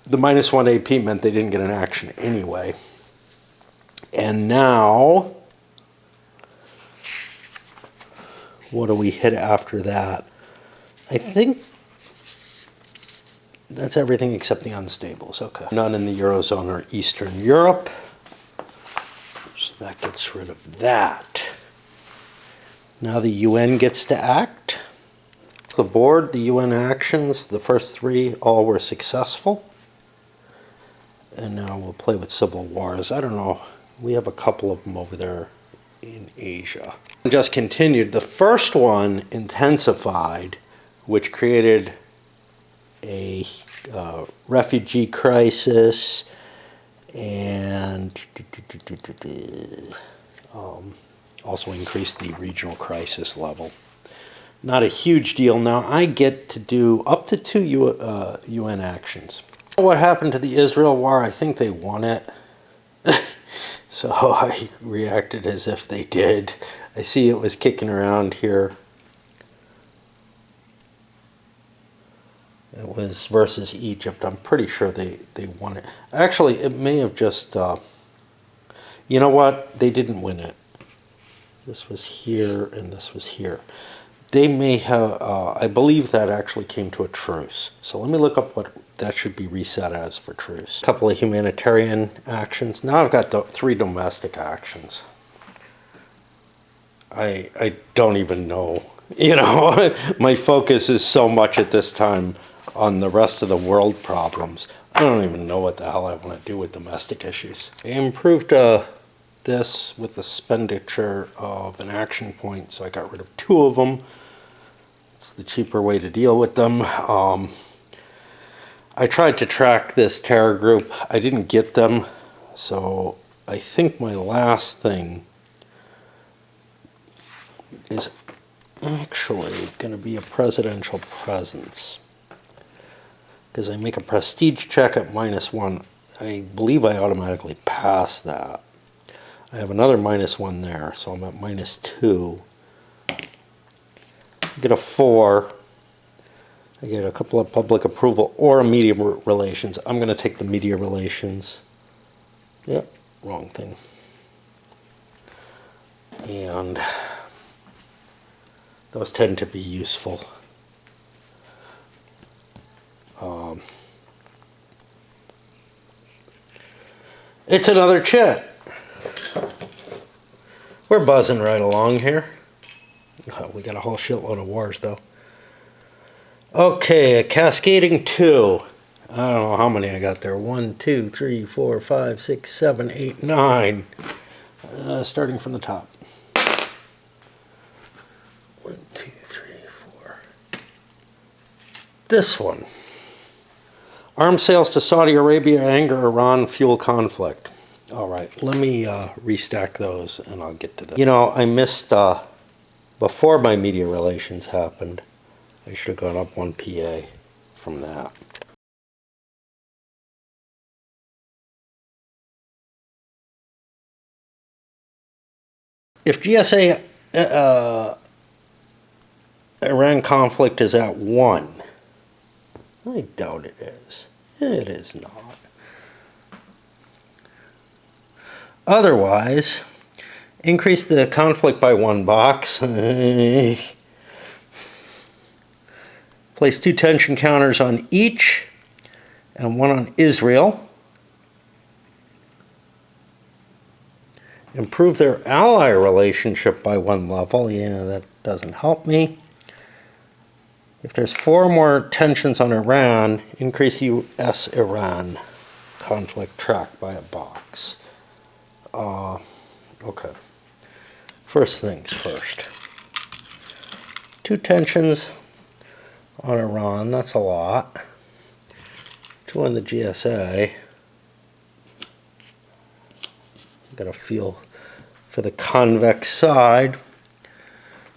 The -1 AP meant they didn't get an action anyway. And now, what do we hit after that? I think that's everything except the unstables. Okay. None in the Eurozone or Eastern Europe. So that gets rid of that. Now the UN gets to act. The board, the UN actions, the first 3 all were successful. And now we'll play with civil wars. I don't know. We have a couple of them over there in Asia. Just continued. The first one intensified, which created a refugee crisis and also increased the regional crisis level. Not a huge deal. Now I get to do up to 2 UN actions. What happened to the Israel war? I think they won it. So I reacted as if they did. I see it was kicking around here. It was versus Egypt. I'm pretty sure they won it. Actually, it may have just... you know what? They didn't win it. This was here and this was here. They may have... I believe that actually came to a truce. So let me look up what that should be reset as for truce. A couple of humanitarian actions. Now I've got 3 domestic actions. I don't even know. You know, my focus is so much at this time on the rest of the world problems. I don't even know what the hell I want to do with domestic issues. I improved this with the expenditure of an action point, so I got rid of 2 of them. It's the cheaper way to deal with them. I tried to track this terror group. I didn't get them, so I think my last thing is actually going to be a presidential presence. Because I make a prestige check at -1. I believe I automatically pass that. I have another -1 there, so I'm at -2. get a 4. I get a couple of public approval or a media relations. I'm going to take the media relations. Yep, wrong thing. And those tend to be useful. It's another chit. We're buzzing right along here. Oh, we got a whole shitload of wars, though. Okay, a cascading 2. I don't know how many I got there. 1, 2, 3, 4, 5, 6, 7, 8, 9. Starting from the top. 1, 2, 3, 4. This one. Arms sales to Saudi Arabia anger Iran fuel conflict. All right, let me restack those and I'll get to that. You know, I missed, before my media relations happened, I should have gone up 1 PA from that. If GSA Iran conflict is at 1, I doubt it is. It is not. Otherwise, increase the conflict by 1 box. Place 2 tension counters on each and 1 on Israel. Improve their ally relationship by 1 level. Yeah, that doesn't help me. If there's 4 more tensions on Iran, increase U.S.-Iran conflict track by a box. Okay. First things first. 2 tensions on Iran, that's a lot. 2 on the GSA. Got a feel for the convex side.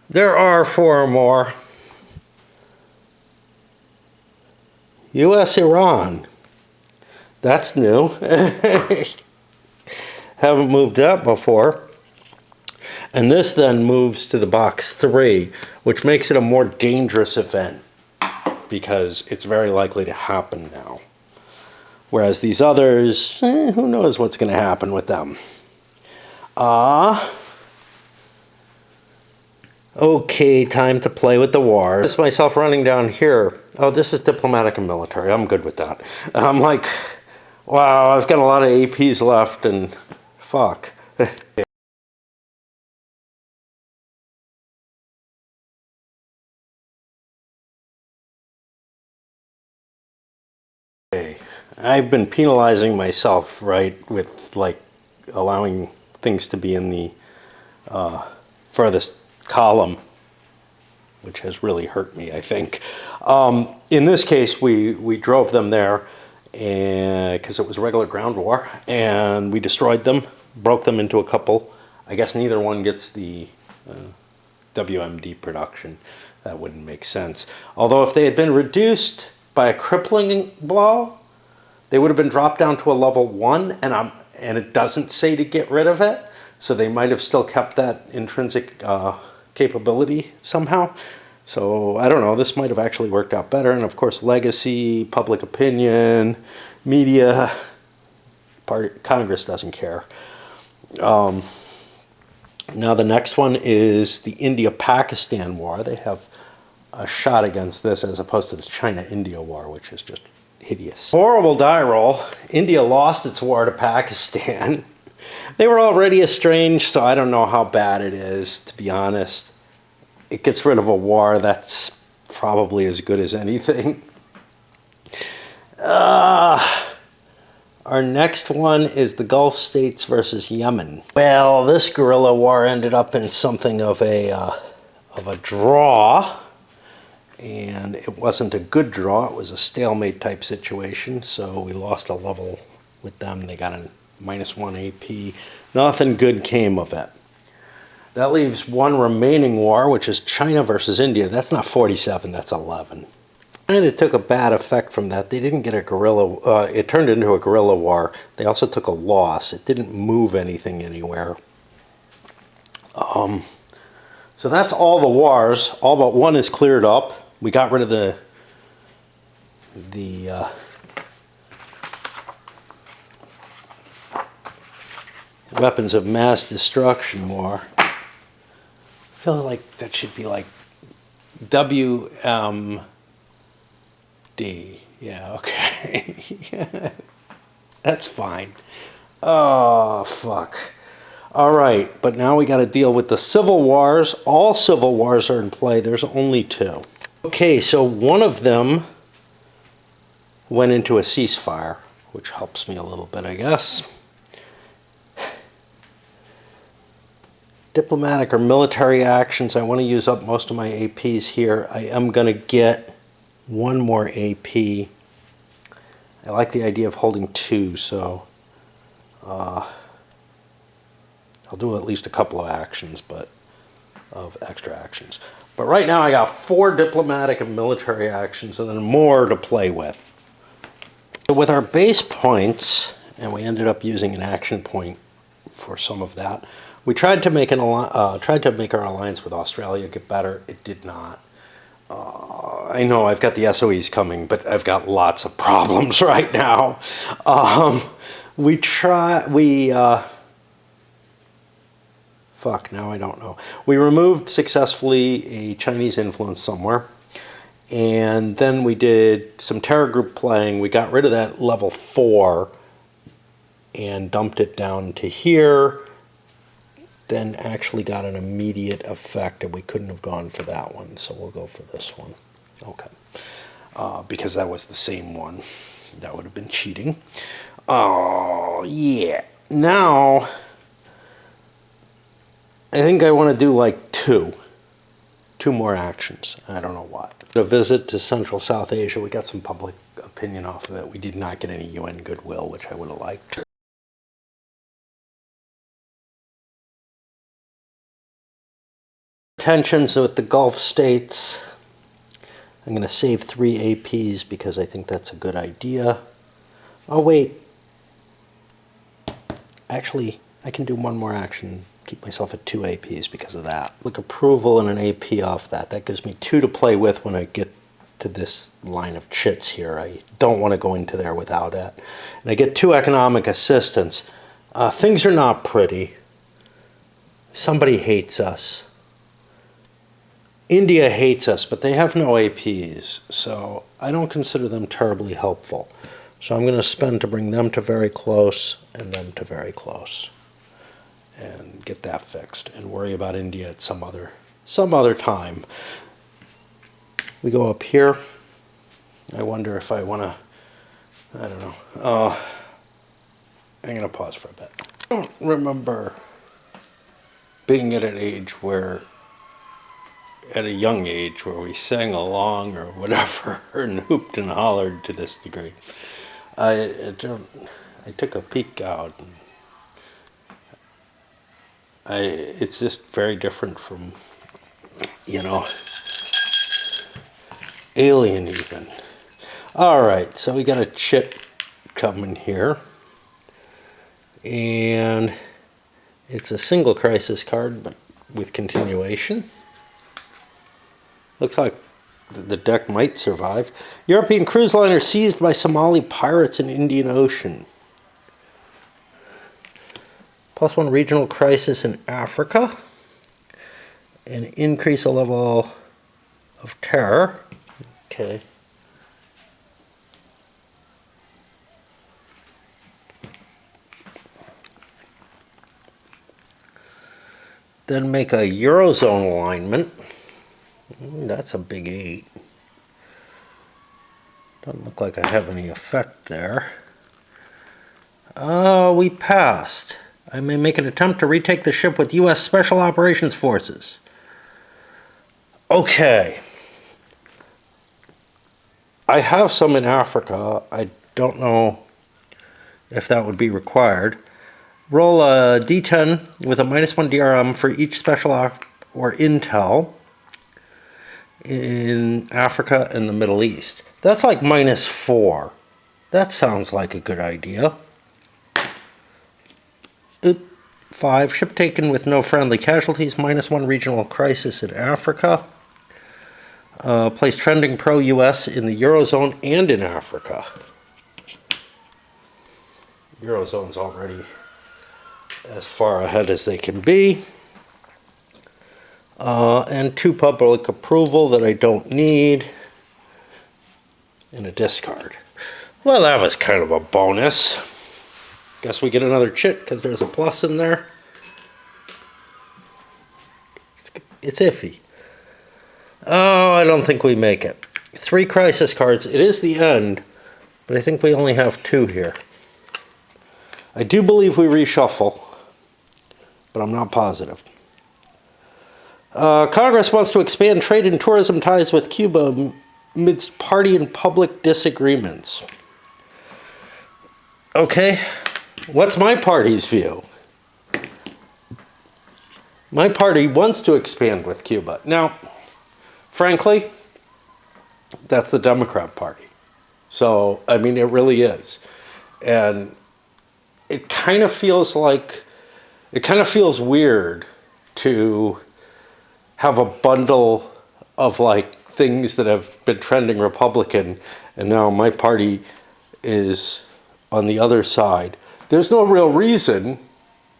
There are 4 more. U.S.-Iran. That's new. Haven't moved that before. And this then moves to the box 3, which makes it a more dangerous event because it's very likely to happen now. Whereas these others, who knows what's going to happen with them. Okay, time to play with the war. This is myself running down here. Oh, this is diplomatic and military. I'm good with that. I'm like, wow, I've got a lot of APs left and fuck. I've been penalizing myself, right, with like allowing things to be in the furthest column, which has really hurt me, I think. In this case, we drove them there because it was a regular ground war, and we destroyed them, broke them into a couple. I guess neither one gets the WMD production. That wouldn't make sense. Although if they had been reduced by a crippling blow, they would have been dropped down to a level 1, and it doesn't say to get rid of it, so they might have still kept that intrinsic capability somehow. So I don't know, this might have actually worked out better. And of course, legacy, public opinion, media, Congress doesn't care. Now the next one is the India-Pakistan war. They have a shot against this as opposed to the China-India war, which is just hideous. Horrible die roll. India lost its war to Pakistan. They were already estranged, so I don't know how bad it is, to be honest. It gets rid of a war that's probably as good as anything. Our next one is the Gulf States versus Yemen. Well, this guerrilla war ended up in something of a draw. And it wasn't a good draw. It was a stalemate type situation. So we lost a level with them. They got a -1 AP. Nothing good came of it. That leaves one remaining war, which is China versus India. That's not 47, that's 11. And it took a bad effect from that. They didn't get a guerrilla, it turned into a guerrilla war. They also took a loss. It didn't move anything anywhere. So that's all the wars. All but one is cleared up. We got rid of the weapons of mass destruction war. I feel like that should be like WMD. Yeah, okay. That's fine. Oh, fuck. All right, but now we got to deal with the civil wars. All civil wars are in play. There's only two. Okay, so one of them went into a ceasefire, which helps me a little bit, I guess. Diplomatic or military actions. I want to use up most of my APs here. I am going to get one more AP. I like the idea of holding two, so I'll do at least a couple of actions, but of extra actions. But right now I got 4 diplomatic and military actions and then more to play with. So with our base points, and we ended up using an action point for some of that, we tried to make our alliance with Australia get better. It did not. I know I've got the SOEs coming, but I've got lots of problems right now. Fuck, now I don't know. We removed successfully a Chinese influence somewhere. And then we did some terror group playing. We got rid of that level 4 and dumped it down to here. Then actually got an immediate effect, and we couldn't have gone for that one. So we'll go for this one. Okay. Because that was the same one. That would have been cheating. Oh, yeah. Now, I think I want to do like two more actions. I don't know what. A visit to Central South Asia. We got some public opinion off of it. We did not get any UN goodwill, which I would have liked. Tensions with the Gulf states. I'm going to save 3 APs because I think that's a good idea. Oh, wait. Actually, I can do one more action. Keep myself at 2 APs because of that. Look, approval and an AP off that. That gives me 2 to play with when I get to this line of chits here. I don't want to go into there without that. And I get 2 economic assistance. Things are not pretty. Somebody hates us. India hates us, but they have no APs, so I don't consider them terribly helpful. So I'm going to spend to bring them to very close and them to very close. And get that fixed and worry about India at some other time. We go up here. I wonder if I want to, I don't know. I'm going to pause for a bit. I don't remember being at an age where, at a young age, where we sang along or whatever and hooped and hollered to this degree. I took a peek out and it's just very different from, you know, Alien even. All right, so we got a chit coming here. And it's a single crisis card, but with continuation. Looks like the deck might survive. European cruise liner seized by Somali pirates in Indian Ocean. +1 regional crisis in Africa. And increase a level of terror. Okay. Then make a Eurozone alignment. That's a big 8. Doesn't look like I have any effect there. We passed. I may make an attempt to retake the ship with U.S. Special Operations Forces. Okay. I have some in Africa. I don't know if that would be required. Roll a D10 with a -1 DRM for each special op or intel in Africa and the Middle East. That's like -4. That sounds like a good idea. Oop, 5. Ship taken with no friendly casualties. -1 regional crisis in Africa. Placed trending pro-US in the Eurozone and in Africa. Eurozone's already as far ahead as they can be. And 2 public approval that I don't need. And a discard. Well, that was kind of a bonus. Guess we get another chit because there's a plus in there. It's iffy. Oh, I don't think we make it. 3 crisis cards. It is the end, but I think we only have 2 here. I do believe we reshuffle, but I'm not positive. Congress wants to expand trade and tourism ties with Cuba amidst party and public disagreements. Okay, what's my party's view? My party wants to expand with Cuba. Now, frankly, that's the Democrat Party. So, I mean, it really is. And it kind of feels weird to have a bundle of like things that have been trending Republican, and now my party is on the other side. There's no real reason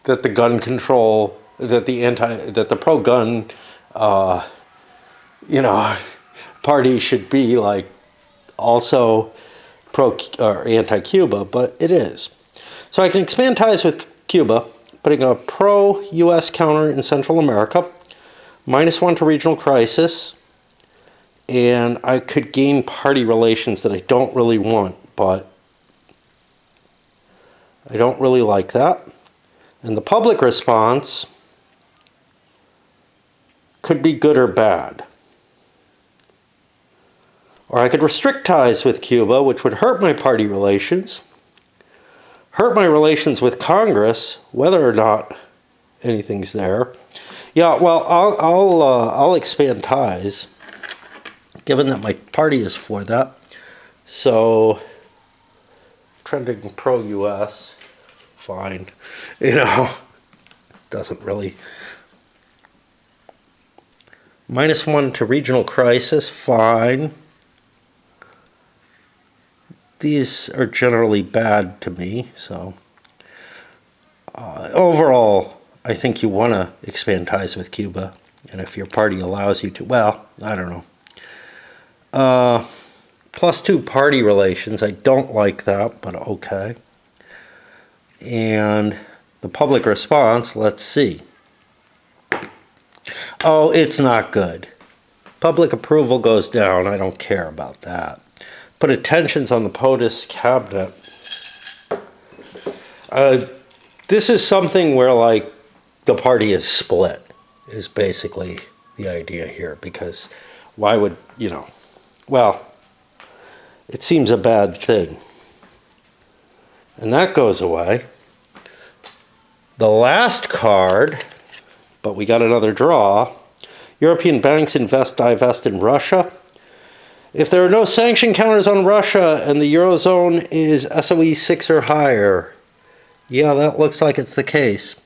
that the gun control, that the pro-gun, party should be like also pro or anti-Cuba, but it is. So I can expand ties with Cuba, putting a pro-U.S. counter in Central America, -1 to regional crisis, and I could gain party relations that I don't really want, but I don't really like that. And the public response could be good or bad. Or I could restrict ties with Cuba, which would hurt my party relations, hurt my relations with Congress, whether or not anything's there. Yeah, well, I'll expand ties, given that my party is for that. So, trending pro-US, fine. Doesn't really. -1 to regional crisis, fine. These are generally bad to me, so overall, I think you want to expand ties with Cuba, and if your party allows you to, well, I don't know. +2 party relations, I don't like that, but okay. And the public response, let's see. Oh, it's not good. Public approval goes down, I don't care about that. Put attentions on the POTUS cabinet. This is something where, like, the party is split, is basically the idea here, because why would, well, it seems a bad thing. And that goes away. The last card, but we got another draw. European banks divest in Russia. If there are no sanction counters on Russia and the Eurozone is SOE 6 or higher, yeah, that looks like it's the case.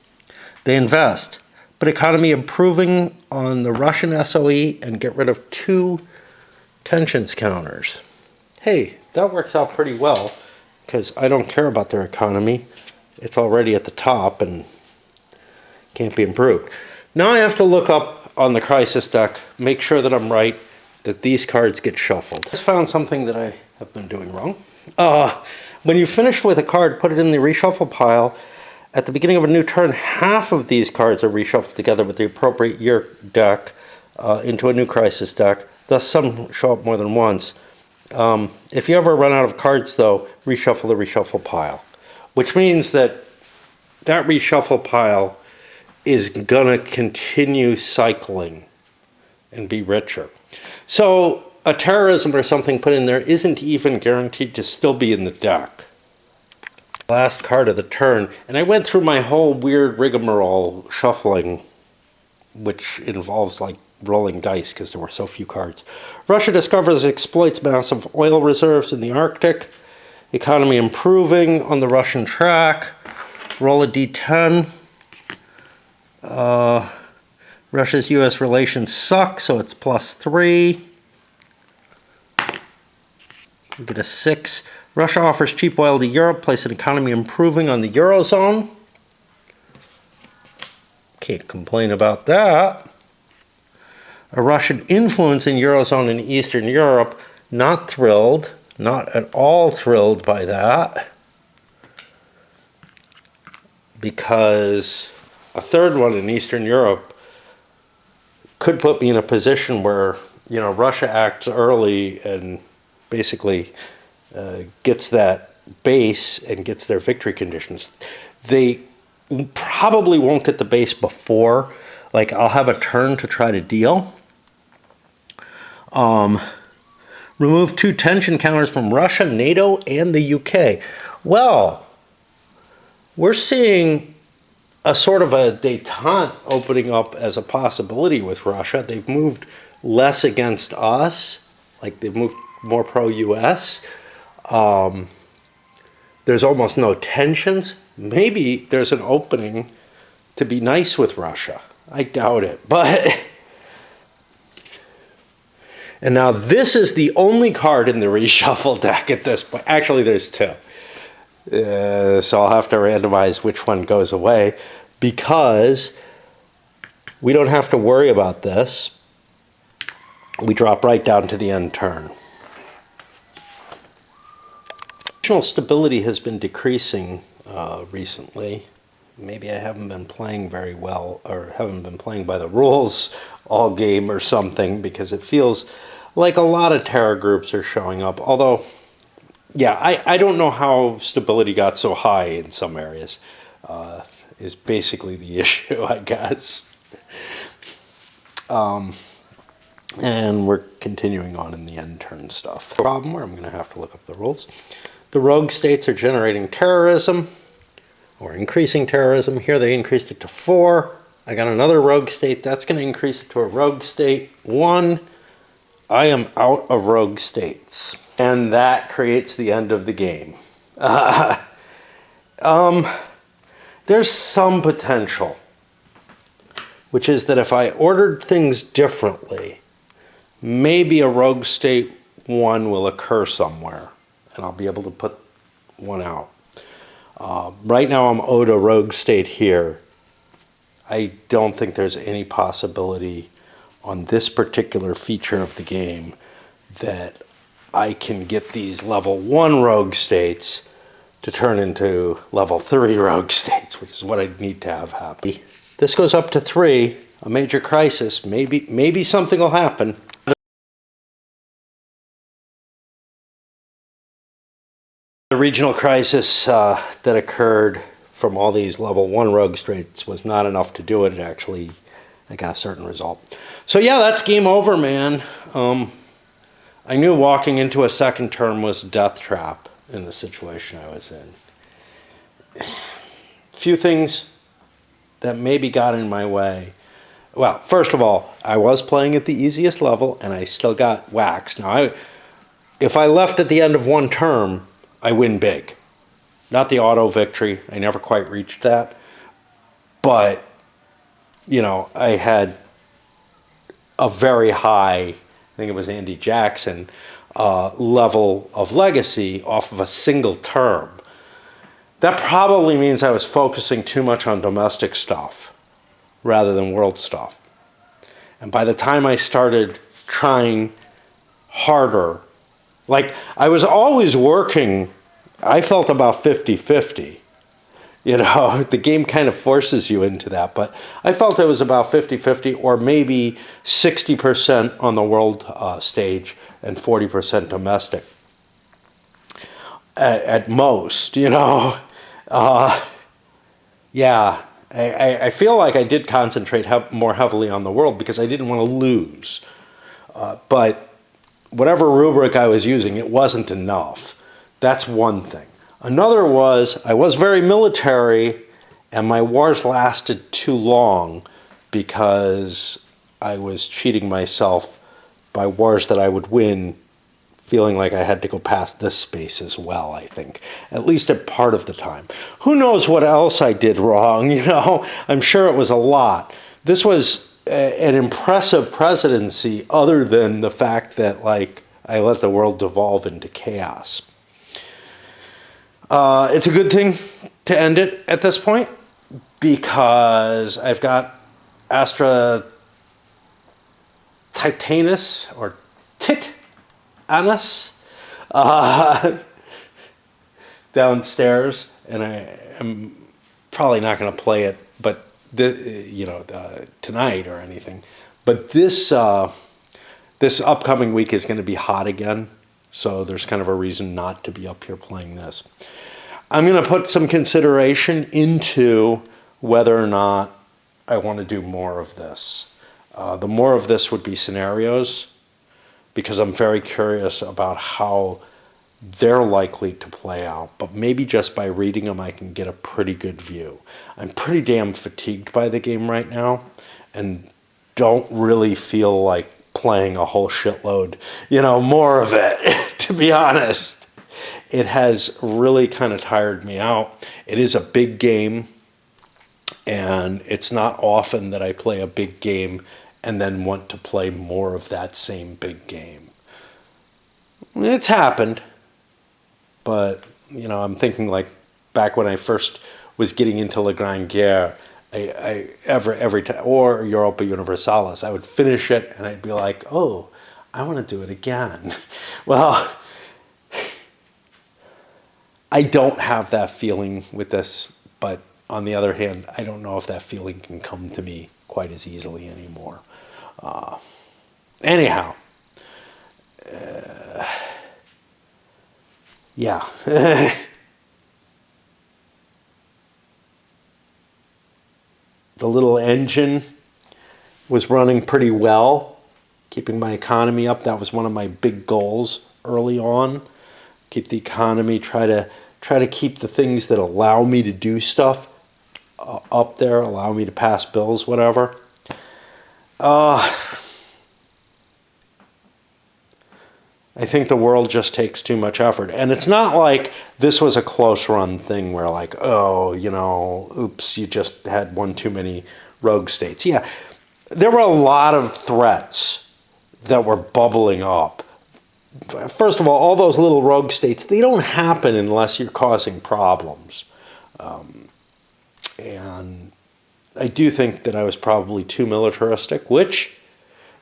They invest, but economy improving on the Russian SOE and get rid of 2 tensions counters. Hey, that works out pretty well because I don't care about their economy. It's already at the top and can't be improved. Now I have to look up on the crisis deck, make sure that I'm right, that these cards get shuffled. I just found something that I have been doing wrong. When you finish with a card, put it in the reshuffle pile. At the beginning of a new turn, half of these cards are reshuffled together with the appropriate year deck into a new crisis deck. Thus, some show up more than once. If you ever run out of cards, though, reshuffle the reshuffle pile, which means that reshuffle pile is gonna continue cycling and be richer. So a terrorism or something put in there isn't even guaranteed to still be in the deck. Last card of the turn, and I went through my whole weird rigmarole shuffling, which involves like rolling dice because there were so few cards. Russia discovers and exploits massive oil reserves in the Arctic. Economy improving on the Russian track. Roll a d10. Russia's-U.S. relations suck, so it's +3. We get a 6. Russia offers cheap oil to Europe, place an economy improving on the Eurozone. Can't complain about that. A Russian influence in Eurozone and Eastern Europe, not thrilled, not at all thrilled by that. Because a third one in Eastern Europe could put me in a position where, you know, Russia acts early and basically gets that base and gets their victory conditions. They probably won't get the base before, like, I'll have a turn to try to deal. Remove 2 tension counters from Russia, NATO, and the UK. Well, we're seeing a sort of a détente opening up as a possibility with Russia. They've moved less against us, like they've moved more pro-US. There's almost no tensions. Maybe there's an opening to be nice with Russia. I doubt it, but... And now this is the only card in the reshuffle deck at this point. Actually, there's 2. So I'll have to randomize which one goes away, because we don't have to worry about this. We drop right down to the end turn. Regional stability has been decreasing recently. Maybe I haven't been playing very well, or haven't been playing by the rules all game or something, because it feels like a lot of terror groups are showing up. Although, yeah, I don't know how stability got so high in some areas, is basically the issue, I guess. And we're continuing on in the end turn stuff. Problem where I'm going to have to look up the rules. The rogue states are generating terrorism, or increasing terrorism. Here they increased it to 4. I got another rogue state. That's going to increase it to a rogue state 1. I am out of rogue states. And that creates the end of the game. There's some potential, which is that if I ordered things differently, maybe a rogue state 1 will occur somewhere, and I'll be able to put 1 out. Right now I'm owed a rogue state here. I don't think there's any possibility on this particular feature of the game that I can get these level 1 rogue states to turn into level 3 rogue states, which is what I need to have happen. This goes up to 3, a major crisis. Maybe something will happen. The regional crisis that occurred from all these level 1 rogue states was not enough to do it. Actually, I got a certain result. So yeah, that's game over, man. I knew walking into a second term was a death trap in the situation I was in. Few things that maybe got in my way. Well, first of all, I was playing at the easiest level and I still got waxed. Now, if I left at the end of 1 term, I win big. Not the auto victory. I never quite reached that. But, you know, I had a very high, I think it was Andy Jackson, level of legacy off of a single term. That probably means I was focusing too much on domestic stuff rather than world stuff. And by the time I started trying harder, like I was always working, I felt about 50-50. You know, the game kind of forces you into that, but I felt it was about 50-50 or maybe 60% on the world stage and 40% domestic at most, you know. Yeah, I feel like I did concentrate more heavily on the world because I didn't want to lose. But whatever rubric I was using, it wasn't enough. That's one thing. Another was, I was very military and my wars lasted too long because I was cheating myself by wars that I would win feeling like I had to go past this space as well, I think, at least a part of the time. Who knows what else I did wrong, I'm sure it was a lot. This was an impressive presidency other than the fact that, like, I let the world devolve into chaos. It's a good thing to end it at this point because I've got Astra Titanus or Titanus downstairs, and I am probably not going to play it, but tonight or anything. But this upcoming week is going to be hot again, so there's kind of a reason not to be up here playing this. I'm going to put some consideration into whether or not I want to do more of this. The more of this would be scenarios, because I'm very curious about how they're likely to play out. But maybe just by reading them, I can get a pretty good view. I'm pretty damn fatigued by the game right now, and don't really feel like playing a whole shitload, more of it, to be honest. It has really kind of tired me out. It is a big game, and it's not often that I play a big game and then want to play more of that same big game. It's happened, but, I'm thinking like back when I first was getting into La Grande Guerre, every time, or Europa Universalis, I would finish it and I'd be like, oh, I want to do it again. Well, I don't have that feeling with this, but on the other hand, I don't know if that feeling can come to me quite as easily anymore. Anyhow, yeah. The little engine was running pretty well, keeping my economy up. That was one of my big goals early on. Keep the economy, try to keep the things that allow me to do stuff up there, allow me to pass bills, whatever. I think the world just takes too much effort. And it's not like this was a close run thing where like, oh, oops, you just had one too many rogue states. Yeah, there were a lot of threats that were bubbling up. First of all those little rogue states, they don't happen unless you're causing problems. And I do think that I was probably too militaristic, which,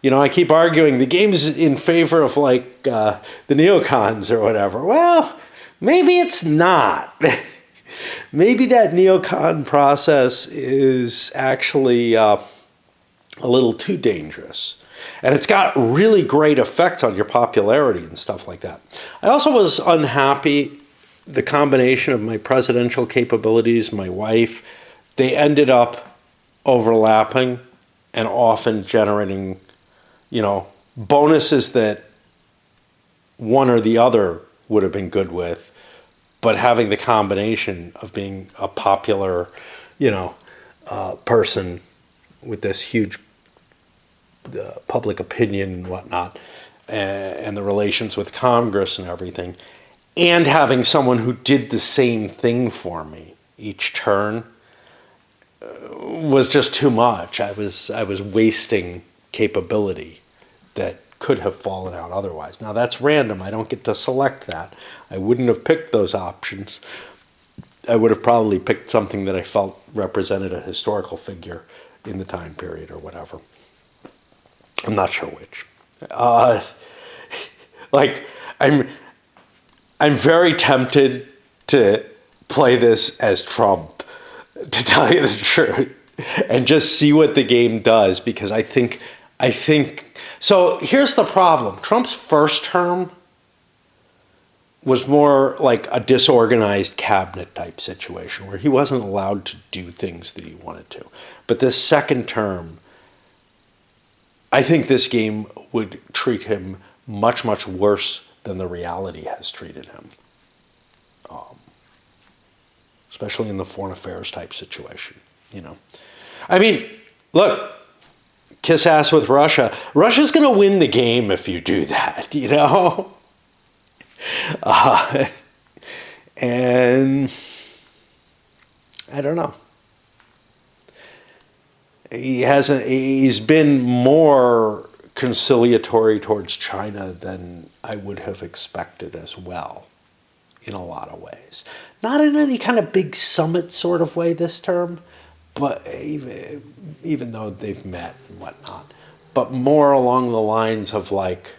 I keep arguing the game's in favor of like the neocons or whatever. Well, maybe it's not. Maybe that neocon process is actually a little too dangerous. And it's got really great effects on your popularity and stuff like that. I also was unhappy, the combination of my presidential capabilities, my wife, they ended up overlapping and often generating, bonuses that one or the other would have been good with, but having the combination of being a popular, person with this huge public opinion and whatnot, and the relations with Congress and everything, and having someone who did the same thing for me each turn was just too much. I was wasting capability that could have fallen out otherwise. Now that's random. I don't get to select that. I wouldn't have picked those options. I would have probably picked something that I felt represented a historical figure in the time period or whatever. I'm not sure which. I'm very tempted to play this as Trump, to tell you the truth, and just see what the game does, because I think so. Here's the problem. Trump's first term was more like a disorganized cabinet type situation where he wasn't allowed to do things that he wanted to. But this second term, I think this game would treat him much, much worse than the reality has treated him. Especially in the foreign affairs type situation, I mean, look, kiss ass with Russia. Russia's going to win the game if you do that, uh, and I don't know. He's been more conciliatory towards China than I would have expected as well, in a lot of ways. Not in any kind of big summit sort of way this term, but even though they've met and whatnot, but more along the lines of like,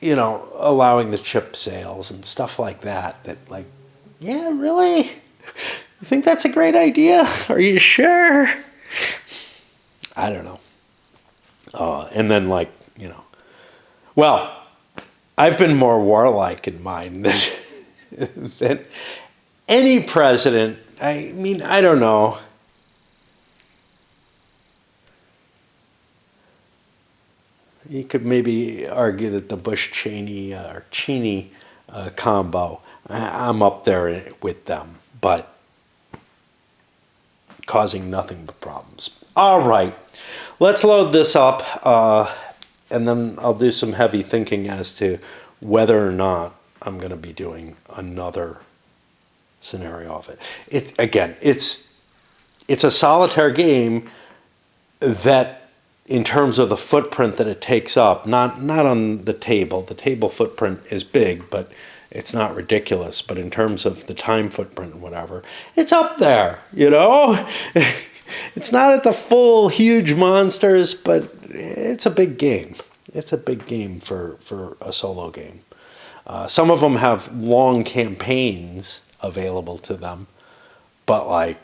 allowing the chip sales and stuff like that. That like, yeah, really? You think that's a great idea? Are you sure? I don't know. And then like, well, I've been more warlike in mine than any president. I mean, I don't know. You could maybe argue that the Bush-Cheney or Cheney combo, I'm up there with them, but causing nothing but problems. All right, let's load this up, and then I'll do some heavy thinking as to whether or not I'm going to be doing another scenario of it. It's a solitaire game that, in terms of the footprint that it takes up, not on the table. The table footprint is big, but it's not ridiculous. But in terms of the time footprint and whatever, it's up there, It's not at the full huge monsters, but it's a big game. It's a big game for a solo game. Some of them have long campaigns available to them, but like,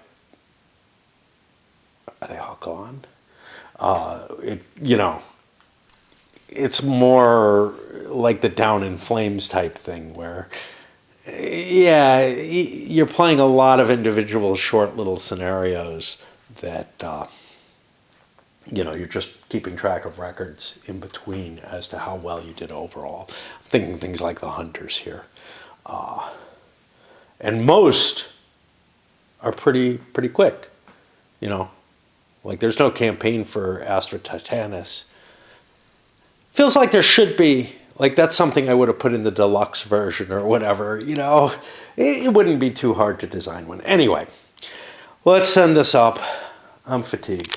are they all gone? It's more like the Down in Flames type thing where, yeah, you're playing a lot of individual short little scenarios that, you're just keeping track of records in between as to how well you did overall. I'm thinking things like the Hunters here. And most are pretty quick, Like there's no campaign for Astra Titanus. Feels like there should be. Like that's something I would have put in the deluxe version or whatever. It wouldn't be too hard to design one. Anyway, let's send this up. I'm fatigued.